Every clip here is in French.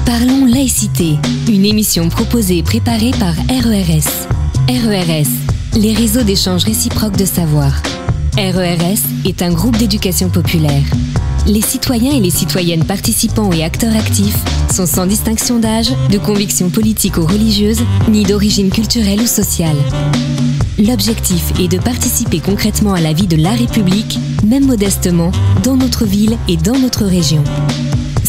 Parlons laïcité, une émission proposée et préparée par RERS. RERS, les réseaux d'échange réciproque de savoir. RERS est un groupe d'éducation populaire. Les citoyens et les citoyennes participants et acteurs actifs sont sans distinction d'âge, de conviction politique ou religieuse, ni d'origine culturelle ou sociale. L'objectif est de participer concrètement à la vie de la République, même modestement, dans notre ville et dans notre région.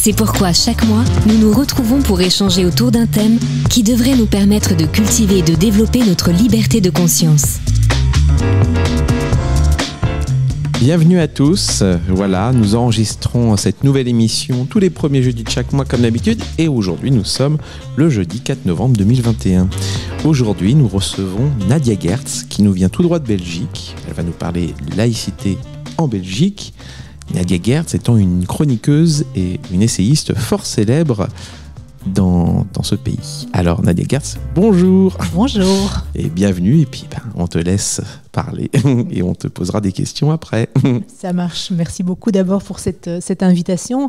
C'est pourquoi chaque mois, nous nous retrouvons pour échanger autour d'un thème qui devrait nous permettre de cultiver et de développer notre liberté de conscience. Bienvenue à tous, voilà, nous enregistrons cette nouvelle émission tous les premiers jeudis de chaque mois comme d'habitude et aujourd'hui nous sommes le jeudi 4 novembre 2021. Aujourd'hui nous recevons Nadia Gertz qui nous vient tout droit de Belgique, elle va nous parler laïcité en Belgique. Nadia Gertz étant une chroniqueuse et une essayiste fort célèbre dans ce pays. Alors Nadia Gertz, bonjour. Bonjour. Et bienvenue, et puis on te laisse parler et on te posera des questions après. Ça marche, merci beaucoup d'abord pour cette invitation.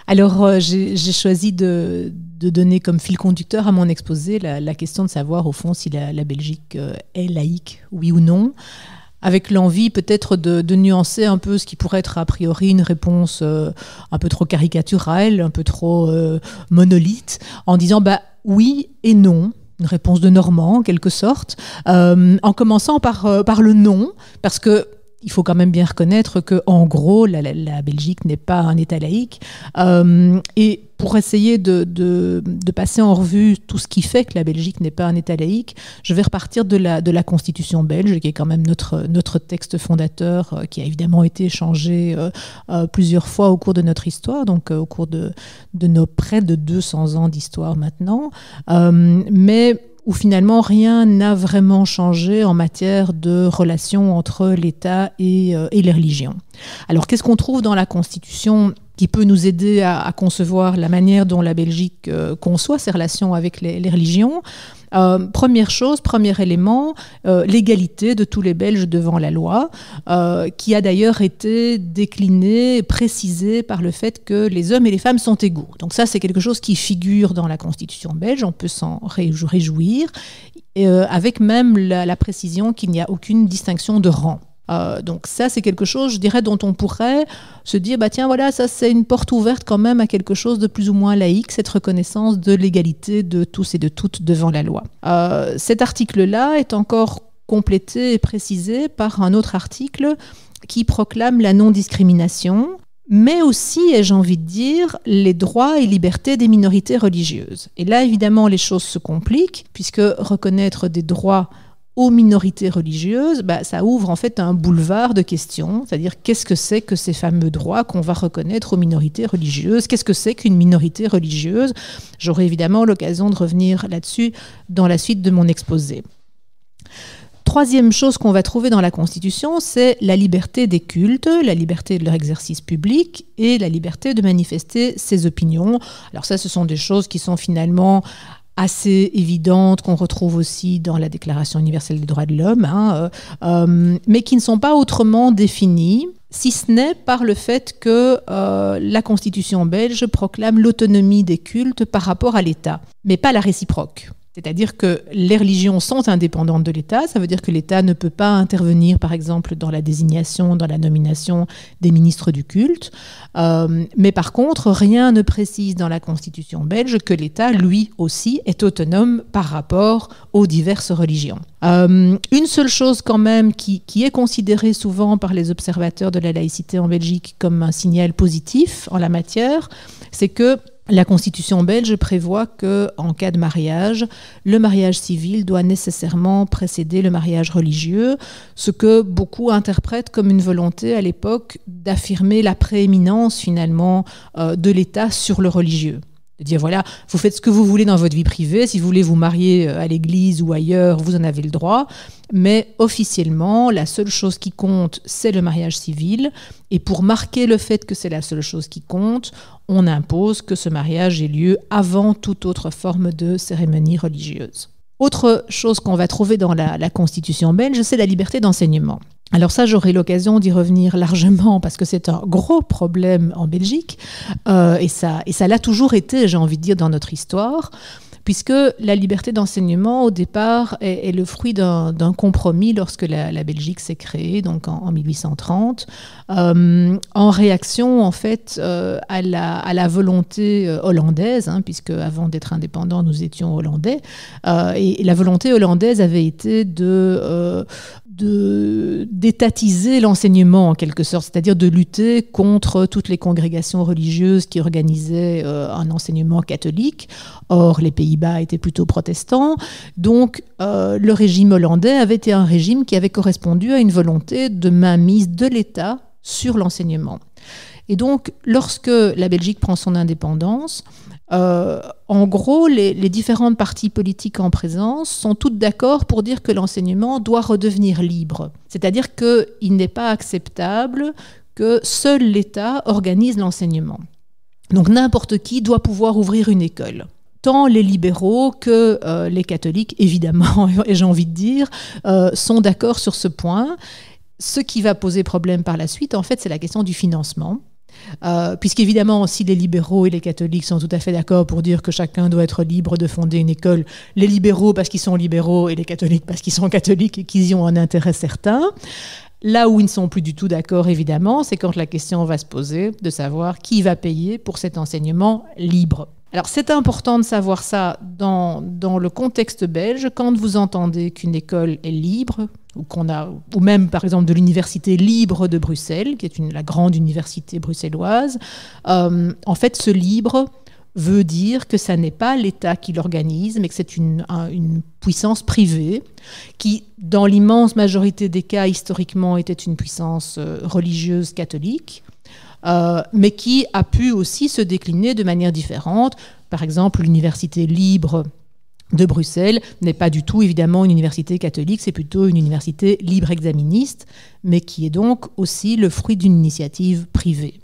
Alors j'ai choisi de donner comme fil conducteur à mon exposé la question de savoir au fond si la Belgique est laïque, oui ou non, avec l'envie peut-être de nuancer un peu ce qui pourrait être a priori une réponse un peu trop caricaturale, un peu trop monolithe, en disant oui et non, une réponse de Normand en quelque sorte, en commençant par le non, parce que il faut quand même bien reconnaître qu'en gros, la Belgique n'est pas un État laïque. Et pour essayer de passer en revue tout ce qui fait que la Belgique n'est pas un État laïque, je vais repartir de la Constitution belge, qui est quand même notre texte fondateur, qui a évidemment été changé plusieurs fois au cours de notre histoire, donc au cours de nos près de 200 ans d'histoire maintenant. Mais où finalement rien n'a vraiment changé en matière de relations entre l'État et les religions. Alors qu'est-ce qu'on trouve dans la Constitution qui peut nous aider à concevoir la manière dont la Belgique conçoit ses relations avec les religions ? Première chose, premier élément, l'égalité de tous les Belges devant la loi, qui a d'ailleurs été déclinée, précisée par le fait que les hommes et les femmes sont égaux. Donc ça, c'est quelque chose qui figure dans la Constitution belge, on peut s'en réjouir, avec même la précision qu'il n'y a aucune distinction de rang. Donc ça, c'est quelque chose, je dirais, dont on pourrait se dire, tiens, voilà, ça c'est une porte ouverte quand même à quelque chose de plus ou moins laïque, cette reconnaissance de l'égalité de tous et de toutes devant la loi. Cet article-là est encore complété et précisé par un autre article qui proclame la non-discrimination, mais aussi, ai-je envie de dire, les droits et libertés des minorités religieuses. Et là, évidemment, les choses se compliquent, puisque reconnaître des droits aux minorités religieuses, ça ouvre en fait un boulevard de questions, c'est-à-dire qu'est-ce que c'est que ces fameux droits qu'on va reconnaître aux minorités religieuses, qu'est-ce que c'est qu'une minorité religieuse. J'aurai évidemment l'occasion de revenir là-dessus dans la suite de mon exposé. Troisième chose qu'on va trouver dans la Constitution, c'est la liberté des cultes, la liberté de leur exercice public et la liberté de manifester ses opinions. Alors ça, ce sont des choses qui sont finalement assez évidentes, qu'on retrouve aussi dans la Déclaration universelle des droits de l'homme, mais qui ne sont pas autrement définies, si ce n'est par le fait que la Constitution belge proclame l'autonomie des cultes par rapport à l'État, mais pas la réciproque. C'est-à-dire que les religions sont indépendantes de l'État, ça veut dire que l'État ne peut pas intervenir, par exemple, dans la désignation, dans la nomination des ministres du culte. Mais par contre, rien ne précise dans la Constitution belge que l'État, lui aussi, est autonome par rapport aux diverses religions. Une seule chose quand même qui est considérée souvent par les observateurs de la laïcité en Belgique comme un signal positif en la matière, c'est que la Constitution belge prévoit qu'en cas de mariage, le mariage civil doit nécessairement précéder le mariage religieux, ce que beaucoup interprètent comme une volonté à l'époque d'affirmer la prééminence finalement de l'État sur le religieux. De dire voilà, vous faites ce que vous voulez dans votre vie privée, si vous voulez vous marier à l'église ou ailleurs, vous en avez le droit, mais officiellement, la seule chose qui compte, c'est le mariage civil, et pour marquer le fait que c'est la seule chose qui compte, on impose que ce mariage ait lieu avant toute autre forme de cérémonie religieuse. Autre chose qu'on va trouver dans la Constitution belge, c'est la liberté d'enseignement. Alors ça, j'aurai l'occasion d'y revenir largement parce que c'est un gros problème en Belgique et ça l'a toujours été, j'ai envie de dire, dans notre histoire. Puisque la liberté d'enseignement, au départ, est le fruit d'un compromis lorsque la Belgique s'est créée, donc en 1830, en réaction, en fait, à la volonté hollandaise, puisque avant d'être indépendants, nous étions hollandais, et la volonté hollandaise avait été d'étatiser l'enseignement en quelque sorte, c'est-à-dire de lutter contre toutes les congrégations religieuses qui organisaient un enseignement catholique. Or, les Pays-Bas étaient plutôt protestants, donc le régime hollandais avait été un régime qui avait correspondu à une volonté de mainmise de l'État sur l'enseignement. Et donc, lorsque la Belgique prend son indépendance, en gros, les différentes partis politiques en présence sont toutes d'accord pour dire que l'enseignement doit redevenir libre. C'est-à-dire qu'il n'est pas acceptable que seul l'État organise l'enseignement. Donc n'importe qui doit pouvoir ouvrir une école. Tant les libéraux que les catholiques, évidemment, et j'ai envie de dire, sont d'accord sur ce point. Ce qui va poser problème par la suite, en fait, c'est la question du financement. Puisqu'évidemment, si les libéraux et les catholiques sont tout à fait d'accord pour dire que chacun doit être libre de fonder une école, les libéraux parce qu'ils sont libéraux et les catholiques parce qu'ils sont catholiques et qu'ils y ont un intérêt certain. Là où ils ne sont plus du tout d'accord, évidemment, c'est quand la question va se poser de savoir qui va payer pour cet enseignement libre. Alors, c'est important de savoir ça dans le contexte belge. Quand vous entendez qu'une école est libre, ou même, par exemple, de l'Université libre de Bruxelles, qui est la grande université bruxelloise, en fait, ce libre veut dire que ça n'est pas l'État qui l'organise, mais que c'est une puissance privée qui, dans l'immense majorité des cas, historiquement, était une puissance religieuse catholique, mais qui a pu aussi se décliner de manière différente. Par exemple, l'Université libre de Bruxelles n'est pas du tout, évidemment, une université catholique, c'est plutôt une université libre exaministe, mais qui est donc aussi le fruit d'une initiative privée.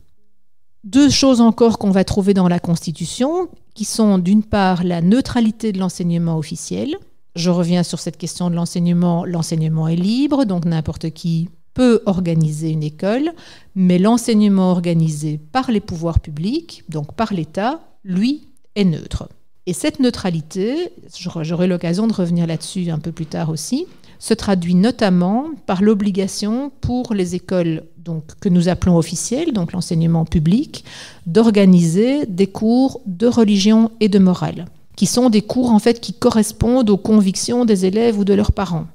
Deux choses encore qu'on va trouver dans la Constitution, qui sont d'une part la neutralité de l'enseignement officiel. Je reviens sur cette question de l'enseignement. L'enseignement est libre, donc n'importe qui peut organiser une école, mais l'enseignement organisé par les pouvoirs publics, donc par l'État, lui, est neutre. Et cette neutralité, j'aurai l'occasion de revenir là-dessus un peu plus tard aussi, se traduit notamment par l'obligation pour les écoles donc, que nous appelons officielles, donc l'enseignement public, d'organiser des cours de religion et de morale, qui sont des cours en fait qui correspondent aux convictions des élèves ou de leurs parents.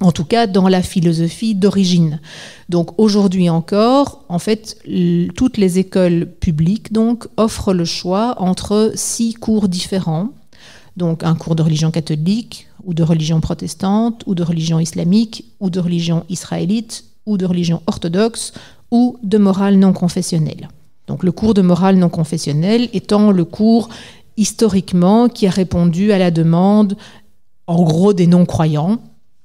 En tout cas, dans la philosophie d'origine. Donc aujourd'hui encore, en fait, toutes les écoles publiques donc, offrent le choix entre 6 cours différents. Donc un cours de religion catholique, ou de religion protestante, ou de religion islamique, ou de religion israélite, ou de religion orthodoxe, ou de morale non confessionnelle. Donc le cours de morale non confessionnelle étant le cours historiquement qui a répondu à la demande, en gros, des non-croyants,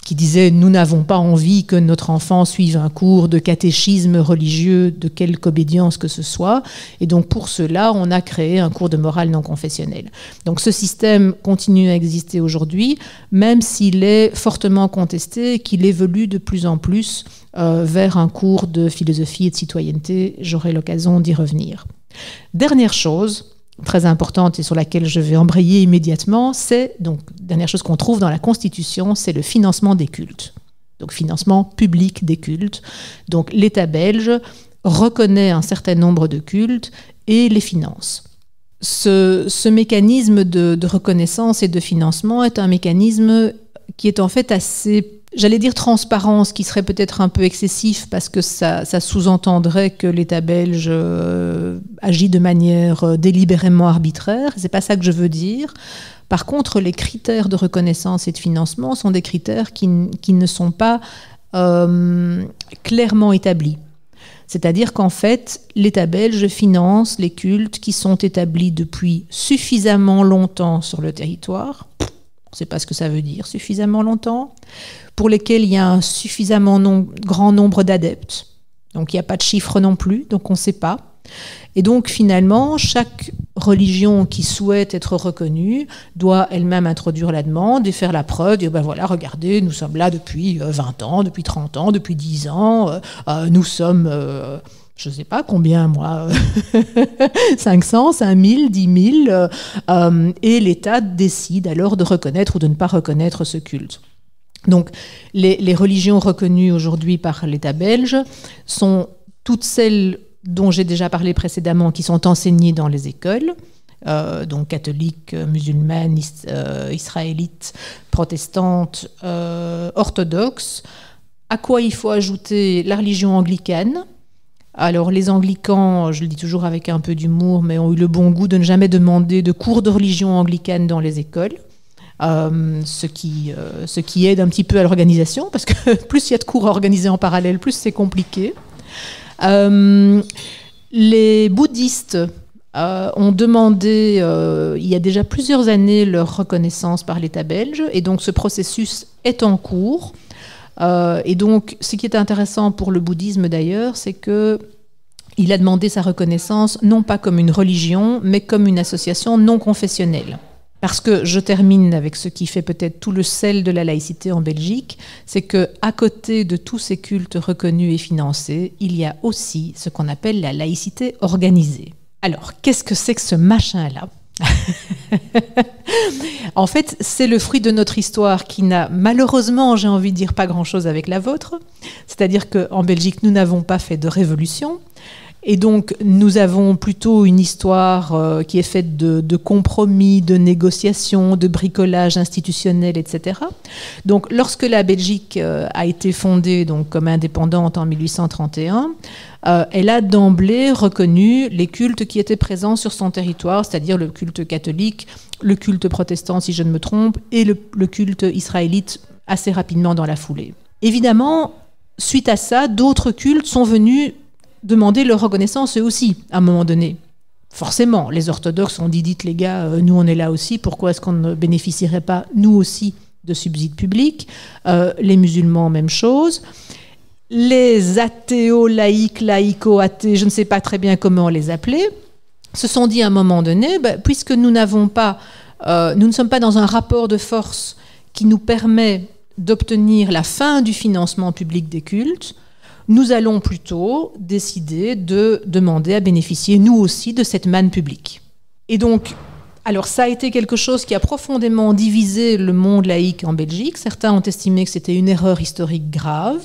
qui disaient « Nous n'avons pas envie que notre enfant suive un cours de catéchisme religieux de quelque obédience que ce soit. » Et donc, pour cela, on a créé un cours de morale non confessionnelle. Donc, ce système continue à exister aujourd'hui, même s'il est fortement contesté et qu'il évolue de plus en plus vers un cours de philosophie et de citoyenneté. J'aurai l'occasion d'y revenir. Dernière chose très importante et sur laquelle je vais embrayer immédiatement, c'est, donc, dernière chose qu'on trouve dans la Constitution, c'est le financement des cultes. Donc, financement public des cultes. Donc, l'État belge reconnaît un certain nombre de cultes et les finance. Ce mécanisme de reconnaissance et de financement est un mécanisme qui est en fait assez, j'allais dire transparent, ce qui serait peut-être un peu excessif parce que ça sous-entendrait que l'État belge agit de manière délibérément arbitraire. C'est pas ça que je veux dire. Par contre, les critères de reconnaissance et de financement sont des critères qui ne sont pas clairement établis. C'est-à-dire qu'en fait, l'État belge finance les cultes qui sont établis depuis suffisamment longtemps sur le territoire. On ne sait pas ce que ça veut dire, suffisamment longtemps, pour lesquels il y a un suffisamment grand nombre d'adeptes. Donc il n'y a pas de chiffre non plus, donc on ne sait pas. Et donc finalement, chaque religion qui souhaite être reconnue doit elle-même introduire la demande et faire la preuve, dire ben voilà, regardez, nous sommes là depuis 20 ans, depuis 30 ans, depuis 10 ans, nous sommes... je ne sais pas combien, moi, 500, 5000, 10 000, et l'État décide alors de reconnaître ou de ne pas reconnaître ce culte. Donc, les religions reconnues aujourd'hui par l'État belge sont toutes celles dont j'ai déjà parlé précédemment, qui sont enseignées dans les écoles, donc catholiques, musulmanes, israélites, protestantes, orthodoxes, à quoi il faut ajouter la religion anglicane. Alors les anglicans, je le dis toujours avec un peu d'humour, mais ont eu le bon goût de ne jamais demander de cours de religion anglicane dans les écoles, ce qui aide un petit peu à l'organisation, parce que plus il y a de cours à organiser en parallèle, plus c'est compliqué. Les bouddhistes ont demandé, il y a déjà plusieurs années, leur reconnaissance par l'État belge, et donc ce processus est en cours. Et donc, ce qui est intéressant pour le bouddhisme d'ailleurs, c'est qu'il a demandé sa reconnaissance non pas comme une religion, mais comme une association non confessionnelle. Parce que je termine avec ce qui fait peut-être tout le sel de la laïcité en Belgique, c'est qu'à côté de tous ces cultes reconnus et financés, il y a aussi ce qu'on appelle la laïcité organisée. Alors, qu'est-ce que c'est que ce machin-là ? En fait, c'est le fruit de notre histoire qui n'a malheureusement, j'ai envie de dire, pas grand-chose avec la vôtre. C'est-à-dire qu'en Belgique, nous n'avons pas fait de révolution. Et donc, nous avons plutôt une histoire qui est faite de compromis, de négociations, de bricolage institutionnel, etc. Donc, lorsque la Belgique a été fondée donc, comme indépendante en 1831, elle a d'emblée reconnu les cultes qui étaient présents sur son territoire, c'est-à-dire le culte catholique, le culte protestant, si je ne me trompe, et le culte israélite assez rapidement dans la foulée. Évidemment, suite à ça, d'autres cultes sont venus demander leur reconnaissance eux aussi, à un moment donné. Forcément, les orthodoxes ont dit, dites les gars, nous on est là aussi, pourquoi est-ce qu'on ne bénéficierait pas, nous aussi, de subsides publics ? Les musulmans, même chose. Les athéo-laïcs, laïco-athées, je ne sais pas très bien comment les appeler, se sont dit à un moment donné, puisque nous ne sommes pas dans un rapport de force qui nous permet d'obtenir la fin du financement public des cultes, nous allons plutôt décider de demander à bénéficier, nous aussi, de cette manne publique. Et donc, alors ça a été quelque chose qui a profondément divisé le monde laïque en Belgique. Certains ont estimé que c'était une erreur historique grave,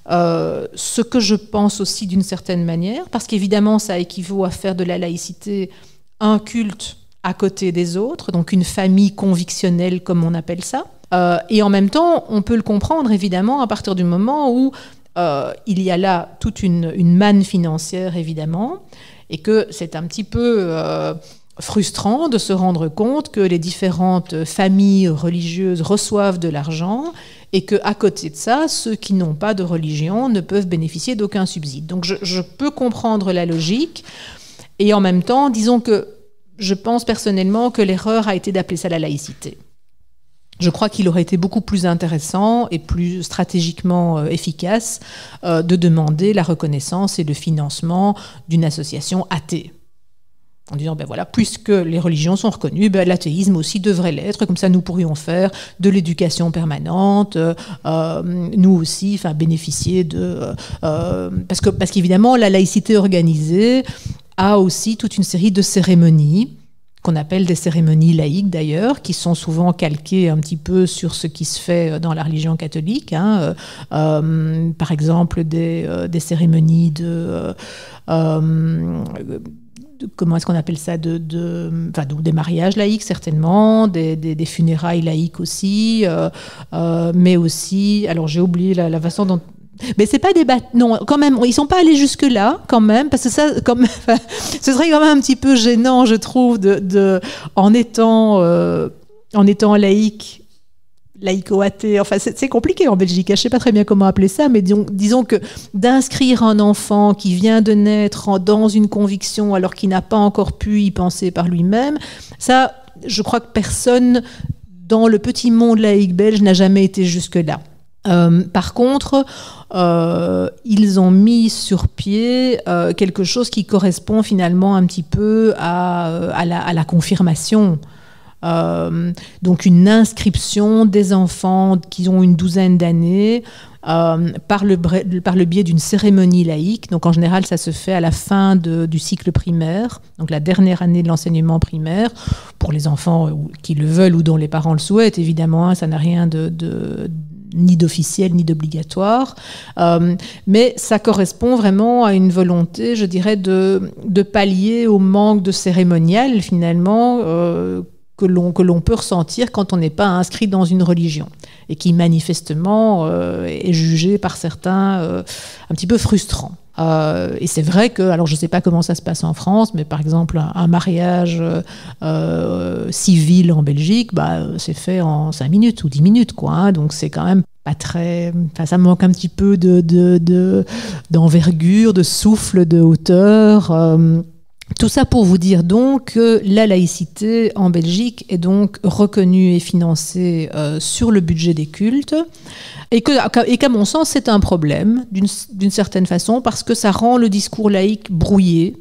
ce que je pense aussi d'une certaine manière, parce qu'évidemment, ça équivaut à faire de la laïcité un culte à côté des autres, donc une famille convictionnelle, comme on appelle ça. Et en même temps, on peut le comprendre, évidemment, à partir du moment où il y a là toute une manne financière, évidemment, et que c'est un petit peu frustrant de se rendre compte que les différentes familles religieuses reçoivent de l'argent et qu'à côté de ça, ceux qui n'ont pas de religion ne peuvent bénéficier d'aucun subside. Donc je peux comprendre la logique, et en même temps, disons que je pense personnellement que l'erreur a été d'appeler ça la laïcité. Je crois qu'il aurait été beaucoup plus intéressant et plus stratégiquement efficace de demander la reconnaissance et le financement d'une association athée. En disant, ben voilà, puisque les religions sont reconnues, ben l'athéisme aussi devrait l'être, comme ça nous pourrions faire de l'éducation permanente, nous aussi, bénéficier de... parce qu'évidemment, la laïcité organisée a aussi toute une série de cérémonies, qu'on appelle des cérémonies laïques d'ailleurs, qui sont souvent calquées un petit peu sur ce qui se fait dans la religion catholique. Par exemple, des cérémonies comment est-ce qu'on appelle ça, des mariages laïques certainement, des funérailles laïques aussi, mais aussi, alors j'ai oublié la façon dont... Mais c'est pas des non, quand même, ils sont pas allés jusque là, quand même, parce que ça, ce serait quand même un petit peu gênant, je trouve, en étant laïco-athée. Enfin, c'est compliqué en Belgique. Je sais pas très bien comment appeler ça, mais disons que d'inscrire un enfant qui vient de naître dans une conviction alors qu'il n'a pas encore pu y penser par lui-même, ça, je crois que personne dans le petit monde laïque belge n'a jamais été jusque là. Par contre, ils ont mis sur pied quelque chose qui correspond finalement un petit peu à la confirmation. Donc une inscription des enfants qui ont une douzaine d'années par le biais d'une cérémonie laïque. Donc en général, ça se fait à la fin du cycle primaire, donc la dernière année de l'enseignement primaire, pour les enfants qui le veulent ou dont les parents le souhaitent. Évidemment, ça n'a rien ni d'officiel ni d'obligatoire, mais ça correspond vraiment à une volonté, je dirais, de pallier au manque de cérémonial finalement que l'on peut ressentir quand on n'est pas inscrit dans une religion et qui manifestement est jugé par certains un petit peu frustrant. Et c'est vrai que, alors je ne sais pas comment ça se passe en France, mais par exemple un mariage civil en Belgique, c'est fait en 5 minutes ou 10 minutes, quoi, hein, donc c'est quand même pas très... Enfin, ça manque un petit peu d'envergure, de souffle, de hauteur. Tout ça pour vous dire donc que la laïcité en Belgique est donc reconnue et financée sur le budget des cultes et qu'à mon sens c'est un problème d'une certaine façon parce que ça rend le discours laïque brouillé.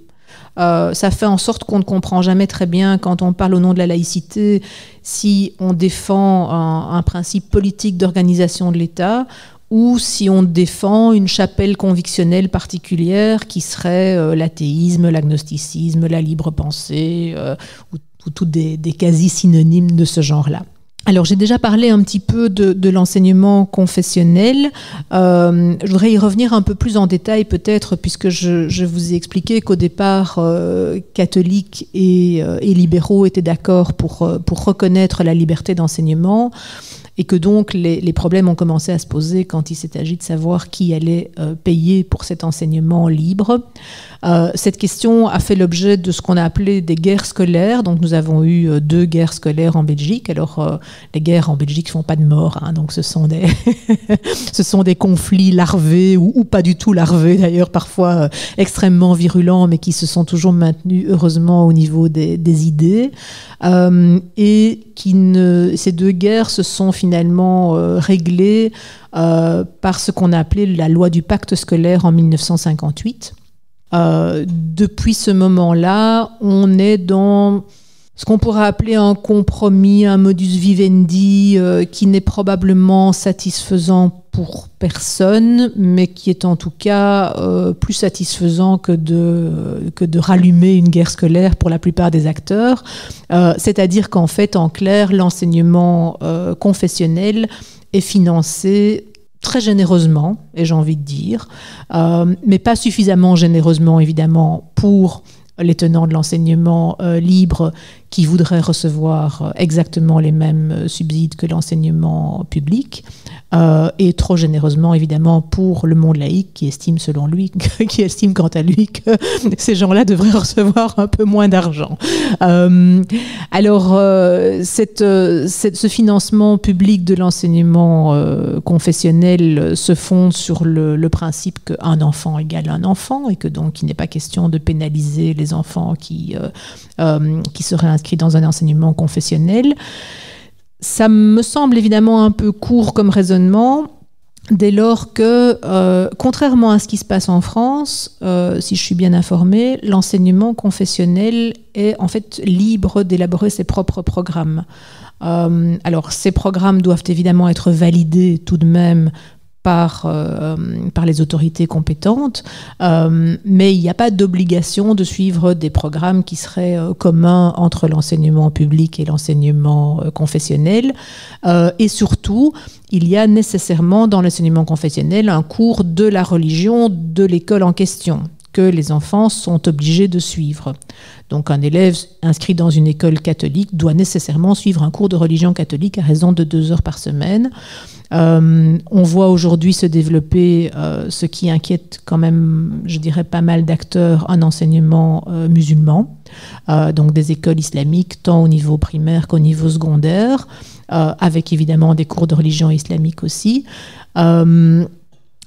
Ça fait en sorte qu'on ne comprend jamais très bien quand on parle au nom de la laïcité si on défend un principe politique d'organisation de l'État ou si on défend une chapelle convictionnelle particulière qui serait l'athéisme, l'agnosticisme, la libre pensée, ou toutes des quasi-synonymes de ce genre-là. Alors, j'ai déjà parlé un petit peu de l'enseignement confessionnel. Je voudrais y revenir un peu plus en détail peut-être, puisque je vous ai expliqué qu'au départ, catholiques et libéraux étaient d'accord pour reconnaître la liberté d'enseignement. Et que donc les problèmes ont commencé à se poser quand il s'est agi de savoir qui allait payer pour cet enseignement libre. Cette question a fait l'objet de ce qu'on a appelé des guerres scolaires. Donc nous avons eu 2 guerres scolaires en Belgique. Alors les guerres en Belgique ne font pas de morts, hein, donc ce sont des conflits larvés ou pas du tout larvés d'ailleurs, parfois extrêmement virulents, mais qui se sont toujours maintenus heureusement au niveau des idées. Et ces 2 guerres se sont finalement réglées par ce qu'on a appelé la loi du pacte scolaire en 1958. Depuis ce moment-là, on est dans ce qu'on pourrait appeler un compromis, un modus vivendi qui n'est probablement satisfaisant pour personne, mais qui est en tout cas plus satisfaisant que de rallumer une guerre scolaire pour la plupart des acteurs. C'est-à-dire qu'en fait, en clair, l'enseignement confessionnel est financé très généreusement, et j'ai envie de dire, mais pas suffisamment généreusement, évidemment, pour les tenants de l'enseignement libre qui voudraient recevoir exactement les mêmes subsides que l'enseignement public, et trop généreusement, évidemment, pour le monde laïque qui estime quant à lui que ces gens-là devraient recevoir un peu moins d'argent. Alors, ce financement public de l'enseignement confessionnel se fonde sur le principe qu'un enfant égale un enfant et que donc il n'est pas question de pénaliser les enfants qui seraient inscrits dans un enseignement confessionnel. Ça me semble évidemment un peu court comme raisonnement, dès lors que, contrairement à ce qui se passe en France, si je suis bien informée, l'enseignement confessionnel est en fait libre d'élaborer ses propres programmes. Alors, ces programmes doivent évidemment être validés tout de même par les autorités compétentes, mais il n'y a pas d'obligation de suivre des programmes qui seraient communs entre l'enseignement public et l'enseignement confessionnel. Et surtout, il y a nécessairement dans l'enseignement confessionnel un cours de la religion de l'école en question que les enfants sont obligés de suivre. Donc un élève inscrit dans une école catholique doit nécessairement suivre un cours de religion catholique à raison de 2 heures par semaine. On voit aujourd'hui se développer ce qui inquiète quand même, je dirais, pas mal d'acteurs, un enseignement musulman, donc des écoles islamiques tant au niveau primaire qu'au niveau secondaire, avec évidemment des cours de religion islamique aussi.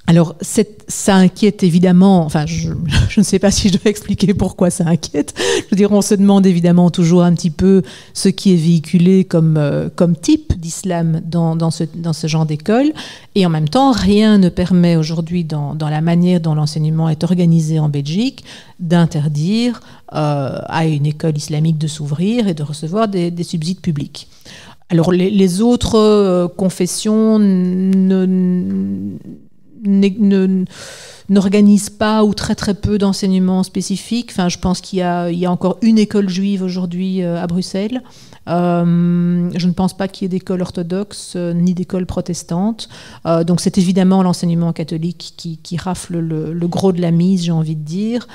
Alors, ça inquiète évidemment, enfin, je ne sais pas si je dois expliquer pourquoi ça inquiète. Je veux dire, on se demande évidemment toujours un petit peu ce qui est véhiculé comme type d'islam dans ce genre d'école. Et en même temps, rien ne permet aujourd'hui, dans la manière dont l'enseignement est organisé en Belgique, d'interdire à une école islamique de s'ouvrir et de recevoir des subsides publics. Alors, les autres confessions n'organise pas ou très très peu d'enseignements spécifiques. Enfin, je pense qu'il y a encore une école juive aujourd'hui à Bruxelles. Je ne pense pas qu'il y ait d'école orthodoxe ni d'école protestante. Donc c'est évidemment l'enseignement catholique qui rafle le gros de la mise, j'ai envie de dire.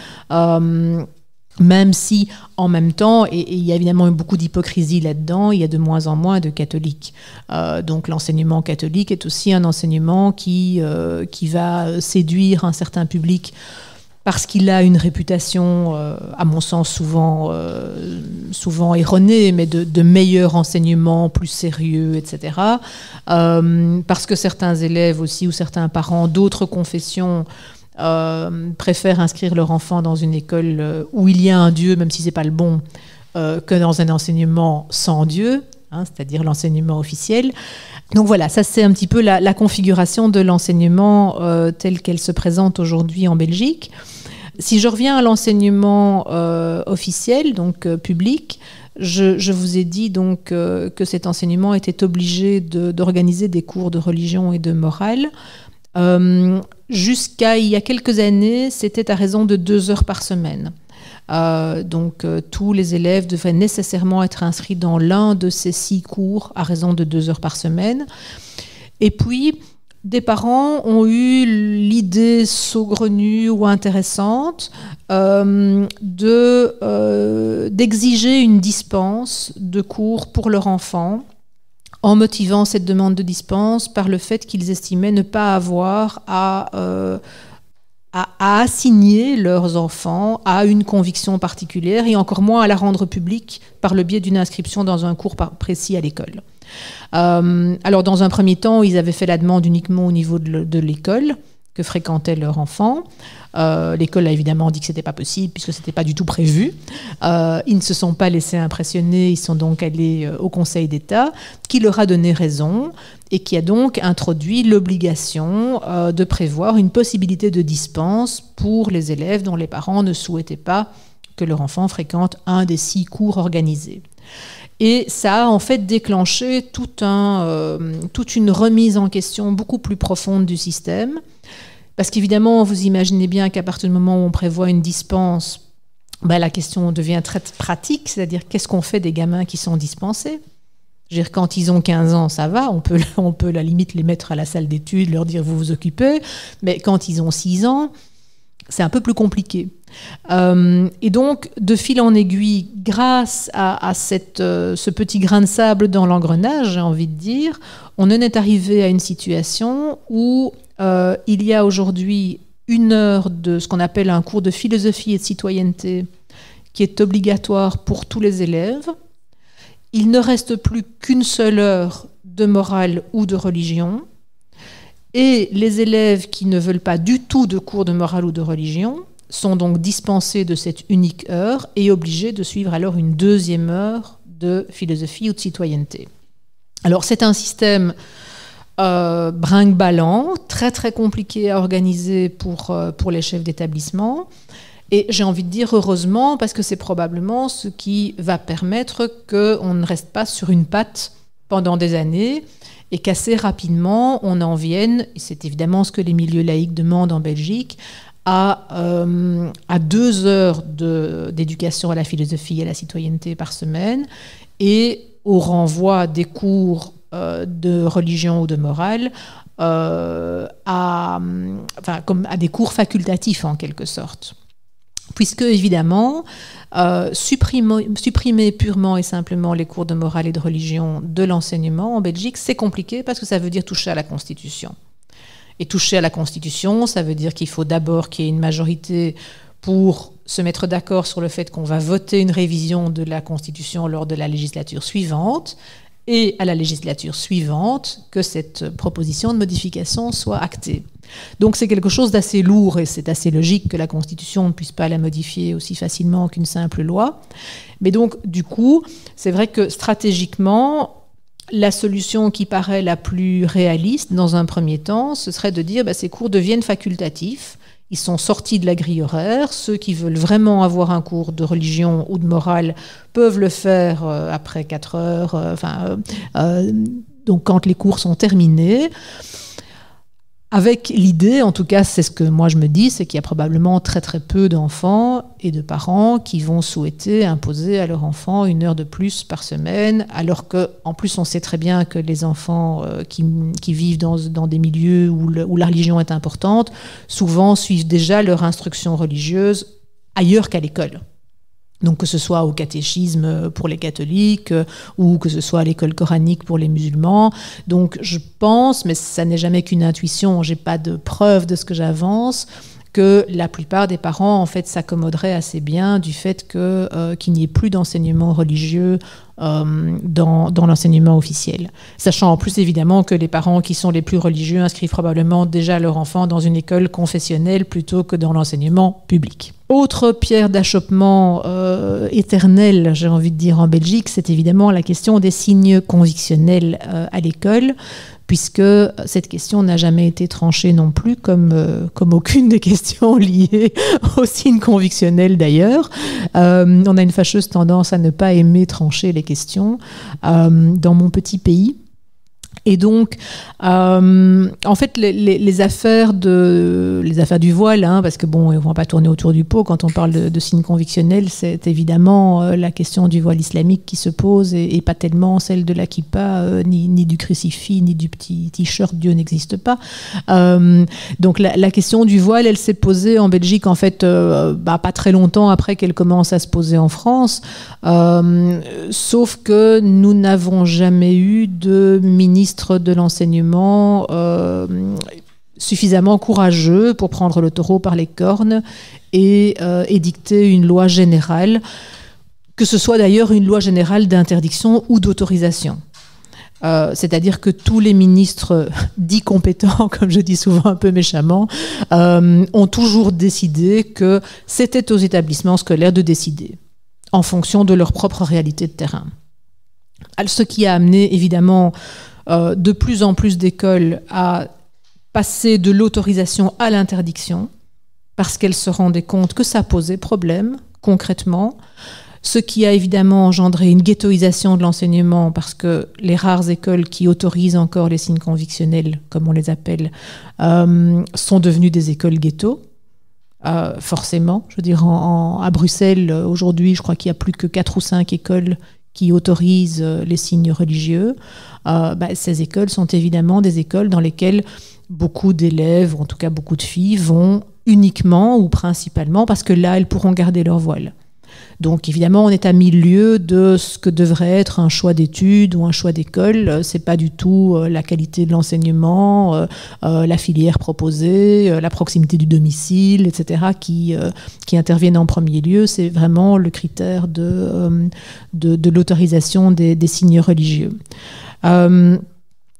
Même si, en même temps, et il y a évidemment beaucoup d'hypocrisie là-dedans, il y a de moins en moins de catholiques. Donc l'enseignement catholique est aussi un enseignement qui va séduire un certain public parce qu'il a une réputation, à mon sens, souvent erronée, mais de meilleur enseignement, plus sérieux, etc. Parce que certains élèves aussi, ou certains parents d'autres confessions, préfèrent inscrire leur enfant dans une école où il y a un Dieu, même si ce n'est pas le bon, que dans un enseignement sans Dieu, c'est-à-dire l'enseignement officiel. Donc voilà, ça c'est un petit peu la configuration de l'enseignement telle qu'elle se présente aujourd'hui en Belgique. Si je reviens à l'enseignement officiel, donc public, je vous ai dit donc que cet enseignement était obligé d'organiser des cours de religion et de morale. Jusqu'à il y a quelques années, c'était à raison de 2 heures par semaine. Donc tous les élèves devraient nécessairement être inscrits dans l'un de ces 6 cours à raison de 2 heures par semaine. Et puis, des parents ont eu l'idée saugrenue ou intéressante d'exiger une dispense de cours pour leur enfant, en motivant cette demande de dispense par le fait qu'ils estimaient ne pas avoir à assigner leurs enfants à une conviction particulière et encore moins à la rendre publique par le biais d'une inscription dans un cours précis à l'école. Alors dans un premier temps, ils avaient fait la demande uniquement au niveau de l'école que fréquentait leur enfant. L'école a évidemment dit que ce n'était pas possible puisque ce n'était pas du tout prévu. Ils ne se sont pas laissés impressionner, ils sont donc allés au Conseil d'État qui leur a donné raison et qui a donc introduit l'obligation de prévoir une possibilité de dispense pour les élèves dont les parents ne souhaitaient pas que leur enfant fréquente un des 6 cours organisés. Et ça a en fait déclenché toute une remise en question beaucoup plus profonde du système. Parce qu'évidemment, vous imaginez bien qu'à partir du moment où on prévoit une dispense, la question devient très pratique, c'est-à-dire qu'est-ce qu'on fait des gamins qui sont dispensés ? Je veux dire, quand ils ont 15 ans, ça va, on peut à la limite les mettre à la salle d'études, leur dire vous vous occupez, mais quand ils ont 6 ans, c'est un peu plus compliqué. Et donc, de fil en aiguille, grâce à ce petit grain de sable dans l'engrenage, j'ai envie de dire, on en est arrivé à une situation où il y a aujourd'hui 1 heure de ce qu'on appelle un cours de philosophie et de citoyenneté qui est obligatoire pour tous les élèves. Il ne reste plus qu'1 seule heure de morale ou de religion. Et les élèves qui ne veulent pas du tout de cours de morale ou de religion sont donc dispensés de cette unique heure et obligés de suivre alors une 2e heure de philosophie ou de citoyenneté. Alors c'est un système brinque-ballant, très très compliqué à organiser pour les chefs d'établissement. Et j'ai envie de dire heureusement, parce que c'est probablement ce qui va permettre qu'on ne reste pas sur une patte pendant des années et qu'assez rapidement on en vienne, et c'est évidemment ce que les milieux laïcs demandent en Belgique, à 2 heures d'éducation à la philosophie et à la citoyenneté par semaine et au renvoi des cours de religion ou de morale à des cours facultatifs en quelque sorte. Puisque, évidemment, supprimer purement et simplement les cours de morale et de religion de l'enseignement en Belgique, c'est compliqué parce que ça veut dire toucher à la Constitution. Et toucher à la Constitution, ça veut dire qu'il faut d'abord qu'il y ait une majorité pour se mettre d'accord sur le fait qu'on va voter une révision de la Constitution lors de la législature suivante, et à la législature suivante, que cette proposition de modification soit actée. Donc c'est quelque chose d'assez lourd et c'est assez logique que la Constitution ne puisse pas la modifier aussi facilement qu'une simple loi. Mais donc du coup, c'est vrai que stratégiquement, la solution qui paraît la plus réaliste dans un premier temps, ce serait de dire ces cours deviennent facultatifs. Ils sont sortis de la grille horaire. Ceux qui veulent vraiment avoir un cours de religion ou de morale peuvent le faire après 4 heures, donc quand les cours sont terminés. Avec l'idée, en tout cas, c'est ce que moi je me dis, c'est qu'il y a probablement très très peu d'enfants et de parents qui vont souhaiter imposer à leur enfant 1 heure de plus par semaine, alors qu'en plus on sait très bien que les enfants qui vivent dans des milieux où la religion est importante, souvent suivent déjà leur instruction religieuse ailleurs qu'à l'école. Donc que ce soit au catéchisme pour les catholiques ou que ce soit à l'école coranique pour les musulmans. Donc je pense, mais ça n'est jamais qu'une intuition, j'ai pas de preuve de ce que j'avance, que la plupart des parents en fait s'accommoderaient assez bien du fait qu'il n'y ait plus d'enseignement religieux dans l'enseignement officiel. Sachant en plus évidemment que les parents qui sont les plus religieux inscrivent probablement déjà leur enfant dans une école confessionnelle plutôt que dans l'enseignement public. Autre pierre d'achoppement éternelle, j'ai envie de dire, en Belgique, c'est évidemment la question des signes convictionnels à l'école, puisque cette question n'a jamais été tranchée non plus, comme aucune des questions liées aux signes convictionnels d'ailleurs. On a une fâcheuse tendance à ne pas aimer trancher les questions dans mon petit pays. Et donc, en fait, les affaires du voile, parce que bon, on ne va pas tourner autour du pot quand on parle de signes convictionnels, c'est évidemment la question du voile islamique qui se pose et pas tellement celle de la kippa, ni du crucifix, ni du petit t-shirt, Dieu n'existe pas. Donc la question du voile, elle s'est posée en Belgique en fait pas très longtemps après qu'elle commence à se poser en France, sauf que nous n'avons jamais eu de ministre de l'enseignement suffisamment courageux pour prendre le taureau par les cornes et édicter une loi générale, que ce soit d'ailleurs une loi générale d'interdiction ou d'autorisation. C'est-à-dire que tous les ministres dits compétents, comme je dis souvent un peu méchamment, ont toujours décidé que c'était aux établissements scolaires de décider en fonction de leur propre réalité de terrain. Ce qui a amené évidemment de plus en plus d'écoles à passer de l'autorisation à l'interdiction parce qu'elles se rendaient compte que ça posait problème concrètement, ce qui a évidemment engendré une ghettoisation de l'enseignement parce que les rares écoles qui autorisent encore les signes convictionnels, comme on les appelle, sont devenues des écoles ghetto. Forcément, je veux dire, à Bruxelles, aujourd'hui, je crois qu'il n'y a plus que 4 ou 5 écoles qui autorisent les signes religieux. Ces écoles sont évidemment des écoles dans lesquelles beaucoup d'élèves, ou en tout cas beaucoup de filles, vont uniquement ou principalement parce que là, elles pourront garder leur voile. Donc évidemment, on est à 1000 lieues de ce que devrait être un choix d'études ou un choix d'école. C'est pas du tout la qualité de l'enseignement, la filière proposée, la proximité du domicile, etc. qui interviennent en premier lieu. C'est vraiment le critère de l'autorisation des signes religieux.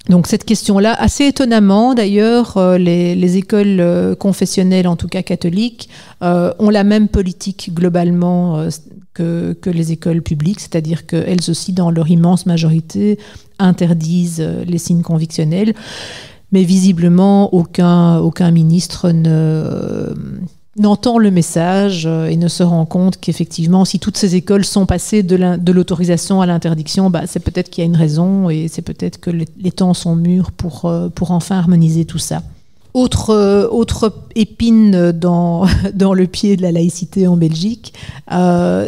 Donc cette question-là, assez étonnamment d'ailleurs, les écoles confessionnelles, en tout cas catholiques, ont la même politique globalement que les écoles publiques, c'est-à-dire qu'elles aussi, dans leur immense majorité, interdisent les signes convictionnels. Mais visiblement, aucun ministre n'entend le message et ne se rend compte qu'effectivement, si toutes ces écoles sont passées de l'autorisation à l'interdiction, c'est peut-être qu'il y a une raison et c'est peut-être que les temps sont mûrs pour enfin harmoniser tout ça. Autre épine dans le pied de la laïcité en Belgique,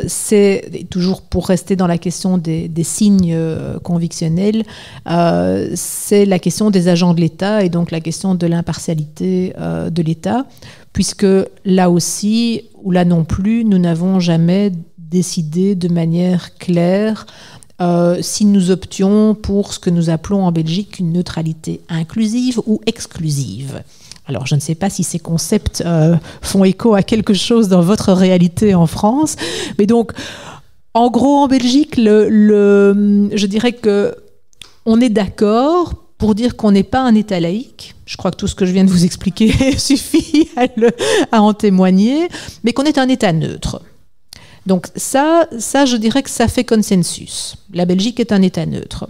c'est, toujours pour rester dans la question des signes convictionnels, c'est la question des agents de l'État et donc la question de l'impartialité de l'État, puisque là aussi, ou là non plus, nous n'avons jamais décidé de manière claire si nous options pour ce que nous appelons en Belgique une neutralité inclusive ou exclusive. Alors, je ne sais pas si ces concepts font écho à quelque chose dans votre réalité en France, mais donc, en gros, en Belgique, je dirais que on est d'accord pour dire qu'on n'est pas un État laïque. Je crois que tout ce que je viens de vous expliquer suffit à en témoigner, mais qu'on est un État neutre. Donc ça, je dirais que ça fait consensus. La Belgique est un État neutre.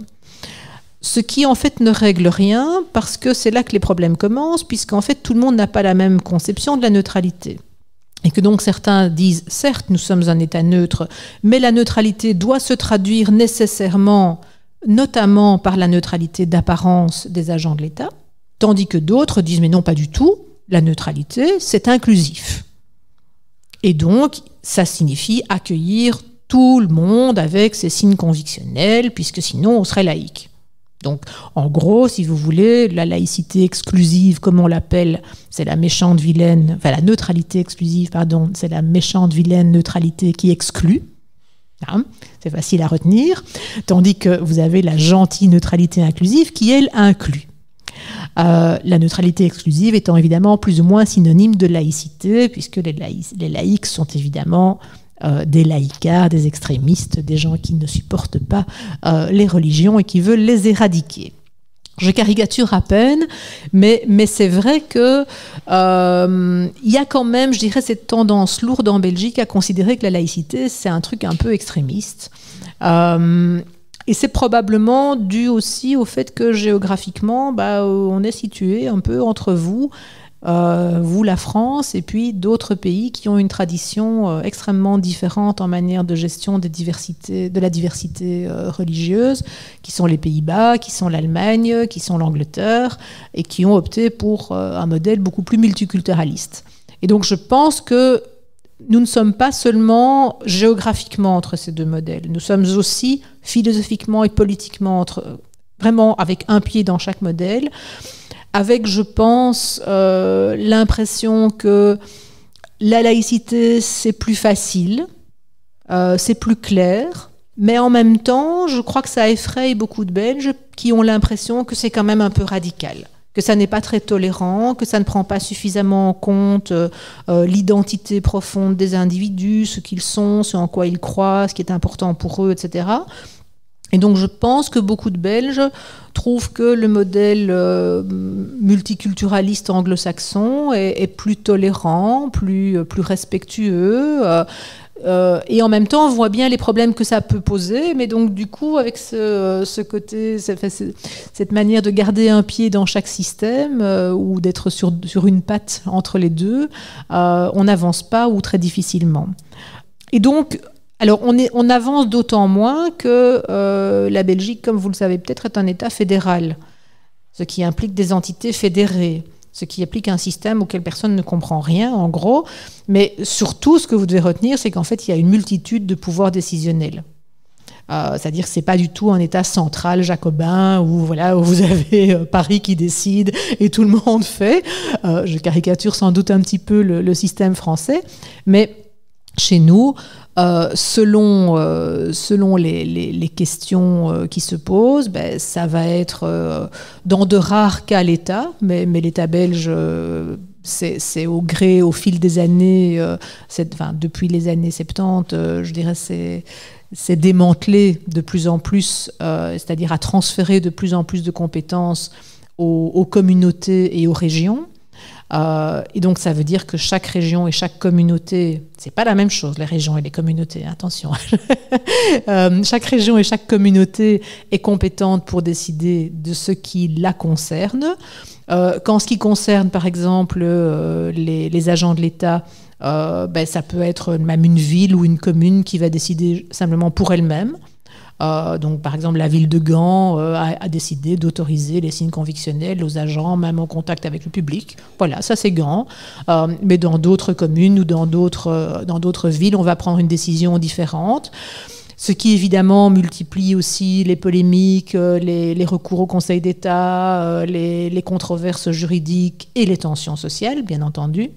Ce qui, en fait, ne règle rien, parce que c'est là que les problèmes commencent, puisqu'en fait, tout le monde n'a pas la même conception de la neutralité. Et que donc certains disent, certes, nous sommes un État neutre, mais la neutralité doit se traduire nécessairement, notamment par la neutralité d'apparence des agents de l'État, tandis que d'autres disent, mais non, pas du tout, la neutralité, c'est inclusif. Et donc, ça signifie accueillir tout le monde avec ses signes convictionnels, puisque sinon, on serait laïque. Donc, en gros, si vous voulez, la laïcité exclusive, comme on l'appelle, c'est la méchante vilaine, enfin la neutralité exclusive, pardon, c'est la méchante vilaine neutralité qui exclut. Hein, c'est facile à retenir. Tandis que vous avez la gentille neutralité inclusive qui, elle, inclut. La neutralité exclusive étant évidemment plus ou moins synonyme de laïcité, puisque les laïcs sont évidemment des laïcards, des extrémistes, des gens qui ne supportent pas les religions et qui veulent les éradiquer. Je caricature à peine, mais c'est vrai que y a quand même, je dirais, cette tendance lourde en Belgique à considérer que la laïcité, c'est un truc un peu extrémiste. Et c'est probablement dû aussi au fait que géographiquement, on est situé un peu entre vous, la France, et puis d'autres pays qui ont une tradition extrêmement différente en manière de gestion de la diversité religieuse, qui sont les Pays-Bas, qui sont l'Allemagne, qui sont l'Angleterre, et qui ont opté pour un modèle beaucoup plus multiculturaliste. Et donc je pense que nous ne sommes pas seulement géographiquement entre ces deux modèles, nous sommes aussi philosophiquement et politiquement vraiment avec un pied dans chaque modèle, avec, je pense, l'impression que la laïcité, c'est plus facile, c'est plus clair, mais en même temps, je crois que ça effraie beaucoup de Belges qui ont l'impression que c'est quand même un peu radical, que ça n'est pas très tolérant, que ça ne prend pas suffisamment en compte l'identité profonde des individus, ce qu'ils sont, ce en quoi ils croient, ce qui est important pour eux, etc. Et donc je pense que beaucoup de Belges trouvent que le modèle multiculturaliste anglo-saxon est plus tolérant, plus respectueux, et en même temps on voit bien les problèmes que ça peut poser, mais donc du coup avec ce côté, cette manière de garder un pied dans chaque système ou d'être sur une patte entre les deux, on n'avance pas ou très difficilement. Et donc alors, on avance d'autant moins que la Belgique, comme vous le savez peut-être, est un État fédéral, ce qui implique des entités fédérées, ce qui implique un système auquel personne ne comprend rien, en gros. Mais surtout, ce que vous devez retenir, c'est qu'en fait, il y a une multitude de pouvoirs décisionnels. C'est-à-dire que ce n'est pas du tout un État central jacobin où vous avez Paris qui décide et tout le monde fait. Je caricature sans doute un petit peu le système français, mais chez nous, selon les questions qui se posent, ça va être dans de rares cas l'État, mais l'État belge, c'est au gré, au fil des années, depuis les années 70, je dirais, c'est démantelé de plus en plus, c'est-à-dire à transférer de plus en plus de compétences aux communautés et aux régions. Et donc ça veut dire que chaque région et chaque communauté, c'est pas la même chose, les régions et les communautés, attention. Chaque région et chaque communauté est compétente pour décider de ce qui la concerne. Qu'en ce qui concerne par exemple les agents de l'État, ça peut être même une ville ou une commune qui va décider simplement pour elle-même. Donc, par exemple, la ville de Gand a décidé d'autoriser les signes convictionnels aux agents, même en contact avec le public. Voilà, ça c'est Gand. Mais dans d'autres communes ou dans d'autres villes, on va prendre une décision différente. Ce qui, évidemment, multiplie aussi les polémiques, les recours au Conseil d'État, les controverses juridiques et les tensions sociales, bien entendu.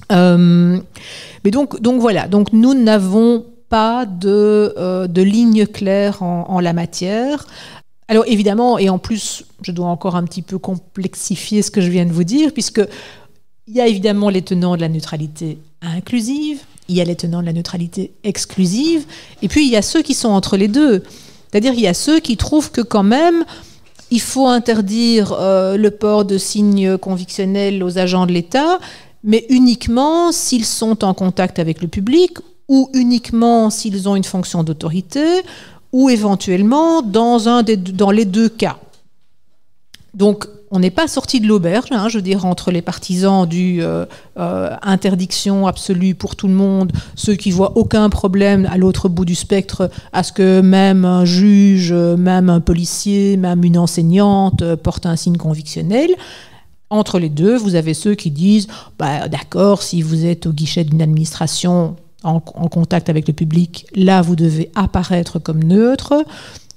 Mais donc voilà. Donc, nous n'avons pas de ligne claire en la matière. Alors évidemment, et en plus, je dois encore un petit peu complexifier ce que je viens de vous dire, puisqu'il y a évidemment les tenants de la neutralité inclusive, il y a les tenants de la neutralité exclusive, et puis il y a ceux qui sont entre les deux. C'est-à-dire il y a ceux qui trouvent que quand même, il faut interdire le port de signes convictionnels aux agents de l'État, mais uniquement s'ils sont en contact avec le public ou uniquement s'ils ont une fonction d'autorité ou éventuellement dans les deux cas. Donc, on n'est pas sorti de l'auberge, je veux dire, entre les partisans du interdiction absolue pour tout le monde, ceux qui voient aucun problème à l'autre bout du spectre à ce que même un juge, même un policier, même une enseignante porte un signe convictionnel. Entre les deux, vous avez ceux qui disent d'accord, si vous êtes au guichet d'une administration en contact avec le public, là, vous devez apparaître comme neutre.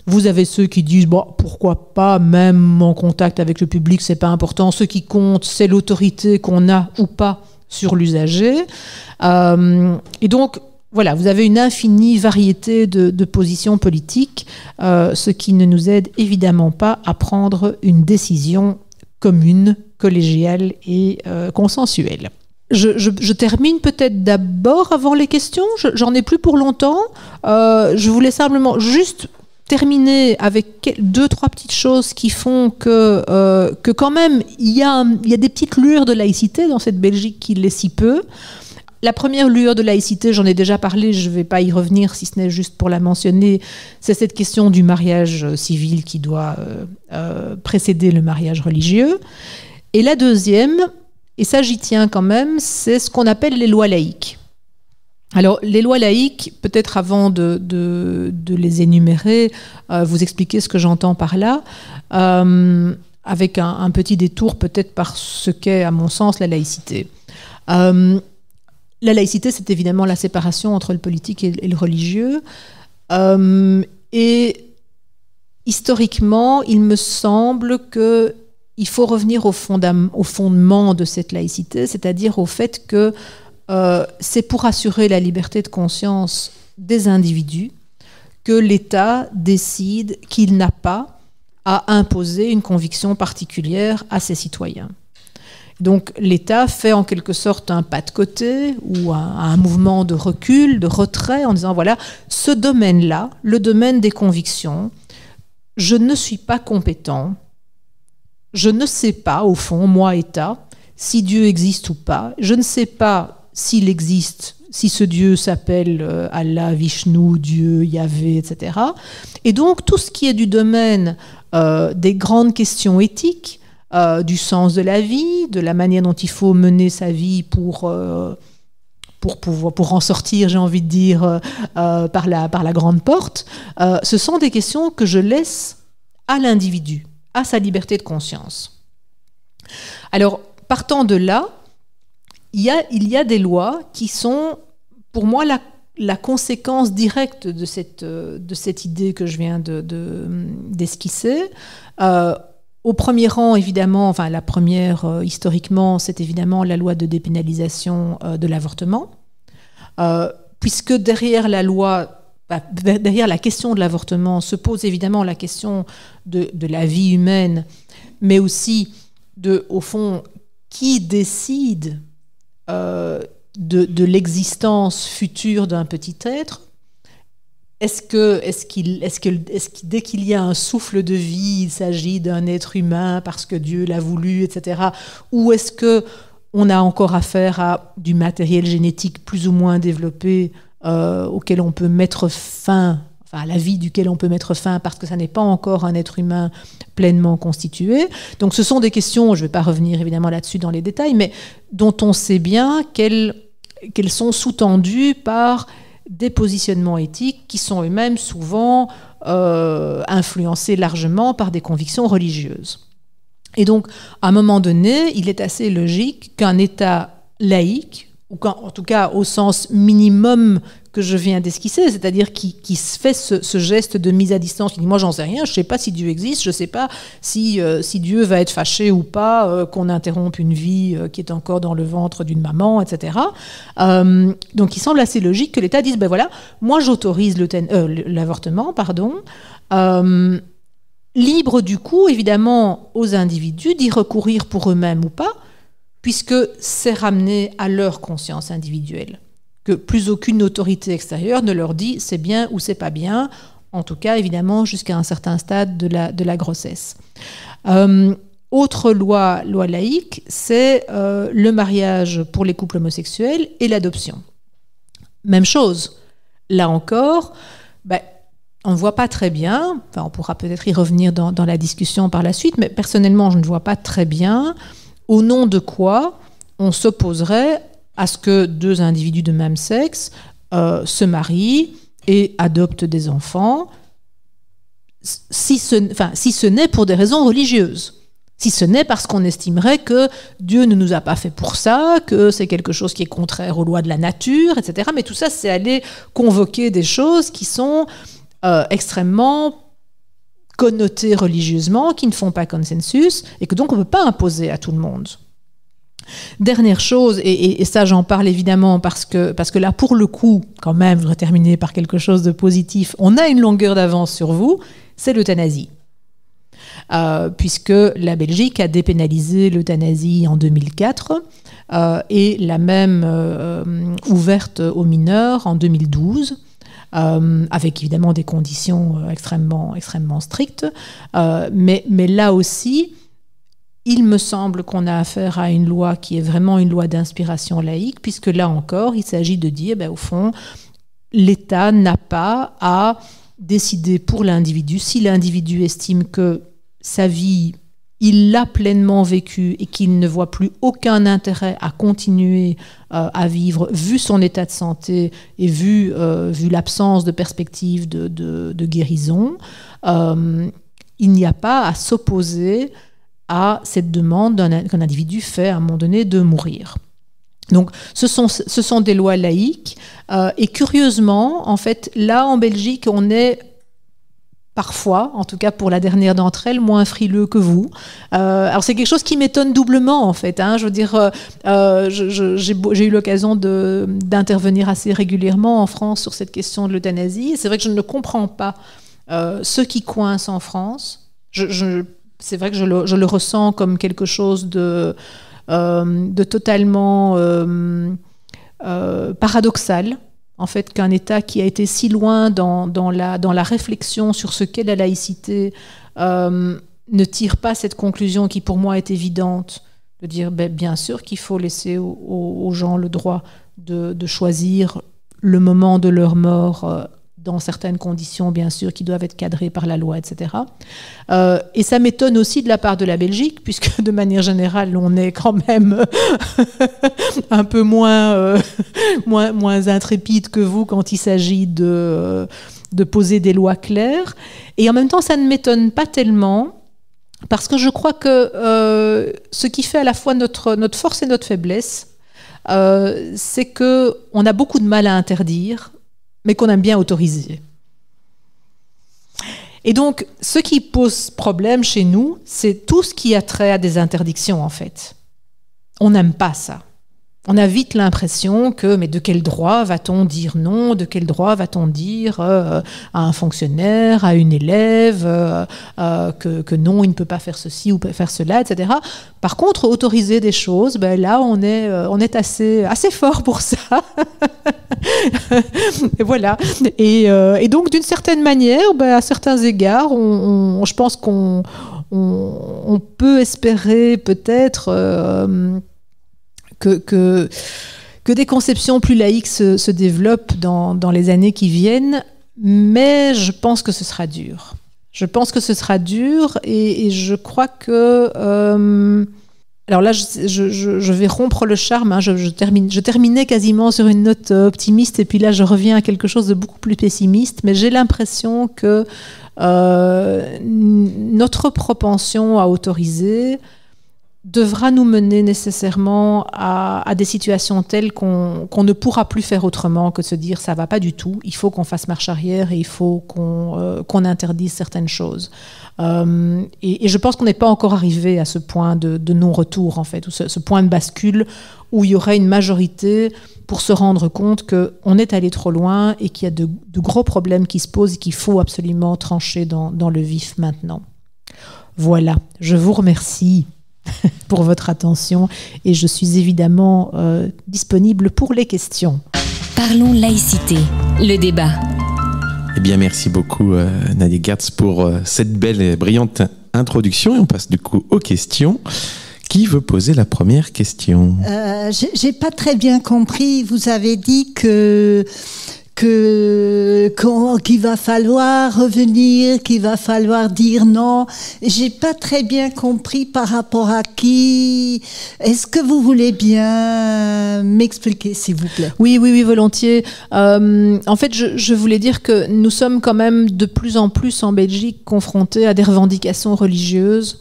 Vous avez ceux qui disent pourquoi pas, même en contact avec le public, c'est pas important. Ce qui compte, c'est l'autorité qu'on a ou pas sur l'usager. Et donc, voilà, vous avez une infinie variété de positions politiques, ce qui ne nous aide évidemment pas à prendre une décision commune, collégiale et consensuelle. Je termine peut-être d'abord avant les questions. J'en ai plus pour longtemps. Je voulais simplement juste terminer avec 2-3 petites choses qui font que quand même il y a des petites lueurs de laïcité dans cette Belgique qui l'est si peu. La première lueur de laïcité, j'en ai déjà parlé, je ne vais pas y revenir si ce n'est juste pour la mentionner, c'est cette question du mariage civil qui doit précéder le mariage religieux. Et la deuxième, et ça j'y tiens quand même, c'est ce qu'on appelle les lois laïques. Alors, les lois laïques, peut-être avant de les énumérer, vous expliquer ce que j'entends par là, avec un petit détour peut-être par ce qu'est, à mon sens, la laïcité. La laïcité, c'est évidemment la séparation entre le politique et le religieux. Et historiquement, il me semble qu'il faut revenir au fondement de cette laïcité, c'est-à-dire au fait que c'est pour assurer la liberté de conscience des individus que l'État décide qu'il n'a pas à imposer une conviction particulière à ses citoyens. Donc l'État fait en quelque sorte un pas de côté ou un mouvement de recul, de retrait en disant voilà, ce domaine-là, le domaine des convictions, je ne suis pas compétent, je ne sais pas au fond, moi État, si Dieu existe ou pas, je ne sais pas s'il existe, si ce Dieu s'appelle Allah, Vishnu, Dieu, Yahvé, etc. Et donc, tout ce qui est du domaine des grandes questions éthiques, du sens de la vie, de la manière dont il faut mener sa vie pour en sortir, j'ai envie de dire, par la grande porte, ce sont des questions que je laisse à l'individu, à sa liberté de conscience. Alors, partant de là, il y a des lois qui sont, pour moi, la conséquence directe de cette idée que je viens d'esquisser. Au premier rang, évidemment, enfin la première historiquement, c'est évidemment la loi de dépénalisation de l'avortement, puisque derrière la loi, derrière la question de l'avortement se pose évidemment la question de la vie humaine, mais aussi au fond, qui décide de l'existence future d'un petit être. Est-ce que dès qu'il y a un souffle de vie, il s'agit d'un être humain parce que Dieu l'a voulu, etc. Ou est-ce qu'on a encore affaire à du matériel génétique plus ou moins développé auquel on peut mettre fin, enfin à la vie duquel on peut mettre fin parce que ça n'est pas encore un être humain pleinement constitué. Donc ce sont des questions, je ne vais pas revenir évidemment là-dessus dans les détails, mais dont on sait bien qu'elles sont sous-tendues par des positionnements éthiques qui sont eux-mêmes souvent influencés largement par des convictions religieuses. Et donc, à un moment donné, il est assez logique qu'un État laïque, ou en tout cas au sens minimum que je viens d'esquisser, c'est-à-dire qui se fait ce geste de mise à distance, qui dit « moi j'en sais rien, je ne sais pas si Dieu existe, je ne sais pas si Dieu va être fâché ou pas, qu'on interrompe une vie qui est encore dans le ventre d'une maman, etc. » Donc il semble assez logique que l'État dise « ben voilà, moi j'autorise l'avortement, pardon, libre du coup évidemment aux individus d'y recourir pour eux-mêmes ou pas, puisque c'est ramené à leur conscience individuelle. Que plus aucune autorité extérieure ne leur dit c'est bien ou c'est pas bien, en tout cas évidemment jusqu'à un certain stade de la grossesse. Autre loi laïque, c'est le mariage pour les couples homosexuels et l'adoption. Même chose, là encore, on ne voit pas très bien, on pourra peut-être y revenir dans la discussion par la suite, mais personnellement je ne vois pas très bien au nom de quoi on s'opposerait à ce que deux individus de même sexe se marient et adoptent des enfants, si ce n'est pour des raisons religieuses. Si ce n'est parce qu'on estimerait que Dieu ne nous a pas fait pour ça, que c'est quelque chose qui est contraire aux lois de la nature, etc. Mais tout ça, c'est aller convoquer des choses qui sont extrêmement connotées religieusement, qui ne font pas consensus, et que donc on ne peut pas imposer à tout le monde. Dernière chose, et ça j'en parle évidemment parce que là pour le coup, quand même, je voudrais terminer par quelque chose de positif, on a une longueur d'avance sur vous, c'est l'euthanasie. Puisque la Belgique a dépénalisé l'euthanasie en 2004 et l'a même ouverte aux mineurs en 2012, avec évidemment des conditions extrêmement strictes. Mais là aussi, il me semble qu'on a affaire à une loi qui est vraiment une loi d'inspiration laïque, puisque là encore, il s'agit de dire, au fond, l'État n'a pas à décider pour l'individu, si l'individu estime que sa vie, il l'a pleinement vécue et qu'il ne voit plus aucun intérêt à continuer à vivre, vu son état de santé et vu l'absence de perspective de guérison, il n'y a pas à s'opposer à cette demande qu'un individu fait à un moment donné de mourir. Donc ce sont des lois laïques et curieusement, en fait, là en Belgique, on est parfois, en tout cas pour la dernière d'entre elles, moins frileux que vous. Alors c'est quelque chose qui m'étonne doublement en fait. Je veux dire, j'ai eu l'occasion d'intervenir assez régulièrement en France sur cette question de l'euthanasie. Et c'est vrai que je ne comprends pas ceux qui coincent en France. C'est vrai que je le ressens comme quelque chose de totalement paradoxal. En fait, qu'un État qui a été si loin dans la réflexion sur ce qu'est la laïcité ne tire pas cette conclusion qui, pour moi, est évidente, de dire, bien sûr qu'il faut laisser aux gens le droit de choisir le moment de leur mort dans certaines conditions, bien sûr, qui doivent être cadrées par la loi, etc. Et ça m'étonne aussi de la part de la Belgique, puisque de manière générale, on est quand même un peu moins intrépide que vous quand il s'agit de poser des lois claires. Et en même temps, ça ne m'étonne pas tellement, parce que je crois que ce qui fait à la fois notre force et notre faiblesse, c'est qu'on a beaucoup de mal à interdire, mais qu'on aime bien autoriser. Et donc, ce qui pose problème chez nous, c'est tout ce qui a trait à des interdictions, en fait. On n'aime pas ça. On a vite l'impression que, mais de quel droit va-t-on dire non? De quel droit va-t-on dire à un fonctionnaire, à une élève, que non, il ne peut pas faire ceci ou faire cela, etc. Par contre, autoriser des choses, là, on est assez fort pour ça. Et voilà. Et donc, d'une certaine manière, à certains égards, je pense qu'on peut espérer peut-être que des conceptions plus laïques se développent dans les années qui viennent, mais je pense que ce sera dur. Je pense que ce sera dur et je crois que... alors là, je vais rompre le charme. Je terminais quasiment sur une note optimiste et puis là, je reviens à quelque chose de beaucoup plus pessimiste, mais j'ai l'impression que notre propension à autoriser devra nous mener nécessairement à des situations telles qu'on ne pourra plus faire autrement que de se dire ça va pas du tout, il faut qu'on fasse marche arrière et il faut qu'on interdise certaines choses. Et je pense qu'on n'est pas encore arrivé à ce point de non-retour, en fait, ou ce point de bascule où il y aurait une majorité pour se rendre compte qu'on est allé trop loin et qu'il y a de gros problèmes qui se posent et qu'il faut absolument trancher dans le vif maintenant. Voilà, je vous remercie pour votre attention et je suis évidemment disponible pour les questions. Parlons laïcité, le débat. Eh bien, merci beaucoup Nadia Gertz pour cette belle et brillante introduction. Et on passe du coup aux questions. Qui veut poser la première question ? J'ai pas très bien compris. Vous avez dit qu'il va falloir revenir, qu'il va falloir dire non. J'ai pas très bien compris par rapport à qui. Est-ce que vous voulez bien m'expliquer, s'il vous plaît ? Oui, volontiers. En fait, je voulais dire que nous sommes quand même de plus en plus en Belgique confrontés à des revendications religieuses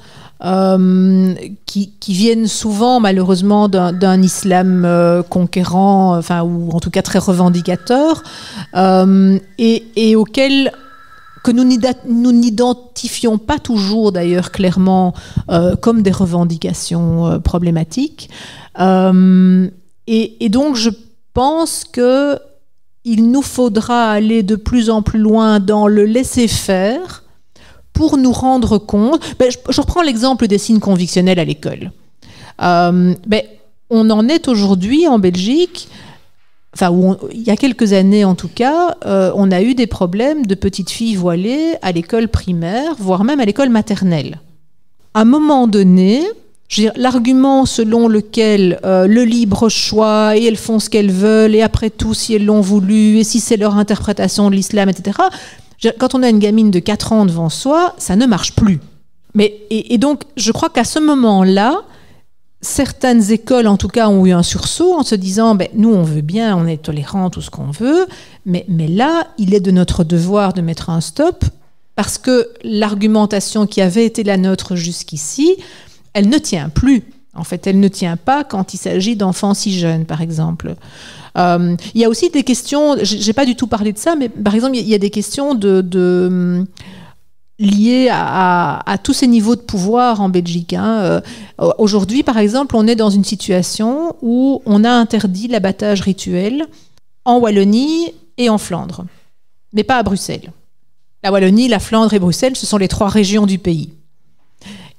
qui viennent souvent malheureusement d'un islam conquérant, ou en tout cas très revendicateur, et auquel que nous n'identifions pas toujours d'ailleurs clairement comme des revendications problématiques. Et donc je pense qu'il nous faudra aller de plus en plus loin dans le laisser-faire pour nous rendre compte. Je reprends l'exemple des signes convictionnels à l'école. On en est aujourd'hui en Belgique, il y a quelques années en tout cas, on a eu des problèmes de petites filles voilées à l'école primaire, voire même à l'école maternelle. À un moment donné, l'argument selon lequel le libre choix, et elles font ce qu'elles veulent, et après tout, si elles l'ont voulu, et si c'est leur interprétation de l'islam, etc., quand on a une gamine de 4 ans devant soi, ça ne marche plus. Et donc, je crois qu'à ce moment-là, certaines écoles, en tout cas, ont eu un sursaut en se disant nous, on veut bien, on est tolérant, tout ce qu'on veut, mais là, il est de notre devoir de mettre un stop, parce que l'argumentation qui avait été la nôtre jusqu'ici, elle ne tient plus. En fait, elle ne tient pas quand il s'agit d'enfants si jeunes, par exemple. Il y a aussi des questions, j'ai pas du tout parlé de ça, mais par exemple, il y a des questions liées à tous ces niveaux de pouvoir en Belgique. Aujourd'hui, par exemple, on est dans une situation où on a interdit l'abattage rituel en Wallonie et en Flandre, mais pas à Bruxelles. La Wallonie, la Flandre et Bruxelles, ce sont les 3 régions du pays.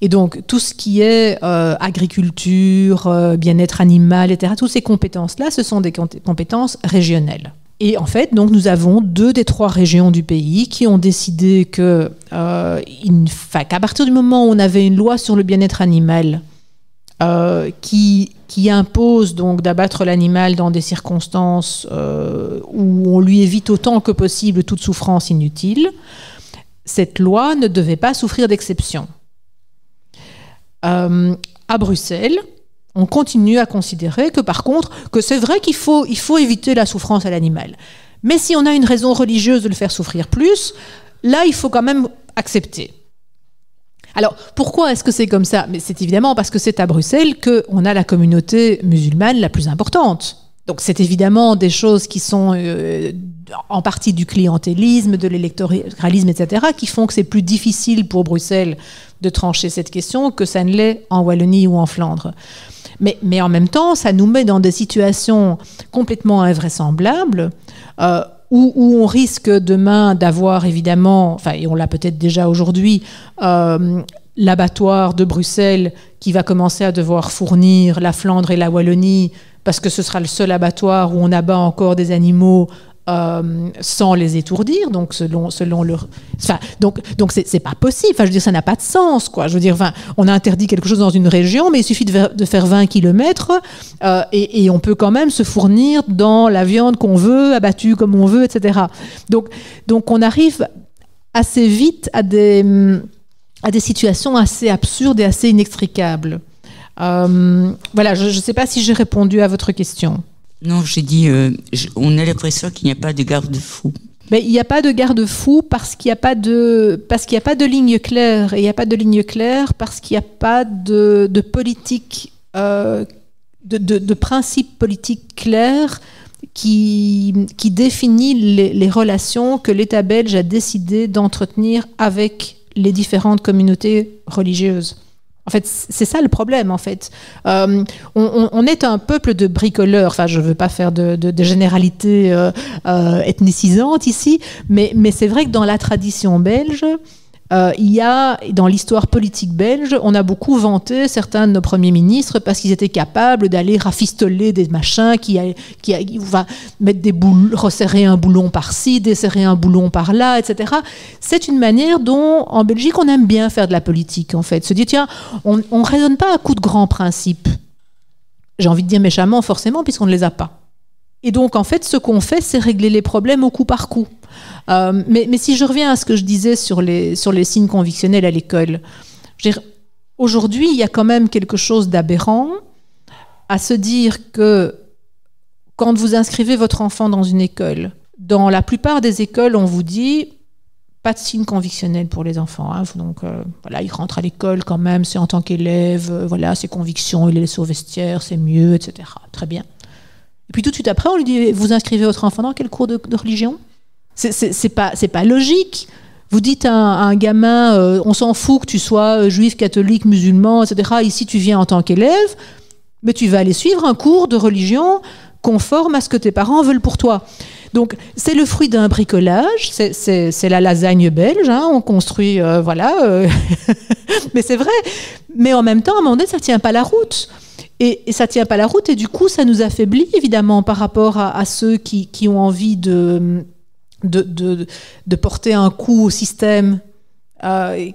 Et donc, tout ce qui est agriculture, bien-être animal, etc., toutes ces compétences-là, ce sont des compétences régionales. Et en fait, donc, nous avons 2 des 3 régions du pays qui ont décidé qu'à partir du moment où on avait une loi sur le bien-être animal qui impose donc d'abattre l'animal dans des circonstances où on lui évite autant que possible toute souffrance inutile, cette loi ne devait pas souffrir d'exception. À Bruxelles, on continue à considérer que par contre, que c'est vrai qu'il faut éviter la souffrance à l'animal. Mais si on a une raison religieuse de le faire souffrir plus, là, il faut quand même accepter. Alors, pourquoi est-ce que c'est comme ça ? Mais c'est évidemment parce que c'est à Bruxelles qu'on a la communauté musulmane la plus importante. Donc, c'est évidemment des choses qui sont en partie du clientélisme, de l'électoralisme, etc., qui font que c'est plus difficile pour Bruxelles de trancher cette question que ça ne l'est en Wallonie ou en Flandre. Mais en même temps, ça nous met dans des situations complètement invraisemblables où on risque demain d'avoir évidemment, et on l'a peut-être déjà aujourd'hui, l'abattoir de Bruxelles qui va commencer à devoir fournir la Flandre et la Wallonie parce que ce sera le seul abattoir où on abat encore des animaux sans les étourdir, donc selon leur, donc c'est pas possible. Je veux dire, ça n'a pas de sens, quoi. Je veux dire, on a interdit quelque chose dans une région, mais il suffit de faire 20 kilomètres et on peut quand même se fournir dans la viande qu'on veut, abattue comme on veut, etc. Donc on arrive assez vite à des situations assez absurdes et assez inextricables. Voilà, je ne sais pas si j'ai répondu à votre question. Non, j'ai dit, on a l'impression qu'il n'y a pas de garde-fou. Mais il n'y a pas de garde-fou parce qu'il n'y a pas de ligne claire. Et il n'y a pas de ligne claire parce qu'il n'y a pas de politique, de principe politique clair qui définit les relations que l'État belge a décidé d'entretenir avec les différentes communautés religieuses. En fait, c'est ça le problème, en fait. On est un peuple de bricoleurs. Je ne veux pas faire de généralité ethnicisantes ici, mais c'est vrai que dans la tradition belge, Il y a, dans l'histoire politique belge, on a beaucoup vanté certains de nos premiers ministres parce qu'ils étaient capables d'aller rafistoler des machins, mettre des boules, resserrer un boulon par-ci, desserrer un boulon par-là, etc. C'est une manière dont, en Belgique, on aime bien faire de la politique, en fait. Se dire, tiens, on ne raisonne pas à coups de grands principes. J'ai envie de dire méchamment, forcément, puisqu'on ne les a pas. Et donc, en fait, ce qu'on fait, c'est régler les problèmes au coup par coup. Mais si je reviens à ce que je disais sur les signes convictionnels à l'école, aujourd'hui, il y a quand même quelque chose d'aberrant à se dire que quand vous inscrivez votre enfant dans une école, dans la plupart des écoles, on vous dit pas de signes convictionnels pour les enfants. Hein. Donc, voilà, il rentre à l'école quand même, c'est en tant qu'élève, voilà, ses convictions, il les laisse au vestiaire, c'est mieux, etc. Très bien. Et puis tout de suite après, on lui dit, vous inscrivez votre enfant dans quel cours de religion ? C'est pas logique. Vous dites à un gamin, on s'en fout que tu sois juif, catholique, musulman, etc. Ici, tu viens en tant qu'élève, mais tu vas aller suivre un cours de religion conforme à ce que tes parents veulent pour toi. Donc, c'est le fruit d'un bricolage, c'est la lasagne belge, hein, on construit, mais c'est vrai. Mais en même temps, à un moment donné, ça ne tient pas la route. Et ça ne tient pas la route, et du coup, ça nous affaiblit, évidemment, par rapport à ceux qui ont envie de porter un coup au système,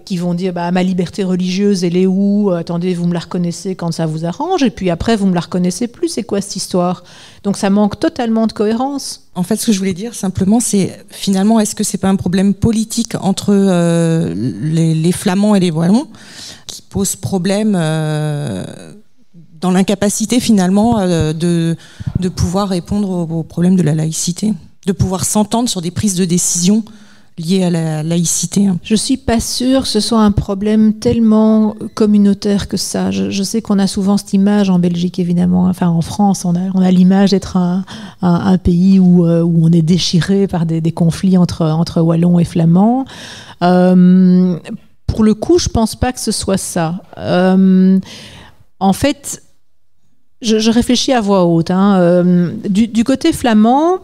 qui vont dire ma liberté religieuse, elle est où ? Attendez, vous me la reconnaissez quand ça vous arrange, et puis après, vous ne me la reconnaissez plus. C'est quoi cette histoire ? Donc, ça manque totalement de cohérence. En fait, ce que je voulais dire simplement, c'est finalement, est-ce que c'est pas un problème politique entre les Flamands et les Wallons qui pose problème dans l'incapacité finalement de pouvoir répondre au problème de la laïcité, de pouvoir s'entendre sur des prises de décision liées à la laïcité. Je suis pas sûre que ce soit un problème tellement communautaire que ça. Je sais qu'on a souvent cette image en Belgique, évidemment. Enfin, en France, on a l'image d'être un pays où on est déchiré par des conflits entre Wallons et Flamands. Pour le coup, je pense pas que ce soit ça. En fait, je réfléchis à voix haute. Du côté flamand,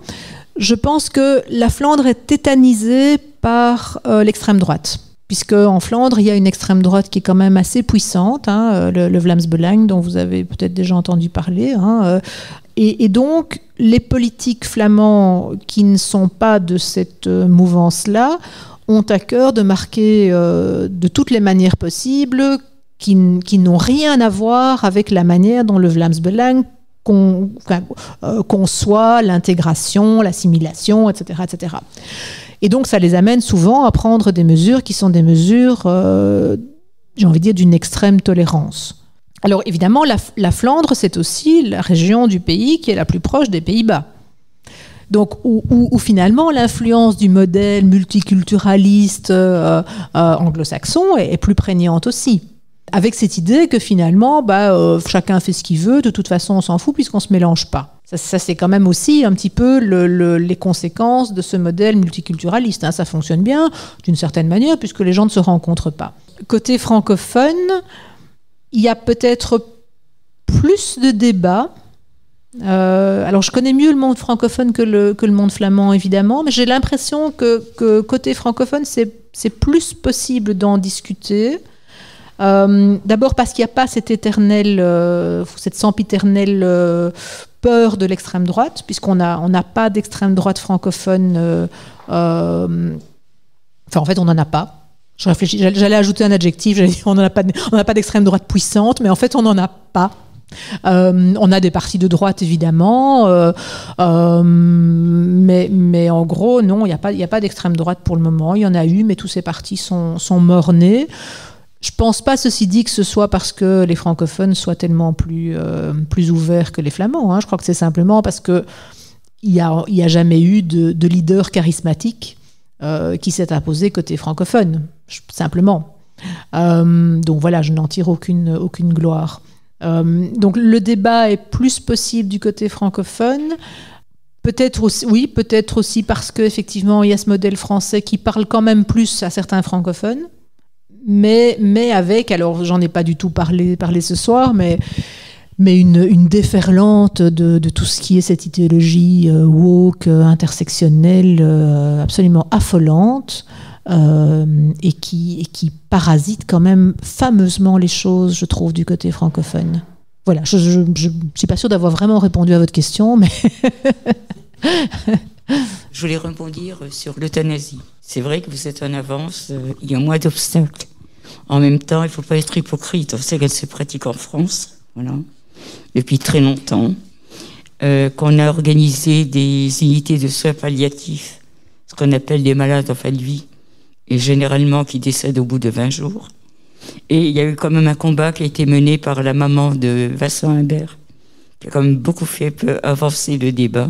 je pense que la Flandre est tétanisée par l'extrême droite. Puisque en Flandre, il y a une extrême droite qui est quand même assez puissante, le Vlaams Belang, dont vous avez peut-être déjà entendu parler. Et donc, les politiques flamands qui ne sont pas de cette mouvance-là ont à cœur de marquer de toutes les manières possibles qui n'ont rien à voir avec la manière dont le Vlaams Belang conçoit l'intégration, l'assimilation, etc., etc. Et donc, ça les amène souvent à prendre des mesures qui sont des mesures, j'ai envie de dire, d'une extrême tolérance. Alors, évidemment, la Flandre, c'est aussi la région du pays qui est la plus proche des Pays-Bas. Donc, où finalement, l'influence du modèle multiculturaliste anglo-saxon est plus prégnante aussi. Avec cette idée que finalement, chacun fait ce qu'il veut, de toute façon on s'en fout puisqu'on ne se mélange pas. Ça c'est quand même aussi un petit peu les conséquences de ce modèle multiculturaliste. Ça fonctionne bien d'une certaine manière puisque les gens ne se rencontrent pas. Côté francophone, il y a peut-être plus de débats. Alors je connais mieux le monde francophone que le monde flamand évidemment, mais j'ai l'impression que côté francophone c'est plus possible d'en discuter. D'abord parce qu'il n'y a pas cette sempiternelle peur de l'extrême droite, puisqu'on n'a pas d'extrême droite francophone. En fait, on n'en a pas. Je réfléchis, j'allais ajouter un adjectif, j'allais dire on n'a pas d'extrême droite puissante, mais en fait, on n'en a pas. On a des partis de droite, évidemment, mais en gros, non, il n'y a pas d'extrême droite pour le moment. Il y en a eu, mais tous ces partis sont morts-nés. Je ne pense pas, ceci dit, que ce soit parce que les francophones soient tellement plus ouverts que les flamands. Je crois que c'est simplement parce qu'il n'y a jamais eu de leader charismatique qui s'est imposé côté francophone, simplement. Donc voilà, je n'en tire aucune gloire. Donc le débat est plus possible du côté francophone. Peut-être aussi parce qu'effectivement, il y a ce modèle français qui parle quand même plus à certains francophones. Mais avec, alors j'en ai pas du tout parlé ce soir, mais une déferlante de tout ce qui est cette idéologie woke, intersectionnelle, absolument affolante, et qui parasite quand même fameusement les choses, je trouve, du côté francophone. Voilà, je ne suis pas sûre d'avoir vraiment répondu à votre question, mais... Je voulais rebondir sur l'euthanasie. C'est vrai que vous êtes en avance, il y a moins d'obstacles. En même temps, il ne faut pas être hypocrite. On sait qu'elle se pratique en France, voilà, depuis très longtemps. Qu'on a organisé des unités de soins palliatifs, ce qu'on appelle des malades en fin de vie, et généralement qui décèdent au bout de 20 jours. Et il y a eu quand même un combat qui a été mené par la maman de Vincent Humbert, qui a quand même beaucoup fait avancer le débat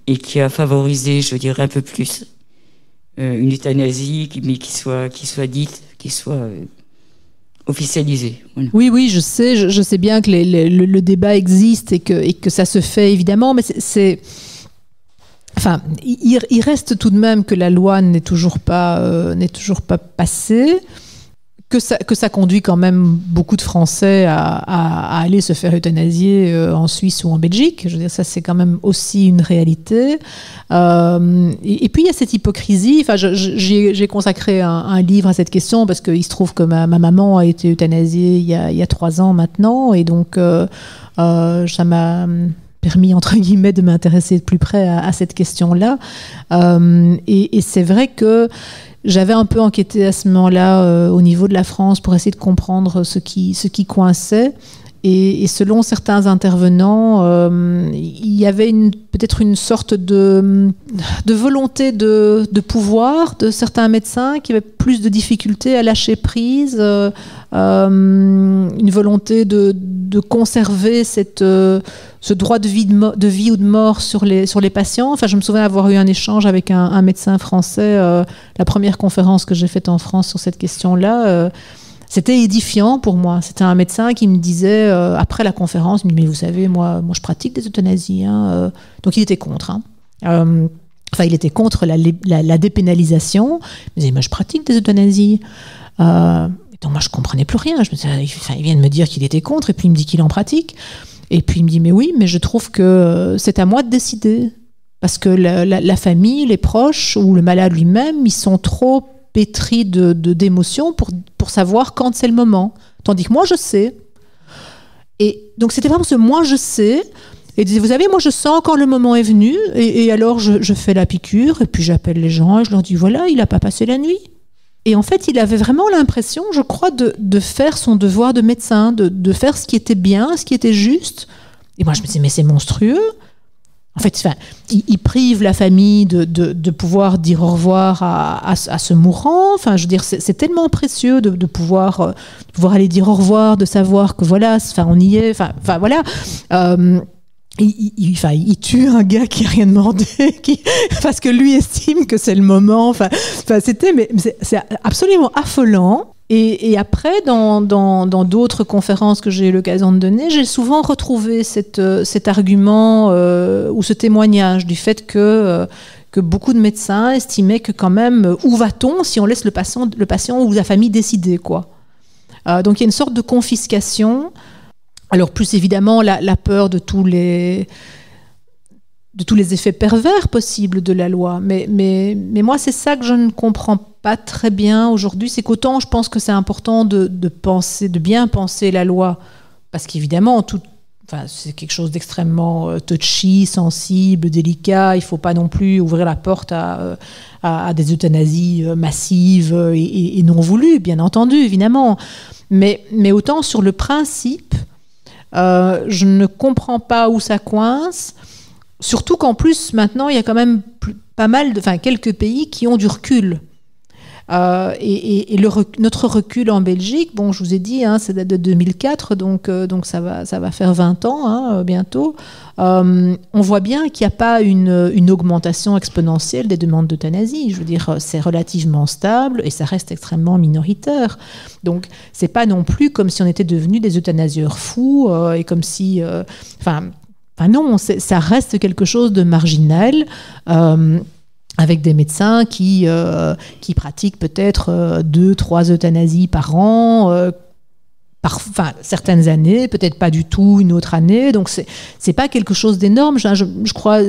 et qui a favorisé, je dirais, un peu plus une euthanasie, mais qui soit dite, qui soit officialisée. Voilà. Oui, je sais bien que le débat existe et que ça se fait évidemment, mais enfin, il reste tout de même que la loi n'est toujours pas passée. Que ça conduit quand même beaucoup de Français à aller se faire euthanasier en Suisse ou en Belgique. Je veux dire, ça c'est quand même aussi une réalité. Et puis il y a cette hypocrisie. Enfin, j'ai consacré un livre à cette question parce qu'il se trouve que ma maman a été euthanasiée il y a 3 ans maintenant, et donc ça m'a permis entre guillemets de m'intéresser de plus près à cette question-là. Et c'est vrai que j'avais un peu enquêté à ce moment-là au niveau de la France pour essayer de comprendre ce qui coinçait. Et selon certains intervenants, il y avait peut-être une sorte de volonté de pouvoir de certains médecins qui avaient plus de difficultés à lâcher prise, une volonté de conserver ce droit de vie ou de mort sur les patients. Enfin, je me souviens avoir eu un échange avec un médecin français, la première conférence que j'ai faite en France sur cette question-là. C'était édifiant pour moi. C'était un médecin qui me disait, après la conférence, il me dit, mais vous savez, moi je pratique des euthanasies. Hein. Donc il était contre. Hein. Enfin, il était contre la dépénalisation. Il me disait, moi je pratique des euthanasies. Donc moi je comprenais plus rien. Je me disais, il vient de me dire qu'il était contre et puis il me dit qu'il en pratique. Et puis il me dit, mais oui, mais je trouve que c'est à moi de décider. Parce que la famille, les proches ou le malade lui-même, ils sont trop pétris d'émotions pour savoir quand c'est le moment. Tandis que moi, je sais. Et donc, c'était vraiment ce « moi, je sais ». Et il disait, vous savez, moi, je sens quand le moment est venu. Et alors, je fais la piqûre. Et puis, j'appelle les gens et je leur dis, voilà, il n'a pas passé la nuit. Et en fait, il avait vraiment l'impression, je crois, de faire son devoir de médecin, de faire ce qui était bien, ce qui était juste. Et moi, je me disais, mais c'est monstrueux. En fait, il prive la famille de pouvoir dire au revoir à ce mourant. Enfin, je veux dire, c'est tellement précieux de pouvoir aller dire au revoir, de savoir que voilà, on y est. Enfin, voilà. Il tue un gars qui n'a rien demandé, parce que lui estime que c'est le moment. Enfin, c'est absolument affolant. Et après, dans d'autres conférences que j'ai eu l'occasion de donner, j'ai souvent retrouvé cet argument ou ce témoignage du fait que beaucoup de médecins estimaient que quand même, où va-t-on si on laisse le patient ou la famille décider, quoi. Donc il y a une sorte de confiscation. Alors plus évidemment, la peur de tous les effets pervers possibles de la loi. Mais moi, c'est ça que je ne comprends pas très bien aujourd'hui. C'est qu'autant je pense que c'est important de bien penser la loi, parce qu'évidemment, c'est quelque chose d'extrêmement touchy, sensible, délicat. Il ne faut pas non plus ouvrir la porte à des euthanasies massives et non voulues, bien entendu, évidemment. Mais autant sur le principe, je ne comprends pas où ça coince. Surtout qu'en plus, maintenant, il y a quand même quelques pays qui ont du recul. Notre recul en Belgique, bon, je vous ai dit, hein, c'est de 2004, donc ça va faire 20 ans, hein, bientôt. On voit bien qu'il n'y a pas une augmentation exponentielle des demandes d'euthanasie. Je veux dire, c'est relativement stable et ça reste extrêmement minoritaire. Donc, c'est pas non plus comme si on était devenus des euthanasieurs fous et comme si... non, ça reste quelque chose de marginal, avec des médecins qui pratiquent peut-être 2-3 euthanasies par an, certaines années, peut-être pas du tout une autre année. Donc c'est pas quelque chose d'énorme. Je crois,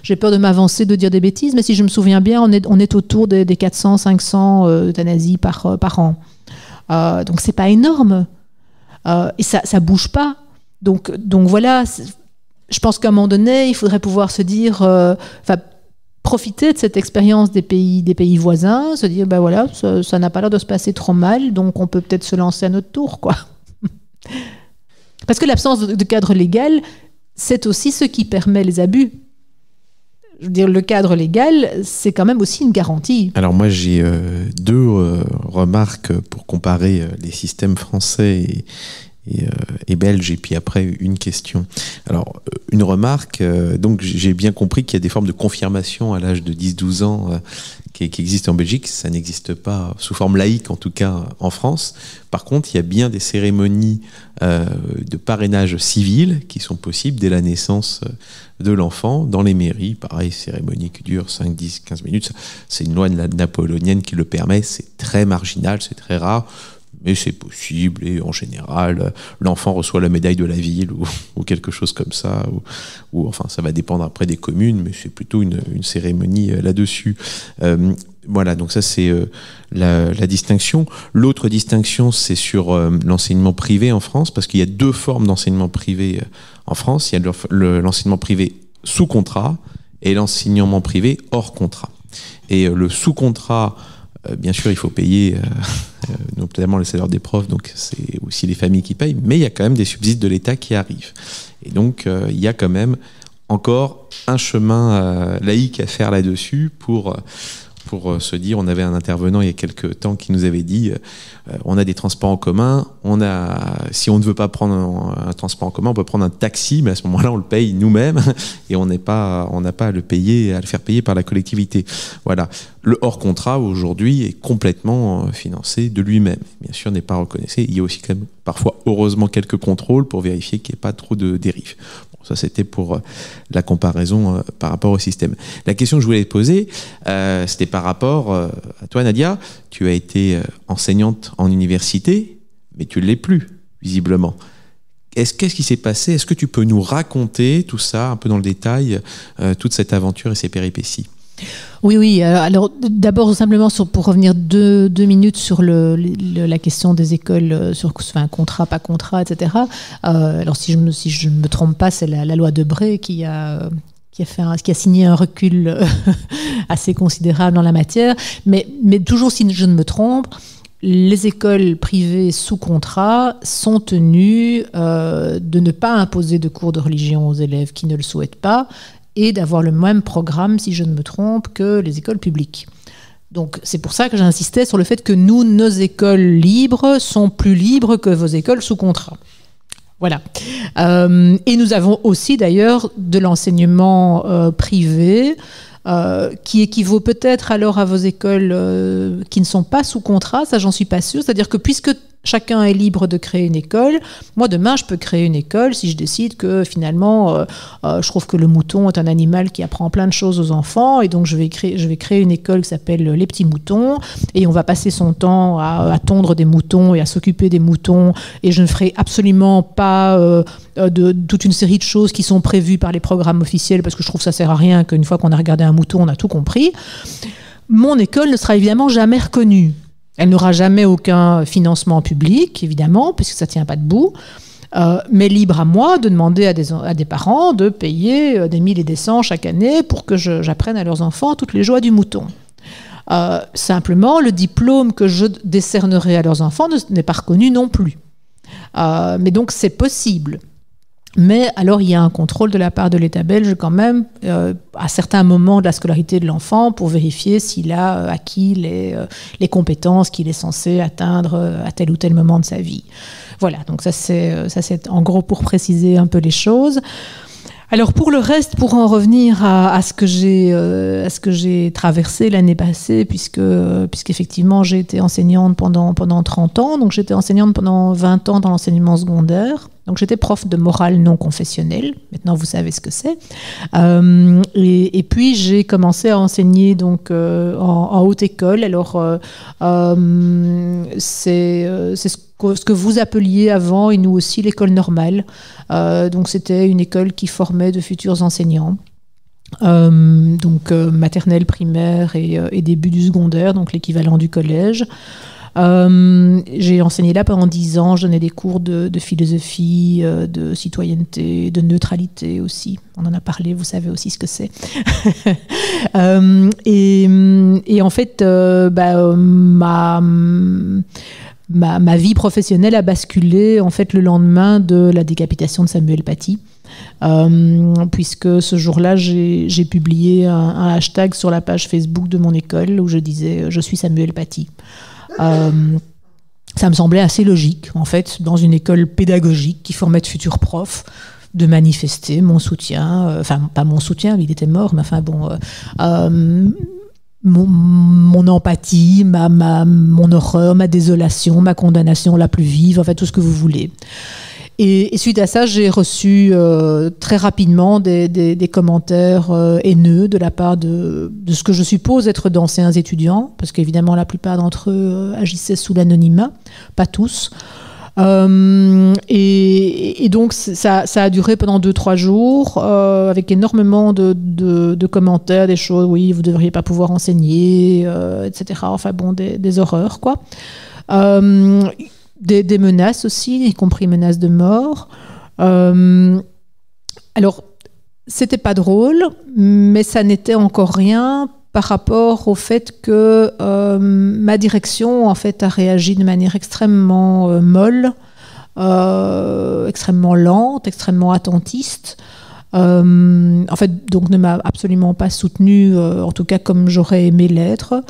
j'ai peur de m'avancer, de dire des bêtises, mais si je me souviens bien, on est autour des 400-500 euthanasies par an. Donc c'est pas énorme. Et ça bouge pas. Donc voilà. Je pense qu'à un moment donné, il faudrait pouvoir se dire, profiter de cette expérience des pays voisins, se dire, ben voilà, ça n'a pas l'air de se passer trop mal, donc on peut peut-être se lancer à notre tour, quoi. Parce que l'absence de cadre légal, c'est aussi ce qui permet les abus. Je veux dire, le cadre légal, c'est quand même aussi une garantie. Alors moi, j'ai deux remarques pour comparer les systèmes français et belge, et puis après une question. Alors, une remarque, donc j'ai bien compris qu'il y a des formes de confirmation à l'âge de 10-12 ans qui existent en Belgique. Ça n'existe pas sous forme laïque, en tout cas en France. Par contre, il y a bien des cérémonies de parrainage civil qui sont possibles dès la naissance de l'enfant dans les mairies. Pareil, cérémonie qui dure 5, 10, 15 minutes. C'est une loi napoléonienne qui le permet. C'est très marginal, c'est très rare. Mais c'est possible, et en général, l'enfant reçoit la médaille de la ville ou quelque chose comme ça, ou enfin, ça va dépendre après des communes, mais c'est plutôt une cérémonie là-dessus. Voilà, donc ça c'est la distinction. L'autre distinction, c'est sur l'enseignement privé en France, parce qu'il y a deux formes d'enseignement privé en France. Il y a l'enseignement privé sous contrat et l'enseignement privé hors contrat. Et le sous contrat, bien sûr, il faut payer notamment le salaire des profs, donc c'est aussi les familles qui payent, mais il y a quand même des subsides de l'État qui arrivent. Et donc, il y a quand même encore un chemin laïque à faire là-dessus pour se dire, on avait un intervenant il y a quelques temps qui nous avait dit, on a des transports en commun, si on ne veut pas prendre un transport en commun, on peut prendre un taxi, mais à ce moment-là, on le paye nous-mêmes et on n'a pas à le faire payer par la collectivité. Voilà. Le hors contrat aujourd'hui est complètement financé de lui-même. Bien sûr, n'est pas reconnu. Il y a aussi quand même parfois, heureusement, quelques contrôles pour vérifier qu'il n'y ait pas trop de dérives. Ça, c'était pour la comparaison par rapport au système. La question que je voulais te poser, c'était par rapport à toi, Nadia. Tu as été enseignante en université, mais tu ne l'es plus, visiblement. Qu'est-ce qui s'est passé? Est-ce que tu peux nous raconter tout ça, un peu dans le détail, toute cette aventure et ces péripéties? Oui. Alors, d'abord, simplement pour revenir deux minutes sur la question des écoles, sur contrat, pas contrat, etc. Alors, si je ne me trompe pas, c'est la loi Debré qui a signé un recul assez considérable dans la matière. Mais toujours, si je ne me trompe, les écoles privées sous contrat sont tenues de ne pas imposer de cours de religion aux élèves qui ne le souhaitent pas, et d'avoir le même programme, si je ne me trompe, que les écoles publiques. Donc c'est pour ça que j'insistais sur le fait que nos écoles libres sont plus libres que vos écoles sous contrat. Voilà. Et nous avons aussi d'ailleurs de l'enseignement privé qui équivaut peut-être alors à vos écoles qui ne sont pas sous contrat, ça j'en suis pas sûre. C'est-à-dire que puisque chacun est libre de créer une école, moi demain je peux créer une école si je décide que finalement je trouve que le mouton est un animal qui apprend plein de choses aux enfants, et donc je vais créer une école qui s'appelle Les Petits Moutons, et on va passer son temps à tondre des moutons et à s'occuper des moutons, et je ne ferai absolument pas de toute une série de choses qui sont prévues par les programmes officiels, parce que je trouve que ça sert à rien, qu'une fois qu'on a regardé un mouton on a tout compris. Mon école ne sera évidemment jamais reconnue. Elle n'aura jamais aucun financement public, évidemment, puisque ça ne tient pas debout, mais libre à moi de demander à des parents de payer des 1000 et des 100 chaque année pour que j'apprenne à leurs enfants toutes les joies du mouton. Simplement, le diplôme que je décernerai à leurs enfants n'est pas reconnu non plus. Mais donc, c'est possible. Mais alors, il y a un contrôle de la part de l'État belge quand même, à certains moments de la scolarité de l'enfant, pour vérifier s'il a acquis les compétences qu'il est censé atteindre à tel ou tel moment de sa vie. Voilà, donc ça c'est en gros pour préciser un peu les choses. Alors pour le reste, pour en revenir à ce que j'ai traversé l'année passée, puisqu'effectivement j'ai été enseignante pendant 30 ans, donc j'étais enseignante pendant 20 ans dans l'enseignement secondaire. Donc j'étais prof de morale non confessionnelle. Maintenant vous savez ce que c'est. Et puis j'ai commencé à enseigner donc en haute école. Alors c'est ce que vous appeliez avant et nous aussi l'école normale. Donc c'était une école qui formait de futurs enseignants. Maternelle, primaire et début du secondaire, donc l'équivalent du collège. J'ai enseigné là pendant 10 ans, je donnais des cours de philosophie, de citoyenneté, de neutralité aussi. On en a parlé, vous savez aussi ce que c'est. Et en fait, ma vie professionnelle a basculé en fait le lendemain de la décapitation de Samuel Paty. Puisque ce jour-là, j'ai publié un hashtag sur la page Facebook de mon école où je disais « Je suis Samuel Paty ». Ça me semblait assez logique, en fait, dans une école pédagogique qui formait de futurs profs, de manifester mon soutien, pas mon soutien, il était mort, mais mon empathie, mon horreur, ma désolation, ma condamnation la plus vive, en fait, tout ce que vous voulez. Et suite à ça, j'ai reçu très rapidement des commentaires haineux de la part de ce que je suppose être d'anciens étudiants, parce qu'évidemment la plupart d'entre eux agissaient sous l'anonymat, pas tous. Et donc ça a duré pendant 2-3 jours avec énormément de commentaires, des choses, oui, vous ne devriez pas pouvoir enseigner, etc. Enfin bon, des horreurs, quoi. Des menaces aussi, y compris menaces de mort. Alors, c'était pas drôle, mais ça n'était encore rien par rapport au fait que ma direction, en fait, a réagi de manière extrêmement molle, extrêmement lente, extrêmement attentiste. En fait, donc, ne m'a absolument pas soutenue, en tout cas comme j'aurais aimé l'être.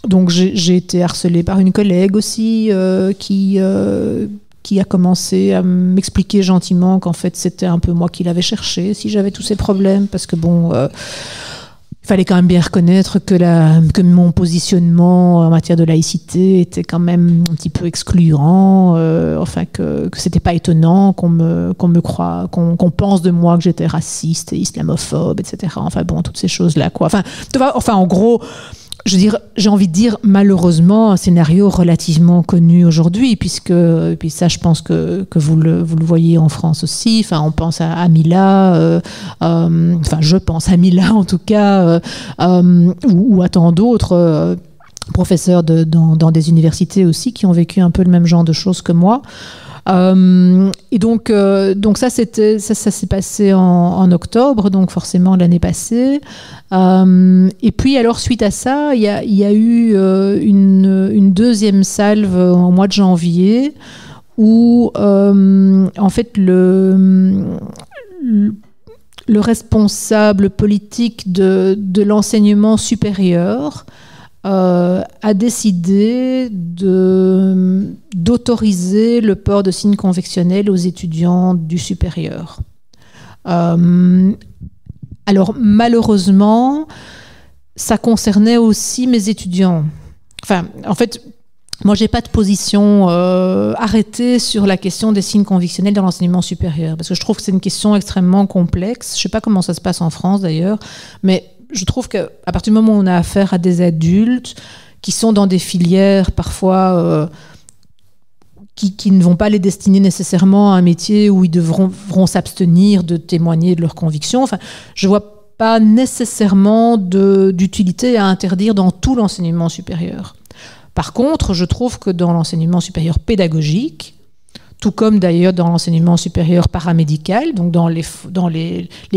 Donc j'ai été harcelée par une collègue aussi qui a commencé à m'expliquer gentiment qu'en fait c'était un peu moi qui l'avais cherché si j'avais tous ces problèmes, parce que bon, il fallait quand même bien reconnaître que mon positionnement en matière de laïcité était quand même un petit peu excluant, que c'était pas étonnant qu'on pense de moi que j'étais raciste et islamophobe, etc. Enfin bon, toutes ces choses là, quoi. Enfin en gros, je veux dire, j'ai envie de dire, malheureusement, un scénario relativement connu aujourd'hui, puis ça, je pense que vous le voyez en France aussi. Enfin, on pense à Mila, je pense à Mila en tout cas, ou à tant d'autres professeurs dans des universités aussi qui ont vécu un peu le même genre de choses que moi. Et donc ça s'est passé en octobre, donc forcément l'année passée. Et puis alors suite à ça, il y a eu une deuxième salve en mois de janvier où en fait le responsable politique de l'enseignement supérieur a décidé d'autoriser le port de signes convectionnels aux étudiants du supérieur. Alors malheureusement, ça concernait aussi mes étudiants. Enfin, en fait, moi, j'ai pas de position arrêtée sur la question des signes convictionnels dans l'enseignement supérieur, parce que je trouve que c'est une question extrêmement complexe. Je sais pas comment ça se passe en France d'ailleurs, mais je trouve qu'à partir du moment où on a affaire à des adultes qui sont dans des filières parfois qui ne vont pas les destiner nécessairement à un métier où ils devront s'abstenir de témoigner de leurs convictions, enfin, je vois pas nécessairement d'utilité à interdire dans tout l'enseignement supérieur. Par contre, je trouve que dans l'enseignement supérieur pédagogique, tout comme d'ailleurs dans l'enseignement supérieur paramédical, donc dans les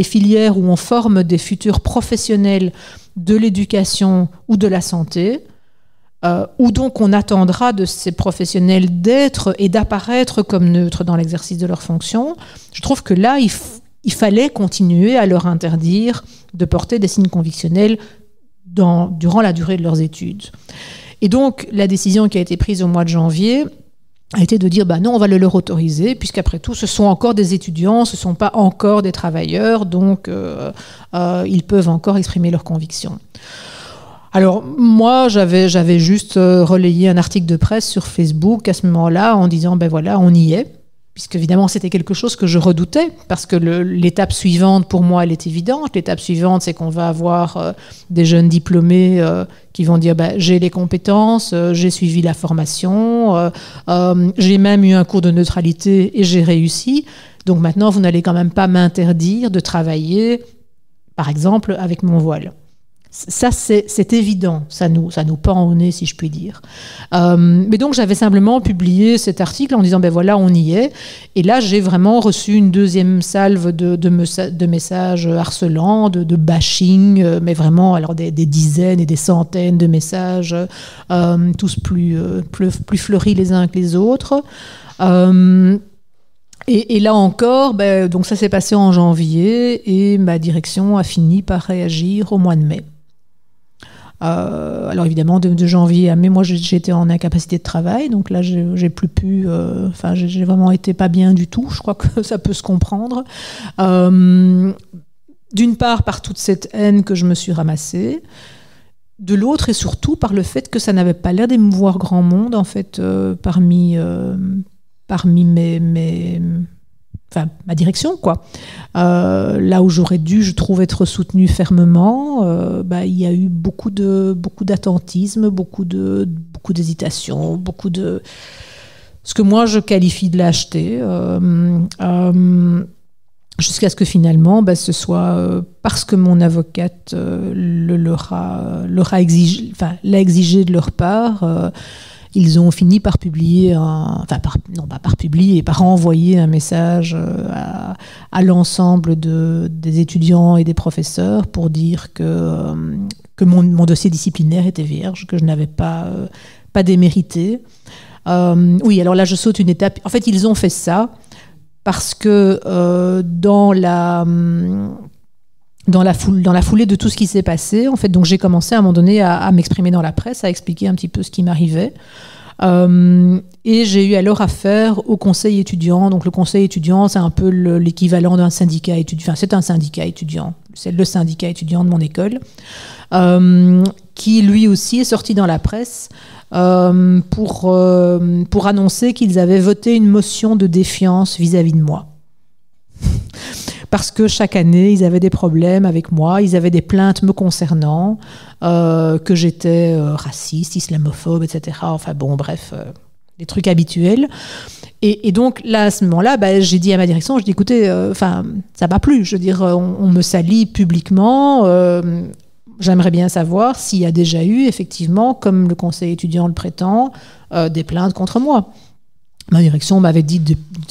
filières où on forme des futurs professionnels de l'éducation ou de la santé, où donc on attendra de ces professionnels d'être et d'apparaître comme neutres dans l'exercice de leurs fonctions, je trouve que là, il fallait continuer à leur interdire de porter des signes convictionnels durant la durée de leurs études. Et donc, la décision qui a été prise au mois de janvier a été de dire non, on va le leur autoriser, puisqu'après tout, ce sont encore des étudiants, ce ne sont pas encore des travailleurs, donc ils peuvent encore exprimer leurs convictions. Alors, moi, j'avais juste relayé un article de presse sur Facebook à ce moment-là en disant, ben voilà, on y est. Puisque évidemment, c'était quelque chose que je redoutais, parce que l'étape suivante, pour moi, elle est évidente. L'étape suivante, c'est qu'on va avoir des jeunes diplômés qui vont dire bah, j'ai les compétences, j'ai suivi la formation, j'ai même eu un cours de neutralité et j'ai réussi. Donc maintenant, vous n'allez quand même pas m'interdire de travailler, par exemple, avec mon voile. Ça, c'est évident, ça nous pend au nez, si je puis dire. Mais donc, j'avais simplement publié cet article en disant, ben voilà, on y est. Et là, j'ai vraiment reçu une deuxième salve de messages harcelants, de bashing, mais vraiment, alors des dizaines et des centaines de messages, tous plus fleuris les uns que les autres. Et là encore, ben, donc ça s'est passé en janvier et ma direction a fini par réagir au mois de mai. Alors évidemment, de janvier à mai, moi j'étais en incapacité de travail, donc là j'ai plus pu, j'ai vraiment été pas bien du tout. Je crois que ça peut se comprendre. D'une part par toute cette haine que je me suis ramassée, de l'autre et surtout par le fait que ça n'avait pas l'air d'émouvoir grand monde en fait parmi ma direction, quoi. Là où j'aurais dû, je trouve, être soutenue fermement, il y a eu beaucoup d'attentisme, beaucoup d'hésitation, beaucoup de ce que moi je qualifie de lâcheté, jusqu'à ce que finalement, ce soit parce que mon avocate l'a exigé de leur part. Ils ont fini par publier, par envoyer un message à l'ensemble des étudiants et des professeurs pour dire que mon dossier disciplinaire était vierge, que je n'avais pas démérité. Oui, alors là, je saute une étape. En fait, ils ont fait ça parce que dans la foulée de tout ce qui s'est passé, en fait, donc j'ai commencé à un moment donné à m'exprimer dans la presse, à expliquer un petit peu ce qui m'arrivait. Et j'ai eu alors affaire au conseil étudiant. Donc le conseil étudiant, c'est un peu l'équivalent d'un syndicat étudiant. Enfin, c'est un syndicat étudiant. C'est le syndicat étudiant de mon école, qui lui aussi est sorti dans la presse pour annoncer qu'ils avaient voté une motion de défiance vis-à-vis de moi. Parce que chaque année, ils avaient des problèmes avec moi, ils avaient des plaintes me concernant, que j'étais raciste, islamophobe, etc. Enfin bon, bref, des trucs habituels. Et donc là, à ce moment-là, j'ai dit à ma direction, je dis écoutez, ça va plus. Je veux dire, on me salit publiquement. J'aimerais bien savoir s'il y a déjà eu, effectivement, comme le conseil étudiant le prétend, des plaintes contre moi. Ma direction m'avait dit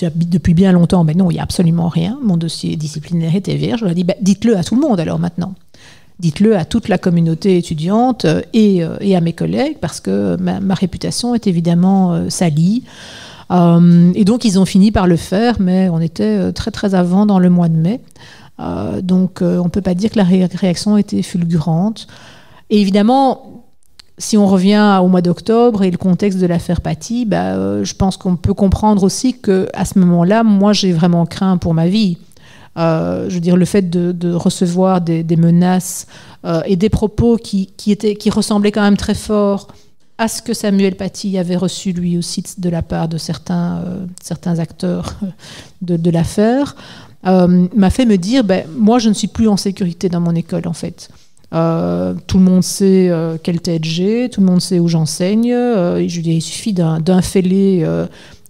depuis bien longtemps, mais non, il n'y a absolument rien. Mon dossier disciplinaire était vierge. Je leur ai dit, dites-le à tout le monde alors maintenant. Dites-le à toute la communauté étudiante et à mes collègues, parce que ma réputation est évidemment salie. Et donc, ils ont fini par le faire, mais on était très, très avant dans le mois de mai. Donc, on ne peut pas dire que la réaction était fulgurante. Et évidemment, si on revient au mois d'octobre et le contexte de l'affaire Paty, je pense qu'on peut comprendre aussi qu'à ce moment-là, moi, j'ai vraiment craint pour ma vie. Je veux dire, le fait de recevoir des menaces et des propos qui ressemblaient quand même très fort à ce que Samuel Paty avait reçu lui aussi de la part de certains acteurs de l'affaire, m'a fait me dire, moi, je ne suis plus en sécurité dans mon école, en fait. Tout le monde sait quelle tête j'ai, tout le monde sait où j'enseigne. Je veux dire, il suffit d'un fêlé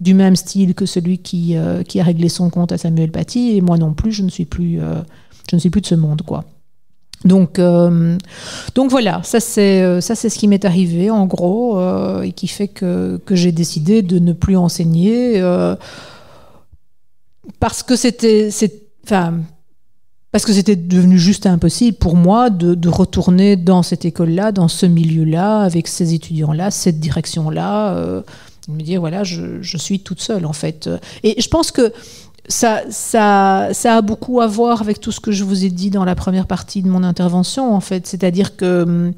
du même style que celui qui a réglé son compte à Samuel Paty, et moi non plus, je ne suis plus de ce monde, quoi. Donc voilà, ça c'est ce qui m'est arrivé en gros, et qui fait que j'ai décidé de ne plus enseigner parce que c'était devenu juste impossible pour moi de retourner dans cette école-là, dans ce milieu-là, avec ces étudiants-là, cette direction-là, de me dire, voilà, je suis toute seule, en fait. Et je pense que ça a beaucoup à voir avec tout ce que je vous ai dit dans la première partie de mon intervention, en fait. C'est-à-dire que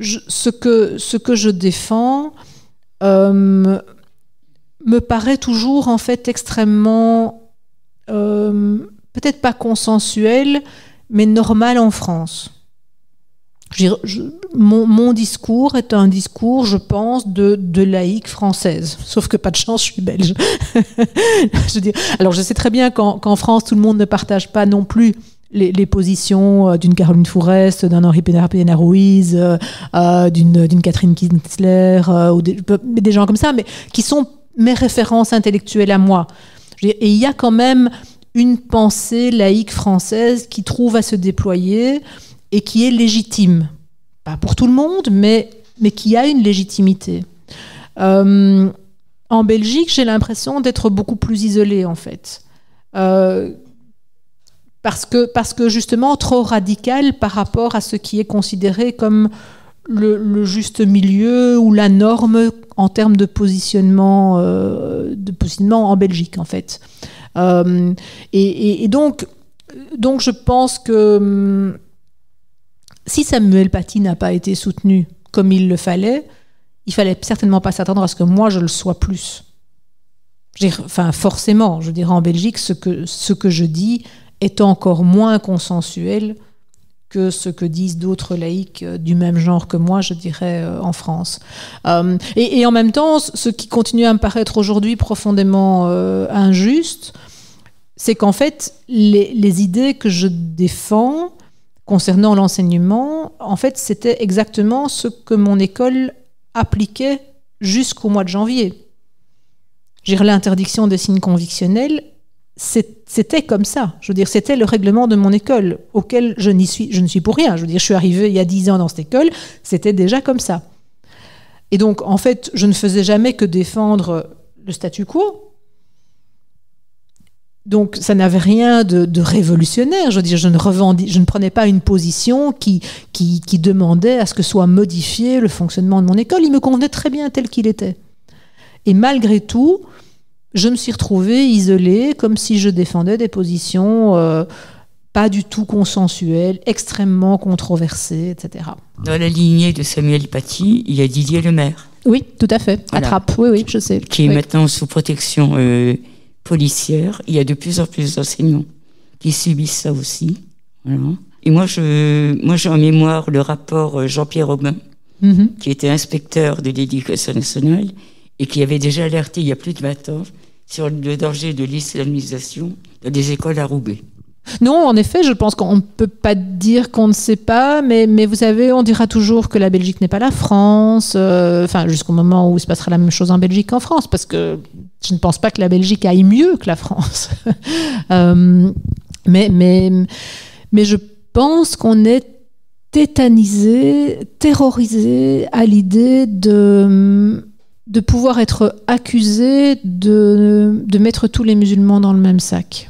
ce que je défends me paraît toujours, en fait, extrêmement... peut-être pas consensuel, mais normal en France. Mon discours est un discours, je pense, de laïque française. Sauf que pas de chance, je suis belge. Alors je sais très bien qu'en France, tout le monde ne partage pas non plus les positions d'une Caroline Fourest, d'un Henri Pénard-Ruiz, d'une Catherine Kinsler, ou des gens comme ça, mais qui sont mes références intellectuelles à moi. Et il y a quand même une pensée laïque française qui trouve à se déployer et qui est légitime. Pas pour tout le monde, mais qui a une légitimité. En Belgique, j'ai l'impression d'être beaucoup plus isolée, en fait. Parce que justement, trop radical par rapport à ce qui est considéré comme le juste milieu ou la norme en termes de positionnement en Belgique, en fait. Et donc, je pense que si Samuel Paty n'a pas été soutenu comme il le fallait, il fallait certainement pas s'attendre à ce que moi je le sois plus. Forcément, je dirais en Belgique, ce que je dis est encore moins consensuel que ce que disent d'autres laïcs du même genre que moi, je dirais, en France. Et en même temps, ce qui continue à me paraître aujourd'hui profondément injuste, c'est qu'en fait, les idées que je défends concernant l'enseignement, en fait, c'était exactement ce que mon école appliquait jusqu'au mois de janvier. L'interdiction des signes convictionnels, c'était comme ça. C'était le règlement de mon école, auquel je ne suis pour rien. Je suis arrivée il y a 10 ans dans cette école, c'était déjà comme ça. Et donc, en fait, je ne faisais jamais que défendre le statu quo. Donc, ça n'avait rien de révolutionnaire. Je ne prenais pas une position qui demandait à ce que soit modifié le fonctionnement de mon école. Il me convenait très bien tel qu'il était. Et malgré tout, je me suis retrouvée isolée, comme si je défendais des positions pas du tout consensuelles, extrêmement controversées, etc. Dans la lignée de Samuel Paty, il y a Didier Lemaire. Oui, tout à fait. Voilà. Attrape, oui, je sais. Qui est maintenant sous protection policière. Il y a de plus en plus d'enseignants qui subissent ça aussi. Voilà. Et moi, j'ai en mémoire le rapport Jean-Pierre Aubin, qui était inspecteur de l'Éducation nationale et qui avait déjà alerté il y a plus de 20 ans sur le danger de l'islamisation dans des écoles à Roubaix. Non, en effet, je pense qu'on ne peut pas dire qu'on ne sait pas, mais vous savez, on dira toujours que la Belgique n'est pas la France, jusqu'au moment où il se passera la même chose en Belgique qu'en France, parce que je ne pense pas que la Belgique aille mieux que la France. Mais je pense qu'on est tétanisé, terrorisé à l'idée de pouvoir être accusé de mettre tous les musulmans dans le même sac.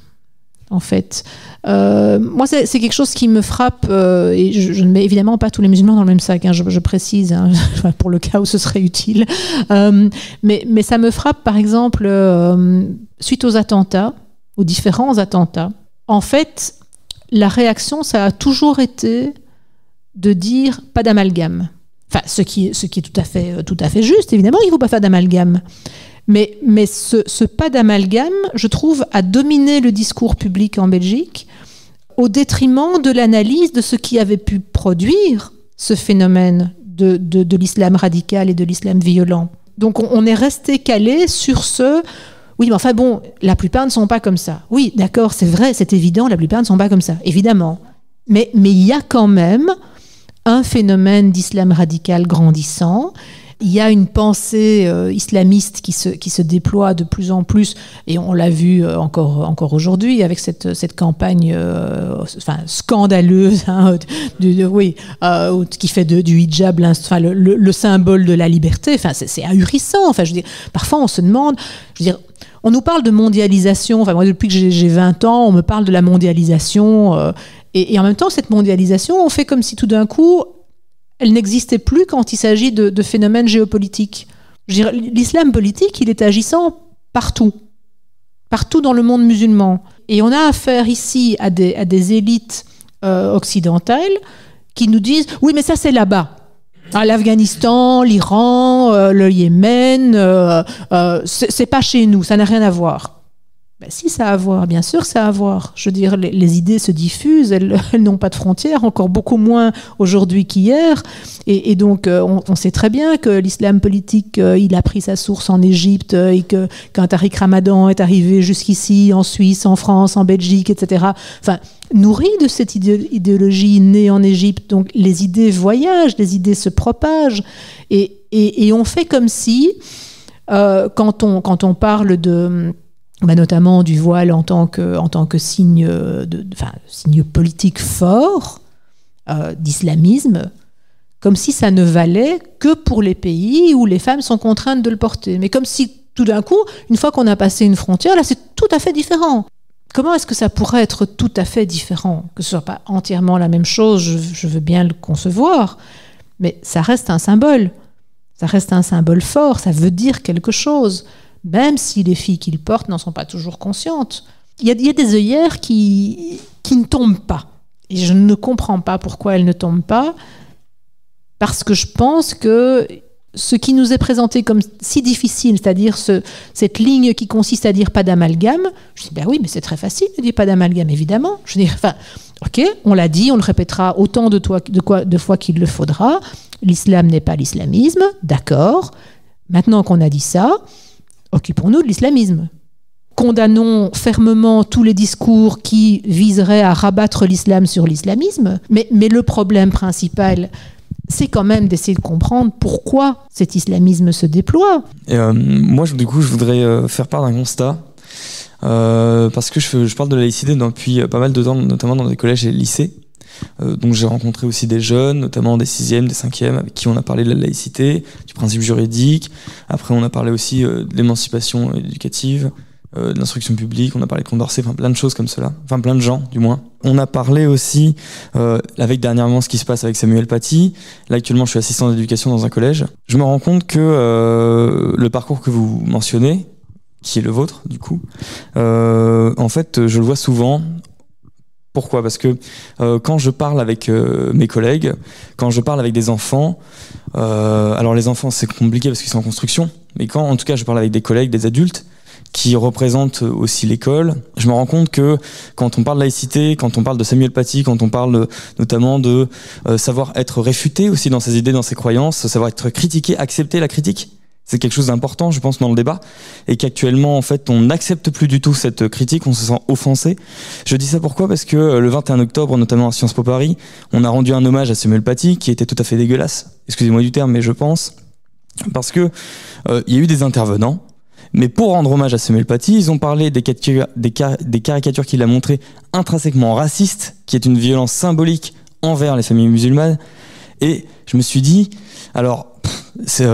En fait, moi, c'est quelque chose qui me frappe, et je ne mets évidemment pas tous les musulmans dans le même sac, je précise, pour le cas où ce serait utile. Mais ça me frappe, par exemple, suite aux attentats, aux différents attentats. En fait, la réaction, ça a toujours été de dire pas d'amalgame. Enfin, ce qui est tout à fait juste, évidemment, il ne faut pas faire d'amalgame. Mais ce pas d'amalgame, je trouve, a dominé le discours public en Belgique au détriment de l'analyse de ce qui avait pu produire ce phénomène de l'islam radical et de l'islam violent. Donc on est resté calé sur ce... Oui, mais enfin bon, la plupart ne sont pas comme ça. Oui, d'accord, c'est vrai, c'est évident, la plupart ne sont pas comme ça, évidemment. Mais il y a quand même un phénomène d'islam radical grandissant. Il y a une pensée islamiste qui se déploie de plus en plus, et on l'a vu encore aujourd'hui avec cette campagne scandaleuse qui fait du hijab le symbole de la liberté. Enfin, c'est ahurissant. Enfin, je veux dire, parfois on se demande, on nous parle de mondialisation. Enfin, moi, depuis que j'ai 20 ans, on me parle de la mondialisation, et en même temps, cette mondialisation, on fait comme si tout d'un coup elle n'existait plus quand il s'agit de phénomènes géopolitiques. L'islam politique, il est agissant partout dans le monde musulman. Et on a affaire ici à des élites occidentales qui nous disent « Oui, mais ça, c'est là-bas. L'Afghanistan, l'Iran, le Yémen, c'est pas chez nous, ça n'a rien à voir. » Ben, si, ça a à voir, bien sûr que ça a à voir. Je veux dire, les idées se diffusent, elles n'ont pas de frontières, encore beaucoup moins aujourd'hui qu'hier. Et donc, on sait très bien que l'islam politique, il a pris sa source en Égypte, et que quand Tariq Ramadan est arrivé jusqu'ici, en Suisse, en France, en Belgique, etc., enfin, nourri de cette idéologie née en Égypte. Donc, les idées voyagent, les idées se propagent. Et on fait comme si, quand on parle de... notamment du voile en tant que signe politique fort d'islamisme, comme si ça ne valait que pour les pays où les femmes sont contraintes de le porter. Mais comme si, tout d'un coup, une fois qu'on a passé une frontière, là, c'est tout à fait différent. Comment est-ce que ça pourrait être tout à fait différent? Que ce soit pas entièrement la même chose, je veux bien le concevoir, mais ça reste un symbole. Ça reste un symbole fort, ça veut dire quelque chose. Même si les filles qui le portent n'en sont pas toujours conscientes. Il y a des œillères qui ne tombent pas. Et je ne comprends pas pourquoi elles ne tombent pas, parce que je pense que ce qui nous est présenté comme si difficile, c'est-à-dire cette ligne qui consiste à dire pas d'amalgame, je dis, ben oui, mais c'est très facile de dire pas d'amalgame, évidemment. Je veux dire, enfin, ok, on l'a dit, on le répétera autant de fois qu'il le faudra. L'islam n'est pas l'islamisme, d'accord. Maintenant qu'on a dit ça, occupons-nous de l'islamisme. Condamnons fermement tous les discours qui viseraient à rabattre l'islam sur l'islamisme, mais le problème principal, c'est quand même d'essayer de comprendre pourquoi cet islamisme se déploie. Et moi, du coup, je voudrais faire part d'un constat, parce que je parle de la laïcité depuis pas mal de temps, notamment dans des collèges et lycées. Donc j'ai rencontré aussi des jeunes, notamment des 6e, des 5e, avec qui on a parlé de la laïcité, du principe juridique. Après, on a parlé aussi de l'émancipation éducative, de l'instruction publique, on a parlé de Condorcet, enfin plein de choses comme cela, enfin plein de gens du moins. On a parlé aussi, avec dernièrement ce qui se passe avec Samuel Paty. Là actuellement je suis assistant d'éducation dans un collège. Je me rends compte que le parcours que vous mentionnez, qui est le vôtre du coup, en fait je le vois souvent. Pourquoi ? Parce que quand je parle avec mes collègues, quand je parle avec des enfants, alors les enfants c'est compliqué parce qu'ils sont en construction, mais quand en tout cas je parle avec des collègues, des adultes, qui représente aussi l'école. Je me rends compte que quand on parle de laïcité, quand on parle de Samuel Paty, quand on parle notamment de savoir être réfuté aussi dans ses idées, dans ses croyances, savoir être critiqué, accepter la critique, c'est quelque chose d'important, je pense, dans le débat, et qu'actuellement, en fait, on n'accepte plus du tout cette critique, on se sent offensé. Je dis ça pourquoi ? Parce que le 21 octobre, notamment à Sciences Po Paris, on a rendu un hommage à Samuel Paty, qui était tout à fait dégueulasse. Excusez-moi du terme, mais je pense. Parce que il y a eu des intervenants, mais pour rendre hommage à Samuel Paty, ils ont parlé des caricatures qu'il a montrées intrinsèquement racistes, qui est une violence symbolique envers les familles musulmanes. Et je me suis dit, alors, c'est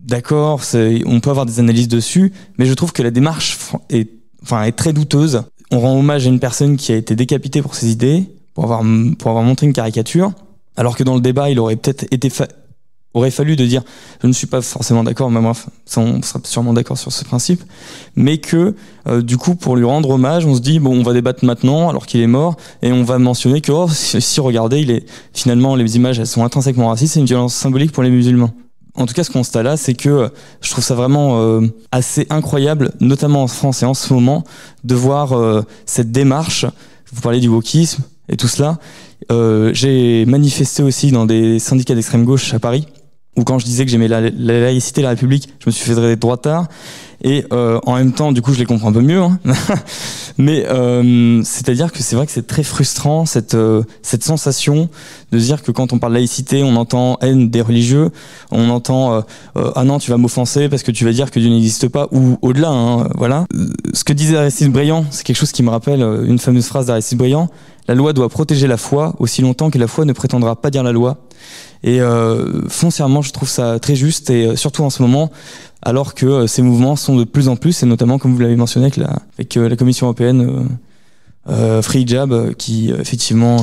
d'accord, on peut avoir des analyses dessus, mais je trouve que la démarche est très douteuse. On rend hommage à une personne qui a été décapitée pour ses idées, pour avoir montré une caricature, alors que dans le débat, il aurait peut-être aurait fallu de dire, je ne suis pas forcément d'accord, mais bref, on sera sûrement d'accord sur ce principe, mais que du coup, pour lui rendre hommage, on se dit, bon, on va débattre maintenant, alors qu'il est mort, et on va mentionner que, si regardez, finalement, les images, elles sont intrinsèquement racistes, c'est une violence symbolique pour les musulmans. En tout cas, ce constat-là, c'est que je trouve ça vraiment assez incroyable, notamment en France et en ce moment, de voir cette démarche. Vous parlez du wokisme et tout cela. J'ai manifesté aussi dans des syndicats d'extrême gauche à Paris, où quand je disais que j'aimais la laïcité, la République, je me suis fait des droitards. Et en même temps, du coup, je les comprends un peu mieux. Hein. Mais c'est-à-dire que c'est vrai que c'est très frustrant, cette sensation de se dire que quand on parle laïcité, on entend haine des religieux, on entend ah non, tu vas m'offenser parce que tu vas dire que Dieu n'existe pas, ou au-delà. Hein, voilà. Ce que disait Aristide Briand, c'est quelque chose qui me rappelle une fameuse phrase d'Aristide Briand. La loi doit protéger la foi aussi longtemps que la foi ne prétendra pas dire la loi. Et foncièrement, je trouve ça très juste, et surtout en ce moment, alors que ces mouvements sont de plus en plus, et notamment, comme vous l'avez mentionné, avec la Commission européenne, Free Hijab, qui effectivement...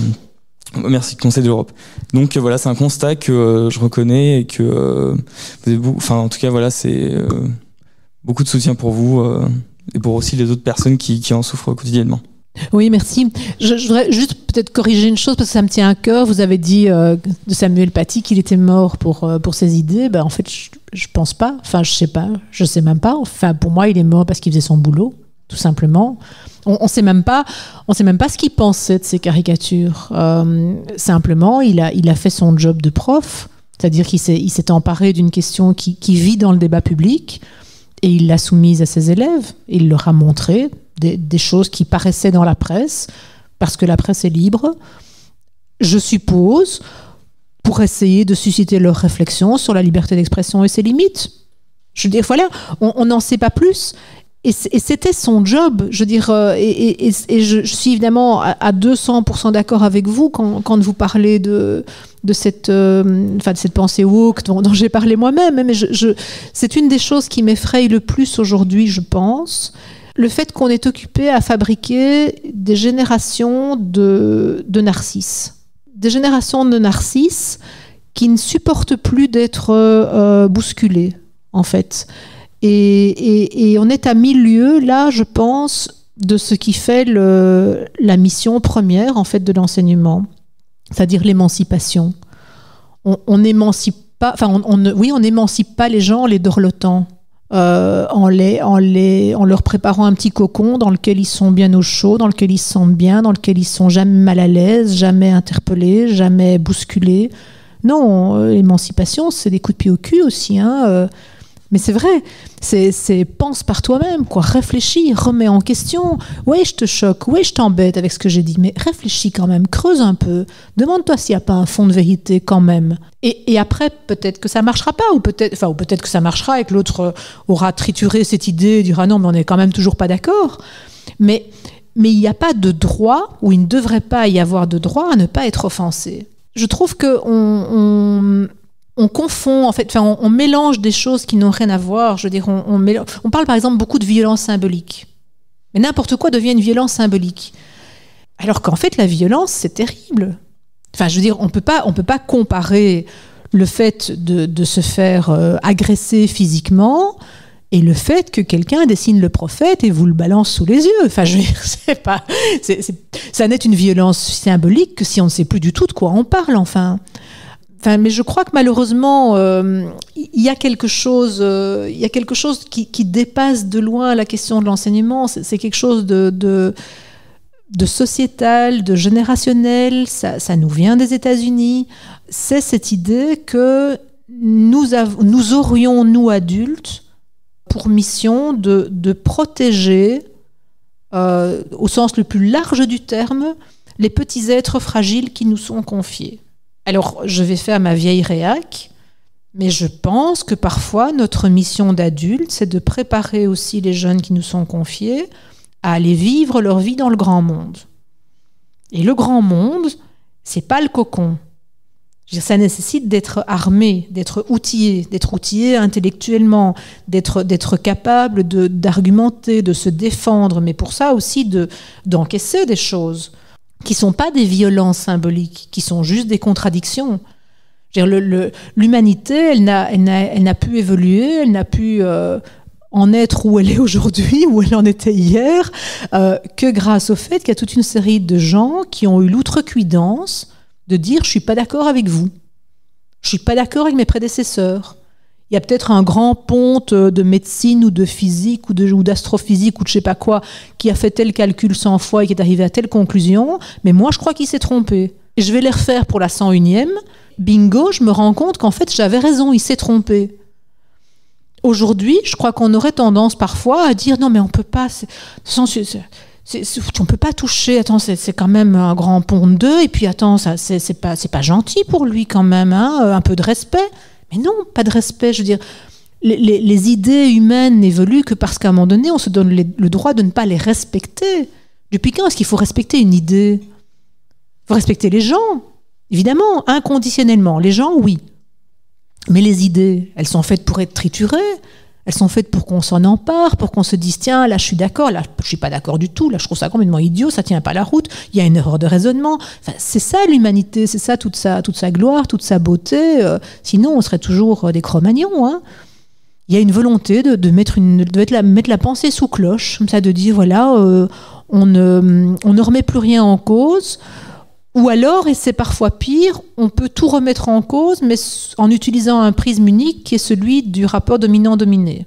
Merci, Conseil de l'Europe. Donc voilà, c'est un constat que je reconnais, et que en tout cas, voilà, c'est beaucoup de soutien pour vous, et pour aussi les autres personnes qui en souffrent quotidiennement. Oui, merci. Je voudrais juste peut-être corriger une chose parce que ça me tient à cœur. Vous avez dit de Samuel Paty qu'il était mort pour ses idées. Ben, en fait, je pense pas. Enfin, je sais pas. Je sais même pas. Enfin, pour moi, il est mort parce qu'il faisait son boulot, tout simplement. On sait même pas ce qu'il pensait de ces caricatures. Simplement, il a fait son job de prof, c'est-à-dire qu'il s'est emparé d'une question qui vit dans le débat public et il l'a soumise à ses élèves. Il leur a montré des choses qui paraissaient dans la presse, parce que la presse est libre, je suppose, pour essayer de susciter leur réflexion sur la liberté d'expression et ses limites. Je veux dire, voilà, on n'en sait pas plus. Et c'était son job. Je veux dire, et je suis évidemment à 200% d'accord avec vous quand vous parlez de cette pensée woke dont j'ai parlé moi-même. Mais c'est une des choses qui m'effraie le plus aujourd'hui, je pense. Le fait qu'on est occupé à fabriquer des générations de narcisses. Des générations de narcisses qui ne supportent plus d'être bousculées, en fait. Et on est à milieu, là, je pense, de ce qui fait la mission première, en fait, de l'enseignement, c'est-à-dire l'émancipation. On n'émancipe pas, on n'émancipe pas les gens en les dorlotant, en leur préparant un petit cocon dans lequel ils sont bien au chaud, dans lequel ils se sentent bien, dans lequel ils sont jamais mal à l'aise, jamais interpellés, jamais bousculés. Non, l'émancipation, c'est des coups de pied au cul aussi, hein. Mais c'est vrai, c'est pense par toi-même, quoi. Réfléchis, remets en question. Oui, je te choque, oui, je t'embête avec ce que j'ai dit, mais réfléchis quand même, creuse un peu. Demande-toi s'il n'y a pas un fond de vérité quand même. Et après, peut-être que ça ne marchera pas, ou peut-être que ça marchera et que l'autre aura trituré cette idée et dira non, mais on n'est quand même toujours pas d'accord. Mais il n'y a pas de droit, ou il ne devrait pas y avoir de droit à ne pas être offensé. Je trouve qu'on confond, en fait, on mélange des choses qui n'ont rien à voir. Je veux dire, on parle par exemple beaucoup de violence symbolique. Mais n'importe quoi devient une violence symbolique. Alors qu'en fait, la violence, c'est terrible. Enfin, je veux dire, on peut pas comparer le fait de se faire agresser physiquement et le fait que quelqu'un dessine le prophète et vous le balance sous les yeux. Enfin, je veux dire, ça n'est une violence symbolique que si on ne sait plus du tout de quoi on parle, enfin. Mais je crois que malheureusement, il y a quelque chose qui dépasse de loin la question de l'enseignement. C'est quelque chose de sociétal, de générationnel. Ça nous vient des États-Unis. C'est cette idée que nous aurions, nous adultes, pour mission de protéger, au sens le plus large du terme, les petits êtres fragiles qui nous sont confiés. Alors, je vais faire ma vieille réac, mais je pense que parfois, notre mission d'adulte, c'est de préparer aussi les jeunes qui nous sont confiés à aller vivre leur vie dans le grand monde. Et le grand monde, c'est pas le cocon. Je veux dire, ça nécessite d'être armé, d'être outillé intellectuellement, d'être capable d'argumenter, de se défendre, mais pour ça aussi d'encaisser des choses qui ne sont pas des violences symboliques, qui sont juste des contradictions. Je veux dire, l'humanité, elle n'a pu évoluer, elle n'a pu en être où elle est aujourd'hui, où elle en était hier, que grâce au fait qu'il y a toute une série de gens qui ont eu l'outrecuidance de dire « je ne suis pas d'accord avec vous, je ne suis pas d'accord avec mes prédécesseurs ». Il y a peut-être un grand ponte de médecine ou de physique ou d'astrophysique ou de je sais pas quoi qui a fait tel calcul 100 fois et qui est arrivé à telle conclusion, mais moi je crois qu'il s'est trompé. Et je vais les refaire pour la 101e. Bingo, je me rends compte qu'en fait j'avais raison, il s'est trompé. Aujourd'hui, je crois qu'on aurait tendance parfois à dire non mais on peut pas, on peut pas toucher, attends, c'est quand même un grand pont de 2 et puis attends, ça c'est pas gentil pour lui quand même, hein, un peu de respect. Mais non, pas de respect. Je veux dire, les idées humaines n'évoluent que parce qu'à un moment donné, on se donne le droit de ne pas les respecter. Depuis quand est-ce qu'il faut respecter une idée ? Il faut respecter les gens, évidemment, inconditionnellement. Les gens, oui. Mais les idées, elles sont faites pour être triturées. Elles sont faites pour qu'on s'en empare, pour qu'on se dise tiens, là je suis d'accord, là je suis pas d'accord du tout, là je trouve ça complètement idiot, ça tient pas la route, il y a une erreur de raisonnement. Enfin, c'est ça l'humanité, c'est ça toute sa gloire, toute sa beauté. Sinon on serait toujours des Cro-Magnons. Hein. Il y a une volonté de mettre la pensée sous cloche, comme ça, de dire voilà, on ne remet plus rien en cause. Ou alors, et c'est parfois pire, on peut tout remettre en cause, mais en utilisant un prisme unique qui est celui du rapport dominant-dominé.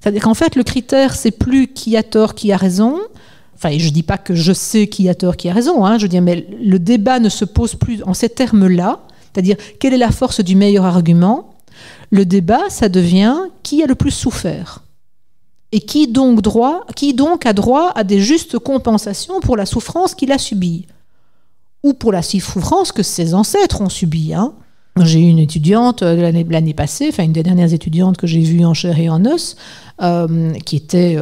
C'est-à-dire qu'en fait, le critère, c'est plus qui a tort, qui a raison. Enfin, je ne dis pas que je sais qui a tort, qui a raison. Je veux dire, mais le débat ne se pose plus en ces termes-là. C'est-à-dire, quelle est la force du meilleur argument? Le débat, ça devient qui a le plus souffert. Et qui donc a droit à des justes compensations pour la souffrance qu'il a subie. Ou pour la souffrance que ses ancêtres ont subie. J'ai eu une étudiante l'année passée, enfin une des dernières étudiantes que j'ai vues en chair et en os, qui était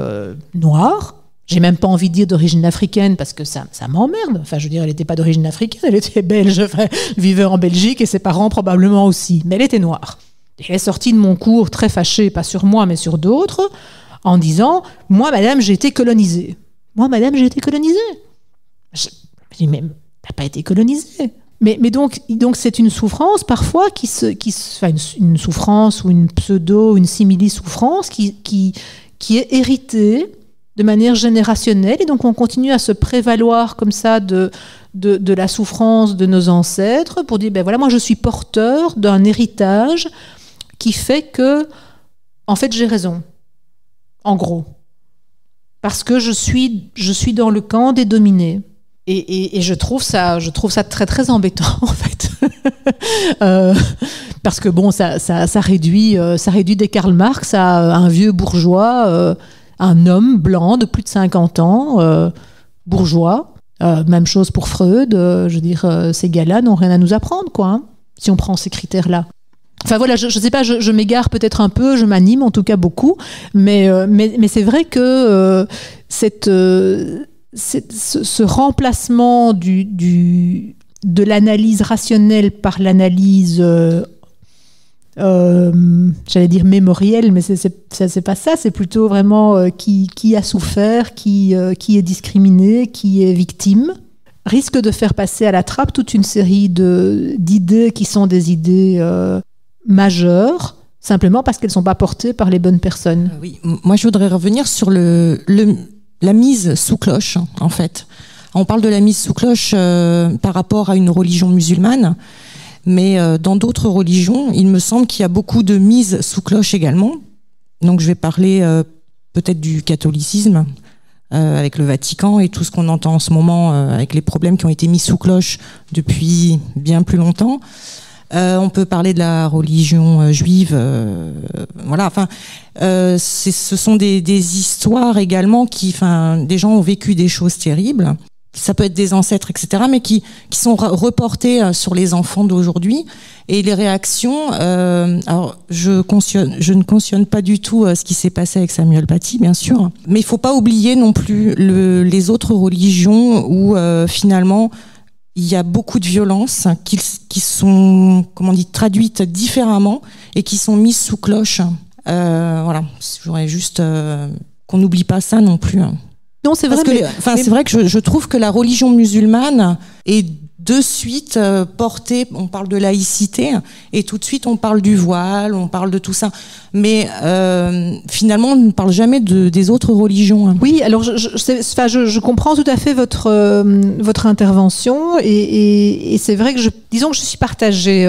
noire. J'ai même pas envie de dire d'origine africaine parce que ça m'emmerde. Enfin, je veux dire, elle n'était pas d'origine africaine, elle était belge, elle vivait en Belgique et ses parents probablement aussi. Mais elle était noire. Et elle est sortie de mon cours très fâchée, pas sur moi mais sur d'autres, en disant « Moi, madame, j'ai été colonisée. » Moi, madame, j'ai été colonisée. Je dis « Mais t'as pas été colonisée. » Mais donc c'est une souffrance parfois une souffrance ou une pseudo, une simili-souffrance qui est héritée de manière générationnelle, et donc on continue à se prévaloir comme ça de la souffrance de nos ancêtres pour dire, ben voilà, moi je suis porteur d'un héritage qui fait que, en fait, j'ai raison, en gros, parce que je suis dans le camp des dominés. Et je trouve ça très très embêtant en fait, parce que bon, ça réduit des Karl Marx à un vieux bourgeois, un homme blanc de plus de 50 ans, bourgeois. Même chose pour Freud. Je veux dire, ces gars-là n'ont rien à nous apprendre, quoi. Si on prend ces critères-là. Enfin voilà, je sais pas, je m'égare peut-être un peu, je m'anime en tout cas beaucoup, mais c'est vrai que ce remplacement de l'analyse rationnelle par l'analyse, j'allais dire mémorielle, mais c'est pas ça, c'est plutôt vraiment qui a souffert, qui est discriminé, qui est victime, risque de faire passer à la trappe toute une série d'idées qui sont des idées majeures, simplement parce qu'elles ne sont pas portées par les bonnes personnes. Oui, moi je voudrais revenir sur la mise sous cloche, en fait. On parle de la mise sous cloche par rapport à une religion musulmane, mais dans d'autres religions, il me semble qu'il y a beaucoup de mise sous cloche également. Donc je vais parler peut-être du catholicisme, avec le Vatican et tout ce qu'on entend en ce moment, avec les problèmes qui ont été mis sous cloche depuis bien plus longtemps. On peut parler de la religion juive, voilà. Enfin, ce sont des histoires également des gens ont vécu des choses terribles. Ça peut être des ancêtres, etc., mais qui sont reportés sur les enfants d'aujourd'hui. Et les réactions, alors je ne cautionne pas du tout ce qui s'est passé avec Samuel Paty, bien sûr, mais il faut pas oublier non plus les autres religions où finalement il y a beaucoup de violences qui sont, traduites différemment et qui sont mises sous cloche. Voilà, j'aurais juste qu'on n'oublie pas ça non plus. Non, c'est vrai. C'est vrai que je trouve que la religion musulmane est de suite portée. On parle de laïcité et tout de suite on parle du voile, on parle de tout ça. Mais finalement, on ne parle jamais des autres religions. Oui, alors je comprends tout à fait votre intervention et c'est vrai que disons que je suis partagée.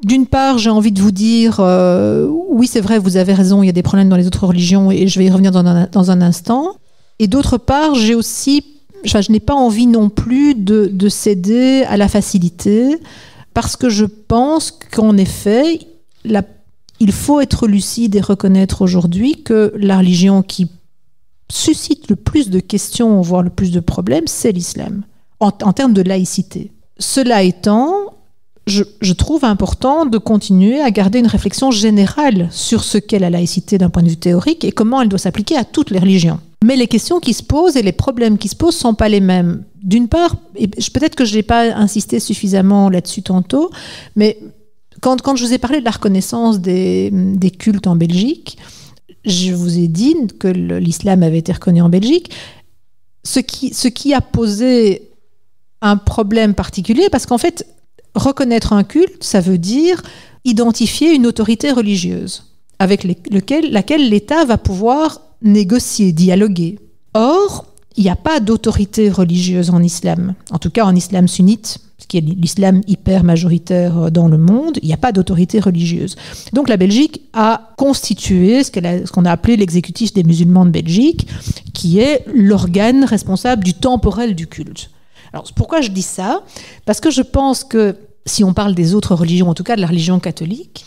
D'une part, j'ai envie de vous dire, oui, c'est vrai, vous avez raison, il y a des problèmes dans les autres religions et je vais y revenir dans un instant. Et d'autre part, je n'ai pas envie non plus de céder à la facilité parce que je pense qu'en effet, il faut être lucide et reconnaître aujourd'hui que la religion qui suscite le plus de questions, voire le plus de problèmes, c'est l'islam, en termes de laïcité. Cela étant, je trouve important de continuer à garder une réflexion générale sur ce qu'est la laïcité d'un point de vue théorique et comment elle doit s'appliquer à toutes les religions. Mais les questions qui se posent et les problèmes qui se posent ne sont pas les mêmes. D'une part, et peut-être que je n'ai pas insisté suffisamment là-dessus tantôt, mais quand je vous ai parlé de la reconnaissance des cultes en Belgique, je vous ai dit que l'islam avait été reconnu en Belgique, ce qui a posé un problème particulier, parce qu'en fait, reconnaître un culte, ça veut dire identifier une autorité religieuse avec laquelle l'État va pouvoir négocier, dialoguer. Or, il n'y a pas d'autorité religieuse en islam, en tout cas en islam sunnite. ce qui est l'islam hyper majoritaire dans le monde, il n'y a pas d'autorité religieuse. Donc la Belgique a constitué ce qu'on a appelé l'exécutif des musulmans de Belgique, qui est l'organe responsable du temporel du culte. Alors pourquoi je dis ça ? Parce que je pense que si on parle des autres religions, en tout cas de la religion catholique,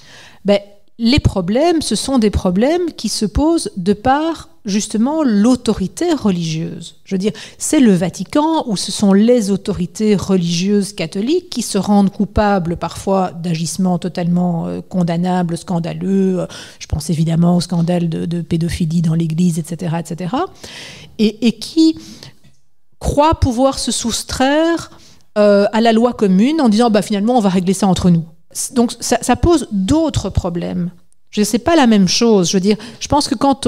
les problèmes, ce sont des problèmes qui se posent de par justement l'autorité religieuse. Je veux dire, c'est le Vatican ou ce sont les autorités religieuses catholiques qui se rendent coupables parfois d'agissements totalement condamnables, scandaleux. Je pense évidemment au scandale de pédophilie dans l'Église, etc., etc. Et qui croient pouvoir se soustraire à la loi commune en disant finalement on va régler ça entre nous. Donc ça pose d'autres problèmes. Ce n'est pas la même chose. Je veux dire, je pense que quand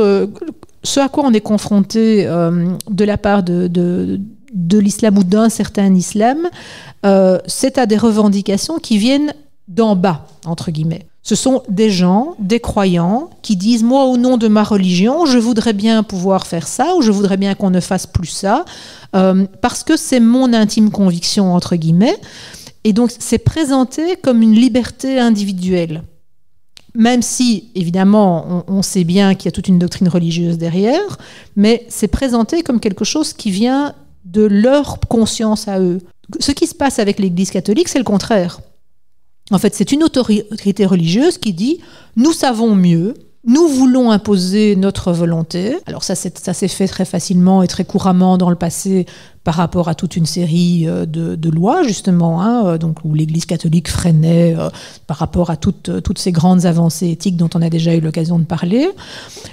ce à quoi on est confronté de la part de l'islam ou d'un certain islam, c'est à des revendications qui viennent d'en bas, entre guillemets. Ce sont des gens, des croyants, qui disent « moi, au nom de ma religion, je voudrais bien pouvoir faire ça ou je voudrais bien qu'on ne fasse plus ça parce que c'est mon intime conviction, entre guillemets ». Et donc, c'est présenté comme une liberté individuelle. Même si, évidemment, on sait bien qu'il y a toute une doctrine religieuse derrière, mais c'est présenté comme quelque chose qui vient de leur conscience à eux. Ce qui se passe avec l'Église catholique, c'est le contraire. En fait, c'est une autorité religieuse qui dit « nous savons mieux ». Nous voulons imposer notre volonté. Alors ça s'est fait très facilement et très couramment dans le passé par rapport à toute une série de lois, justement, donc où l'Église catholique freinait par rapport à toutes ces grandes avancées éthiques dont on a déjà eu l'occasion de parler.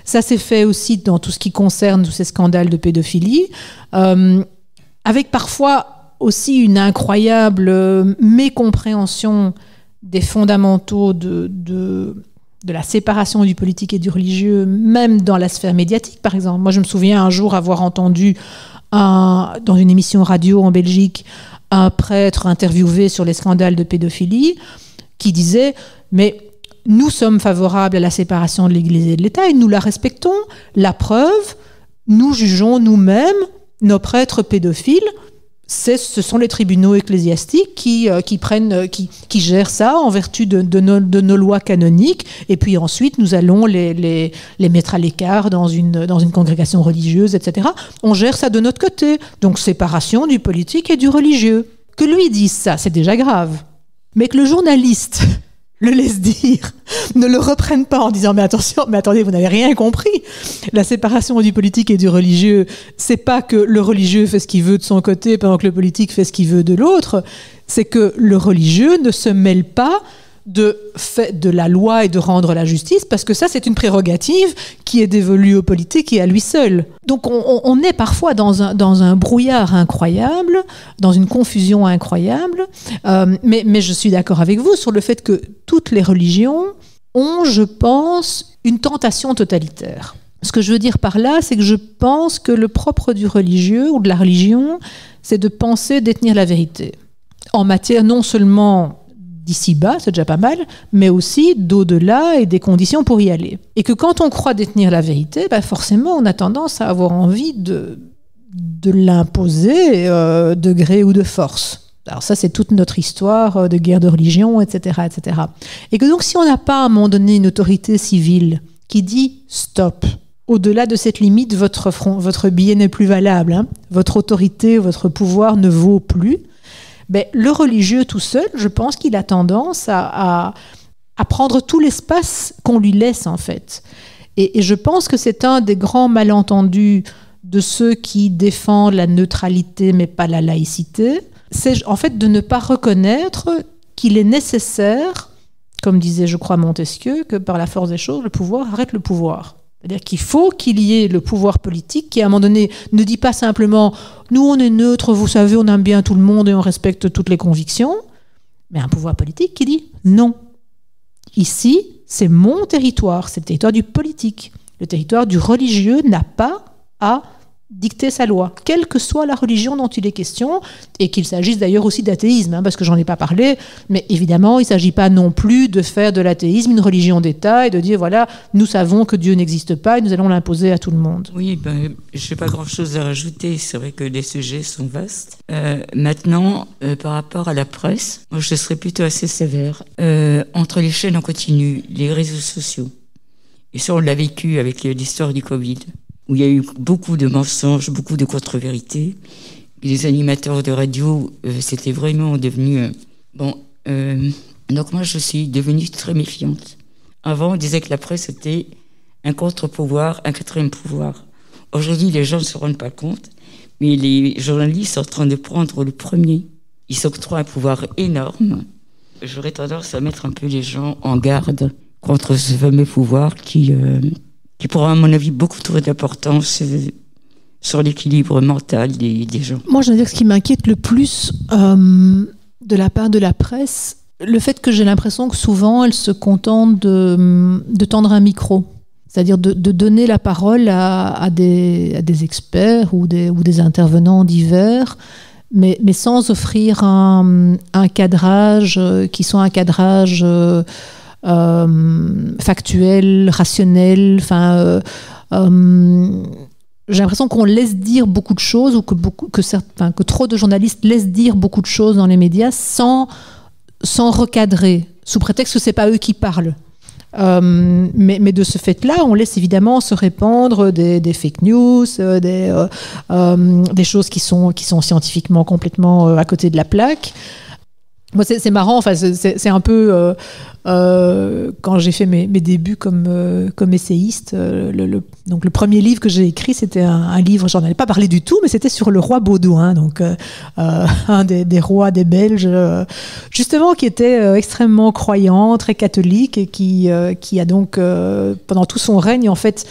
Ça s'est fait aussi dans tout ce qui concerne tous ces scandales de pédophilie, avec parfois aussi une incroyable mécompréhension des fondamentaux de la séparation du politique et du religieux, même dans la sphère médiatique, par exemple. Moi, je me souviens un jour avoir entendu dans une émission radio en Belgique un prêtre interviewé sur les scandales de pédophilie qui disait « mais nous sommes favorables à la séparation de l'Église et de l'État et nous la respectons. La preuve, nous jugeons nous-mêmes nos prêtres pédophiles. Ce sont les tribunaux ecclésiastiques qui gèrent ça en vertu de nos lois canoniques. Et puis ensuite, nous allons les mettre à l'écart dans une congrégation religieuse, etc. On gère ça de notre côté. Donc, séparation du politique et du religieux. Que lui dise ça, c'est déjà grave. Mais que le journaliste le laisse dire, ne le reprenne pas en disant « mais attention, mais attendez, vous n'avez rien compris. La séparation du politique et du religieux, c'est pas que le religieux fait ce qu'il veut de son côté pendant que le politique fait ce qu'il veut de l'autre, c'est que le religieux ne se mêle pas de la loi et de rendre la justice, parce que ça, c'est une prérogative qui est dévolue au politique et à lui seul. Donc on est parfois dans un brouillard incroyable, dans une confusion incroyable, mais je suis d'accord avec vous sur le fait que toutes les religions ont, je pense, une tentation totalitaire. Ce que je veux dire par là, c'est que je pense que le propre du religieux ou de la religion, c'est de penser détenir la vérité. En matière non seulement d'ici-bas, c'est déjà pas mal, mais aussi d'au-delà et des conditions pour y aller. Et que quand on croit détenir la vérité, forcément, on a tendance à avoir envie de l'imposer de gré ou de force. Alors ça, c'est toute notre histoire de guerre de religion, etc., etc. Et que donc, si on n'a pas à un moment donné une autorité civile qui dit « stop », au-delà de cette limite, votre billet n'est plus valable, votre autorité, votre pouvoir ne vaut plus, le religieux tout seul, je pense qu'il a tendance à prendre tout l'espace qu'on lui laisse, en fait. Et je pense que c'est un des grands malentendus de ceux qui défendent la neutralité, mais pas la laïcité. C'est en fait de ne pas reconnaître qu'il est nécessaire, comme disait, je crois, Montesquieu, que par la force des choses, le pouvoir arrête le pouvoir. C'est-à-dire qu'il faut qu'il y ait le pouvoir politique qui, à un moment donné, ne dit pas simplement « nous, on est neutre, vous savez, on aime bien tout le monde et on respecte toutes les convictions », mais un pouvoir politique qui dit « non, ici, c'est mon territoire, c'est le territoire du politique. Le territoire du religieux n'a pas à dicter sa loi, quelle que soit la religion dont il est question, et qu'il s'agisse d'ailleurs aussi d'athéisme, parce que j'en ai pas parlé, mais évidemment, il ne s'agit pas non plus de faire de l'athéisme une religion d'État et de dire, voilà, nous savons que Dieu n'existe pas et nous allons l'imposer à tout le monde. Oui, je n'ai pas grand-chose à rajouter, c'est vrai que les sujets sont vastes. Maintenant, par rapport à la presse, moi je serais plutôt assez sévère. Entre les chaînes en continu, les réseaux sociaux, et ça on l'a vécu avec l'histoire du Covid, où il y a eu beaucoup de mensonges, beaucoup de contre-vérités. Les animateurs de radio, c'était vraiment devenu... donc moi, je suis devenue très méfiante. Avant, on disait que la presse était un contre-pouvoir, un quatrième pouvoir. Aujourd'hui, les gens ne se rendent pas compte, mais les journalistes sont en train de prendre le premier. Ils s'octroient un pouvoir énorme. J'aurais tendance à mettre un peu les gens en garde contre ce fameux pouvoir qui pourra, à mon avis, beaucoup trop d'importance sur l'équilibre mental des gens. Moi, je veux dire, ce qui m'inquiète le plus de la part de la presse, le fait que j'ai l'impression que souvent, elle se contente de tendre un micro. C'est-à-dire de donner la parole à des experts ou des intervenants divers, mais sans offrir un cadrage qui soit un cadrage... factuel, rationnel, j'ai l'impression qu'on laisse dire beaucoup de choses ou que trop de journalistes laissent dire beaucoup de choses dans les médias sans recadrer, sous prétexte que c'est pas eux qui parlent. Mais de ce fait-là, on laisse évidemment se répandre des fake news, des choses qui sont scientifiquement complètement à côté de la plaque. Moi, c'est marrant, c'est un peu quand j'ai fait mes débuts comme essayiste. Donc le premier livre que j'ai écrit, c'était un livre, j'en avais pas parlé du tout, mais c'était sur le roi Baudouin, donc un des rois des Belges, justement qui était extrêmement croyant, très catholique et qui a donc pendant tout son règne en fait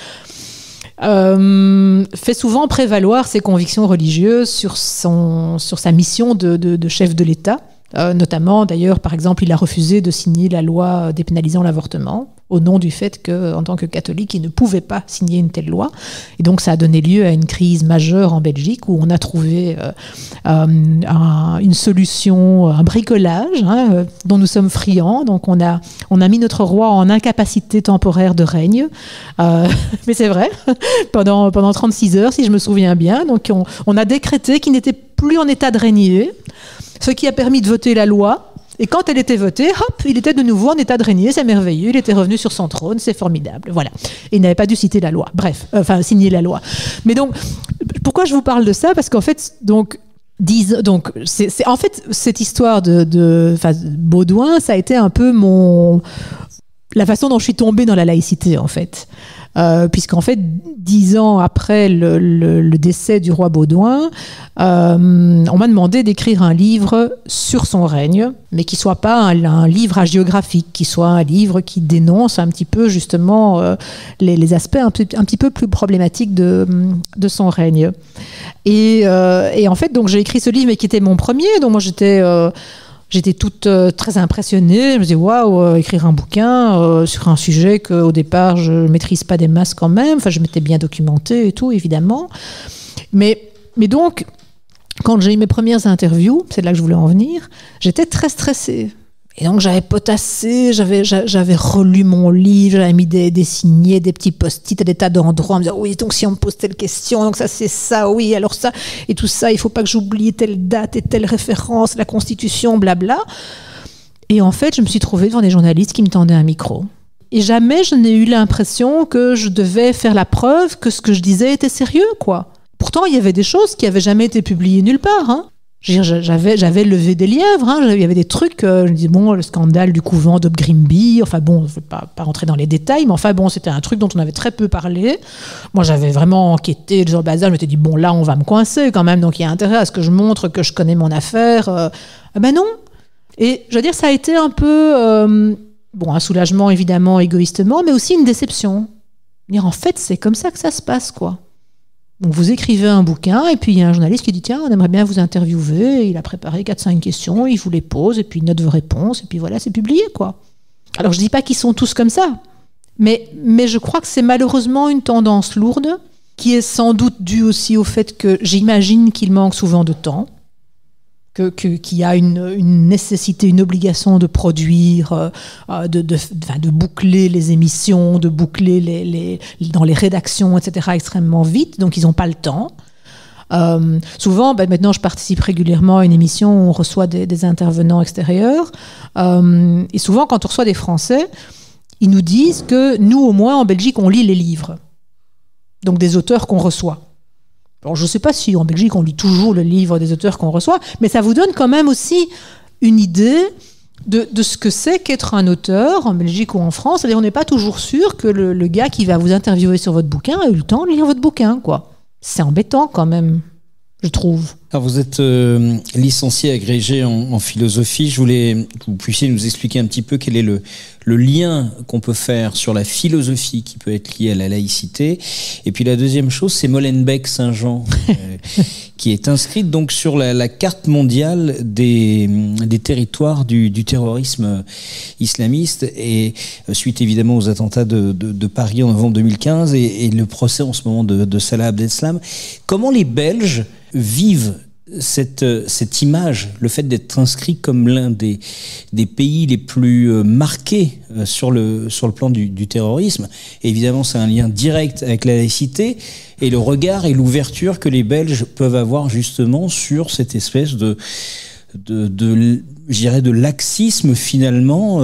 fait souvent prévaloir ses convictions religieuses sur sa mission de chef de l'État. Notamment, d'ailleurs, par exemple, il a refusé de signer la loi dépénalisant l'avortement au nom du fait qu'en tant que catholique, il ne pouvait pas signer une telle loi. Et donc, ça a donné lieu à une crise majeure en Belgique où on a trouvé une solution, un bricolage dont nous sommes friands. Donc, on a mis notre roi en incapacité temporaire de règne. Mais c'est vrai, pendant 36 heures, si je me souviens bien. Donc, on a décrété qu'il n'était plus en état de régner, ce qui a permis de voter la loi. Et quand elle était votée, hop, il était de nouveau en état de régner, c'est merveilleux, il était revenu sur son trône, c'est formidable, voilà. Et il n'avait pas dû citer la loi, signer la loi. Mais donc, pourquoi je vous parle de ça ? Parce qu'en fait, c'est en fait cette histoire de Baudouin, ça a été un peu la façon dont je suis tombée dans la laïcité, en fait. Puisqu'en fait, 10 ans après le décès du roi Baudouin, on m'a demandé d'écrire un livre sur son règne, mais qui soit pas un livre hagiographique, qui soit un livre qui dénonce un petit peu justement les aspects un petit peu plus problématiques de son règne. Et en fait, donc j'ai écrit ce livre, mais qui était mon premier. Donc moi j'étais toute très impressionnée. Je me disais, waouh, écrire un bouquin sur un sujet qu'au départ, je ne maîtrise pas des masses quand même. Enfin, je m'étais bien documentée et tout, évidemment. Mais donc, quand j'ai eu mes premières interviews, c'est là que je voulais en venir, j'étais très stressée. Et donc, j'avais potassé, j'avais relu mon livre, j'avais mis des signets, des petits post-it à des tas d'endroits, en me disant, oui, donc si on me pose telle question, donc ça, c'est ça, oui, alors ça, et tout ça, il ne faut pas que j'oublie telle date et telle référence, la Constitution, blabla. Et en fait, je me suis trouvée devant des journalistes qui me tendaient un micro. Et jamais je n'ai eu l'impression que je devais faire la preuve que ce que je disais était sérieux, quoi. Pourtant, il y avait des choses qui n'avaient jamais été publiées nulle part, hein. J'avais levé des lièvres, il y avait des trucs, je me disais, bon, le scandale du couvent d'Upgrimby, enfin bon, je ne vais pas rentrer dans les détails, mais enfin bon, c'était un truc dont on avait très peu parlé. Moi, j'avais vraiment enquêté sur le bazar, je m'étais dit, bon, là, on va me coincer quand même, donc il y a intérêt à ce que je montre que je connais mon affaire. Ben non. Et je veux dire, ça a été un peu, un soulagement évidemment, égoïstement, mais aussi une déception. Dire, en fait, c'est comme ça que ça se passe, quoi. Donc vous écrivez un bouquin et puis il y a un journaliste qui dit tiens, on aimerait bien vous interviewer, et il a préparé 4-5 questions, il vous les pose et puis il note vos réponses et puis voilà, c'est publié, quoi. Alors je dis pas qu'ils sont tous comme ça, mais je crois que c'est malheureusement une tendance lourde qui est sans doute dû aussi au fait que j'imagine qu'il manque souvent de temps, qu'il y a une nécessité, une obligation de produire, de boucler les émissions, de boucler dans les rédactions, etc., extrêmement vite, donc ils n'ont pas le temps. Souvent, maintenant je participe régulièrement à une émission où on reçoit des intervenants extérieurs, et souvent quand on reçoit des Français, ils nous disent que nous au moins en Belgique on lit les livres, donc des auteurs qu'on reçoit. Alors je ne sais pas si en Belgique on lit toujours le livre des auteurs qu'on reçoit, mais ça vous donne quand même aussi une idée de ce que c'est qu'être un auteur en Belgique ou en France. C'est-à-dire on n'est pas toujours sûr que le gars qui va vous interviewer sur votre bouquin a eu le temps de lire votre bouquin, quoi. C'est embêtant quand même, je trouve. Alors vous êtes licencié agrégé en philosophie. Je voulais que vous puissiez nous expliquer un petit peu quel est le lien qu'on peut faire sur la philosophie qui peut être liée à la laïcité. Et puis la deuxième chose, c'est Molenbeek-Saint-Jean, qui est inscrite donc sur la carte mondiale des territoires du terrorisme islamiste, et suite évidemment aux attentats de Paris en novembre 2015 et le procès en ce moment de Salah Abdeslam. Comment les Belges vivent cette image, le fait d'être inscrit comme l'un des pays les plus marqués sur le plan du terrorisme? Et évidemment, c'est un lien direct avec la laïcité et le regard et l'ouverture que les Belges peuvent avoir justement sur cette espèce de je dirais de laxisme finalement,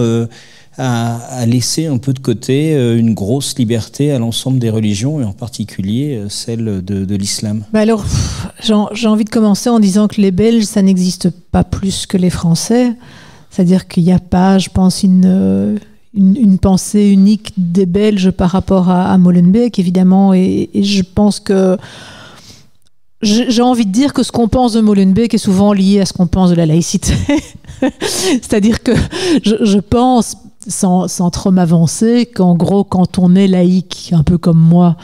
à laisser un peu de côté une grosse liberté à l'ensemble des religions, et en particulier celle de l'islam. Alors, j'ai envie de commencer en disant que les Belges, ça n'existe pas plus que les Français. C'est-à-dire qu'il n'y a pas, je pense, une pensée unique des Belges par rapport à Molenbeek, évidemment, et je pense que j'ai envie de dire que ce qu'on pense de Molenbeek est souvent lié à ce qu'on pense de la laïcité. C'est-à-dire que je pense, sans trop m'avancer, qu'en gros, quand on est laïque, un peu comme moi,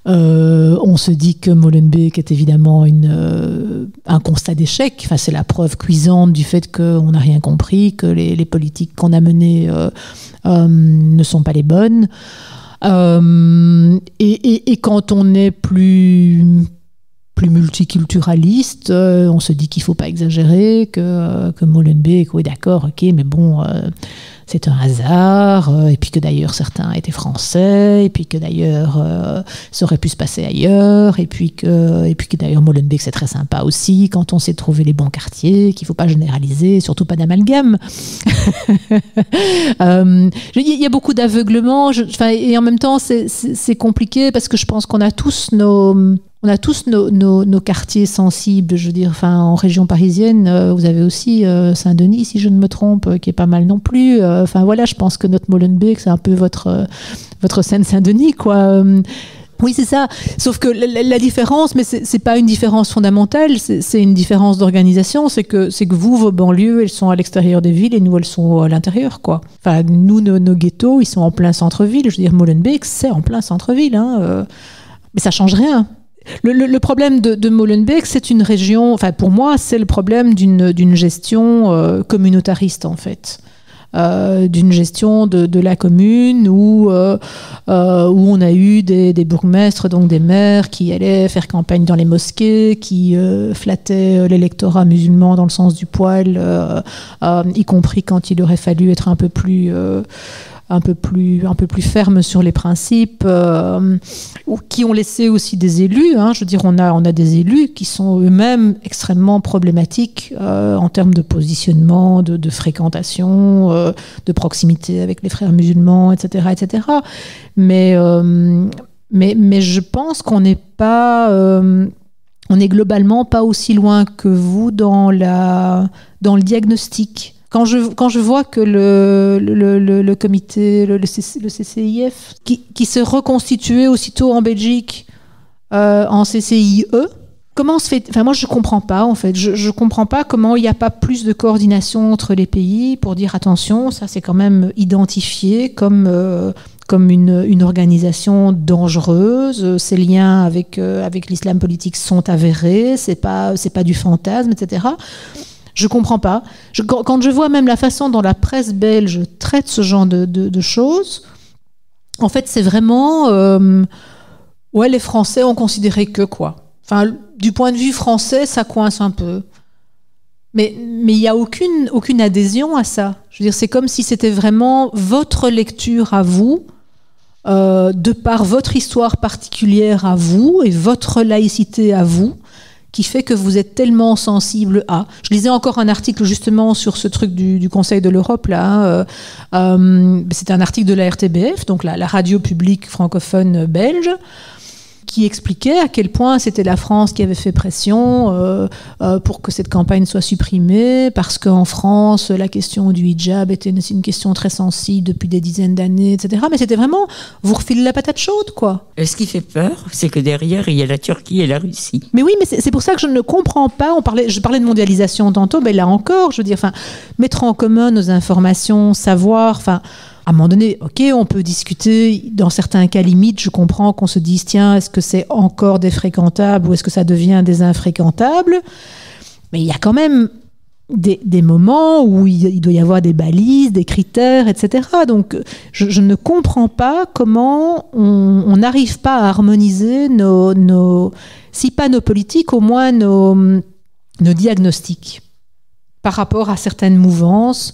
on se dit que Molenbeek est évidemment un constat d'échec. Enfin, c'est la preuve cuisante du fait qu'on n'a rien compris, que les politiques qu'on a menées ne sont pas les bonnes. Et quand on est plus multiculturaliste, on se dit qu'il ne faut pas exagérer, que Molenbeek, oui d'accord, ok, mais bon, c'est un hasard, et puis que d'ailleurs certains étaient français, et puis que d'ailleurs ça aurait pu se passer ailleurs, et puis que d'ailleurs Molenbeek c'est très sympa aussi quand on sait trouver les bons quartiers, qu'il ne faut pas généraliser, surtout pas d'amalgame. Il y a beaucoup d'aveuglement, et en même temps c'est compliqué parce que je pense qu'on a tous nos quartiers sensibles. Je veux dire, en région parisienne, vous avez aussi Saint-Denis, si je ne me trompe, qui est pas mal non plus. Voilà, je pense que notre Molenbeek, c'est un peu votre Seine-Saint-Denis, quoi. Oui, c'est ça. Sauf que la différence, mais c'est pas une différence fondamentale, c'est une différence d'organisation. C'est que vous, vos banlieues, elles sont à l'extérieur des villes et nous, elles sont à l'intérieur, quoi. Nous, nos ghettos, ils sont en plein centre-ville. Je veux dire, Molenbeek, c'est en plein centre-ville, hein. Mais ça change rien. Le problème de Molenbeek, c'est une région, pour moi, c'est le problème d'une gestion communautariste, en fait. D'une gestion de la commune où on a eu des bourgmestres, donc des maires qui allaient faire campagne dans les mosquées, qui flattaient l'électorat musulman dans le sens du poil, y compris quand il aurait fallu être un peu plus ferme sur les principes, qui ont laissé aussi des élus. Je veux dire, on a des élus qui sont eux-mêmes extrêmement problématiques en termes de positionnement, de fréquentation, de proximité avec les frères musulmans, etc., etc. Mais je pense qu'on n'est pas, on est globalement pas aussi loin que vous dans le diagnostic. Quand je vois que le comité, le CCIF, qui s'est reconstitué aussitôt en Belgique en CCIE, comment se fait... moi, je ne comprends pas, en fait. Je ne comprends pas comment il n'y a pas plus de coordination entre les pays pour dire, attention, ça, c'est quand même identifié comme une organisation dangereuse. Ces liens avec l'islam politique sont avérés. C'est pas du fantasme, etc. Je comprends pas. Quand je vois même la façon dont la presse belge traite ce genre de choses, en fait, c'est vraiment Ouais, les Français ont considéré que quoi. Enfin, du point de vue français, ça coince un peu. Mais il n'y a aucune adhésion à ça. Je veux dire, c'est comme si c'était vraiment votre lecture à vous, de par votre histoire particulière à vous et votre laïcité à vous, qui fait que vous êtes tellement sensible à... Je lisais encore un article justement sur ce truc du Conseil de l'Europe, là. C'était un article de la RTBF, donc la radio publique francophone belge, qui expliquait à quel point c'était la France qui avait fait pression pour que cette campagne soit supprimée, parce qu'en France, la question du hijab était une question très sensible depuis des dizaines d'années, etc. Mais c'était vraiment, vous refilez la patate chaude, quoi. Et ce qui fait peur, c'est que derrière, il y a la Turquie et la Russie. Mais oui, mais c'est pour ça que je ne comprends pas. Je parlais de mondialisation tantôt, mais là encore, je veux dire, mettre en commun nos informations, savoir... À un moment donné, ok, on peut discuter, dans certains cas limites, je comprends qu'on se dise, tiens, est-ce que c'est encore des fréquentables ou est-ce que ça devient des infréquentables? Mais il y a quand même des moments où il doit y avoir des balises, des critères, etc. Donc, je ne comprends pas comment on n'arrive pas à harmoniser si pas nos politiques, au moins nos diagnostics par rapport à certaines mouvances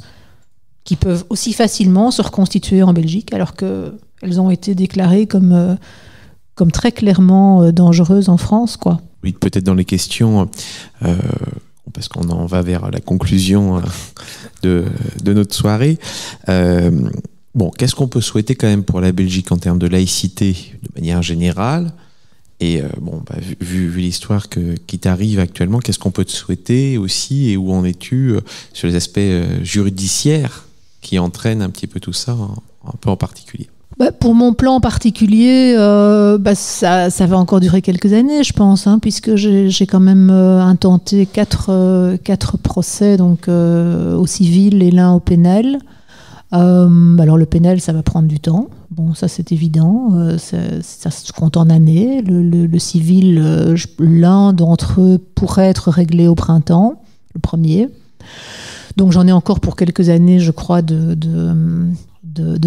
qui peuvent aussi facilement se reconstituer en Belgique, alors qu'elles ont été déclarées comme très clairement dangereuses en France, quoi. Oui, peut-être dans les questions, parce qu'on en va vers la conclusion de notre soirée. Qu'est-ce qu'on peut souhaiter quand même pour la Belgique en termes de laïcité de manière générale? Et vu l'histoire qui t'arrive actuellement, qu'est-ce qu'on peut te souhaiter aussi, et où en es-tu sur les aspects judiciaires qui entraîne un petit peu tout ça, un peu en particulier? Pour mon plan particulier, ça va encore durer quelques années, je pense, puisque j'ai quand même intenté quatre procès, donc au civil et l'un au pénal. Alors le pénal, ça va prendre du temps. Bon, ça c'est évident, ça se compte en années. Le civil, l'un d'entre eux pourrait être réglé au printemps, le premier. Donc j'en ai encore pour quelques années, je crois, de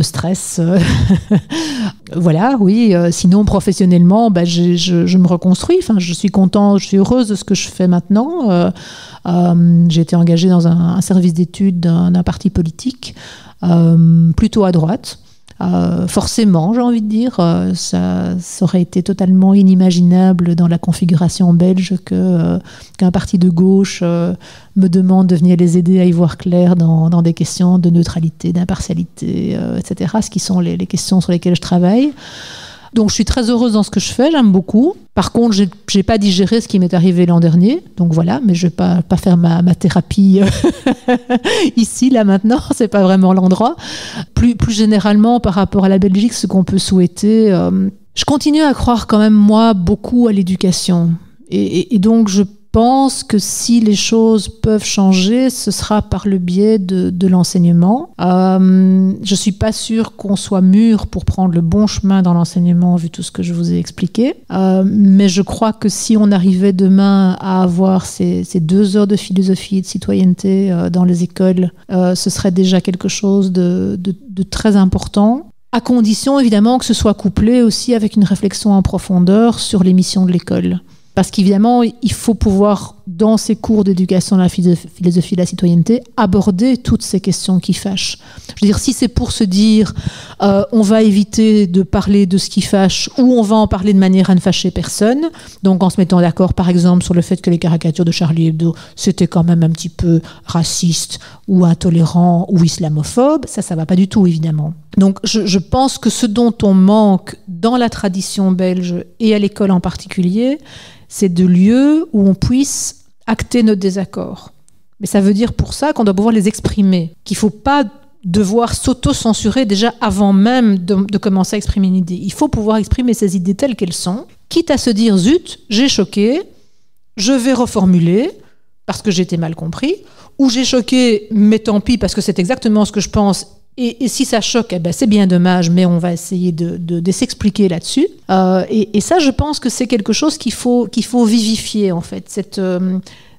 stress. Voilà, oui. Sinon, professionnellement, je me reconstruis. Enfin, je suis contente, je suis heureuse de ce que je fais maintenant. J'ai été engagée dans un service d'études d'un parti politique, plutôt à droite. Forcément, j'ai envie de dire, ça aurait été totalement inimaginable dans la configuration belge qu'un parti de gauche me demande de venir les aider à y voir clair dans des questions de neutralité, d'impartialité, etc., ce qui sont les questions sur lesquelles je travaille. Donc je suis très heureuse dans ce que je fais, j'aime beaucoup. Par contre, j'ai pas digéré ce qui m'est arrivé l'an dernier, donc voilà, mais je vais pas faire ma thérapie ici, là, maintenant, c'est pas vraiment l'endroit. Plus généralement, par rapport à la Belgique, ce qu'on peut souhaiter, je continue à croire quand même, moi, beaucoup à l'éducation. Et donc, je pense que si les choses peuvent changer, ce sera par le biais de l'enseignement. Je suis pas sûre qu'on soit mûr pour prendre le bon chemin dans l'enseignement, vu tout ce que je vous ai expliqué. Mais je crois que si on arrivait demain à avoir ces 2 heures de philosophie et de citoyenneté dans les écoles, ce serait déjà quelque chose de très important. À condition, évidemment, que ce soit couplé aussi avec une réflexion en profondeur sur les missions de l'école. Parce qu'évidemment, il faut pouvoir, dans ces cours d'éducation de la philosophie de la citoyenneté, aborder toutes ces questions qui fâchent. Je veux dire, si c'est pour se dire on va éviter de parler de ce qui fâche ou on va en parler de manière à ne fâcher personne, donc en se mettant d'accord par exemple sur le fait que les caricatures de Charlie Hebdo, c'était quand même un petit peu raciste ou intolérant ou islamophobe, ça va pas du tout évidemment. Donc je pense que ce dont on manque dans la tradition belge et à l'école en particulier, c'est de lieux où on puisse acter notre désaccord. Mais ça veut dire pour ça qu'on doit pouvoir les exprimer, qu'il ne faut pas devoir s'auto-censurer déjà avant même de commencer à exprimer une idée. Il faut pouvoir exprimer ces idées telles qu'elles sont, quitte à se dire « zut, j'ai choqué, je vais reformuler parce que j'ai été mal compris » ou « j'ai choqué, mais tant pis parce que c'est exactement ce que je pense » et si ça choque, c'est bien dommage, mais on va essayer de s'expliquer là-dessus. Et ça, je pense que c'est quelque chose qu'il faut vivifier, en fait,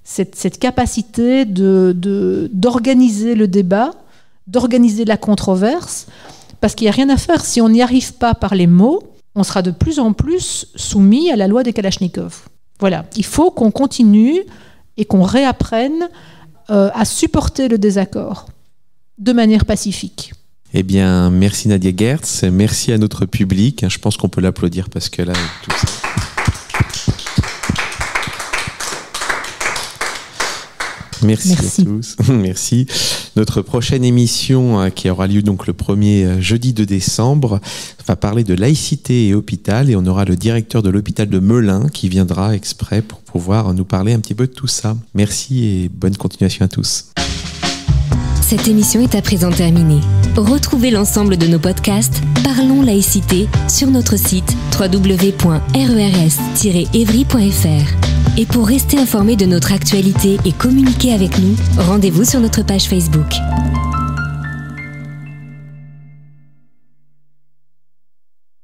cette capacité d'organiser le débat, d'organiser la controverse, parce qu'il n'y a rien à faire. Si on n'y arrive pas par les mots, on sera de plus en plus soumis à la loi des Kalachnikov. Voilà, il faut qu'on continue et qu'on réapprenne à supporter le désaccord de manière pacifique. Eh bien, merci Nadia Gertz, merci à notre public. Je pense qu'on peut l'applaudir parce que là, tout ça... Merci à tous. Merci. Notre prochaine émission, qui aura lieu donc le premier jeudi de décembre, va parler de laïcité et hôpital, et on aura le directeur de l'hôpital de Melun qui viendra exprès pour pouvoir nous parler un petit peu de tout ça. Merci et bonne continuation à tous. Cette émission est à présent terminée. Retrouvez l'ensemble de nos podcasts Parlons laïcité sur notre site www.rers-evry.fr. Et pour rester informé de notre actualité et communiquer avec nous, rendez-vous sur notre page Facebook.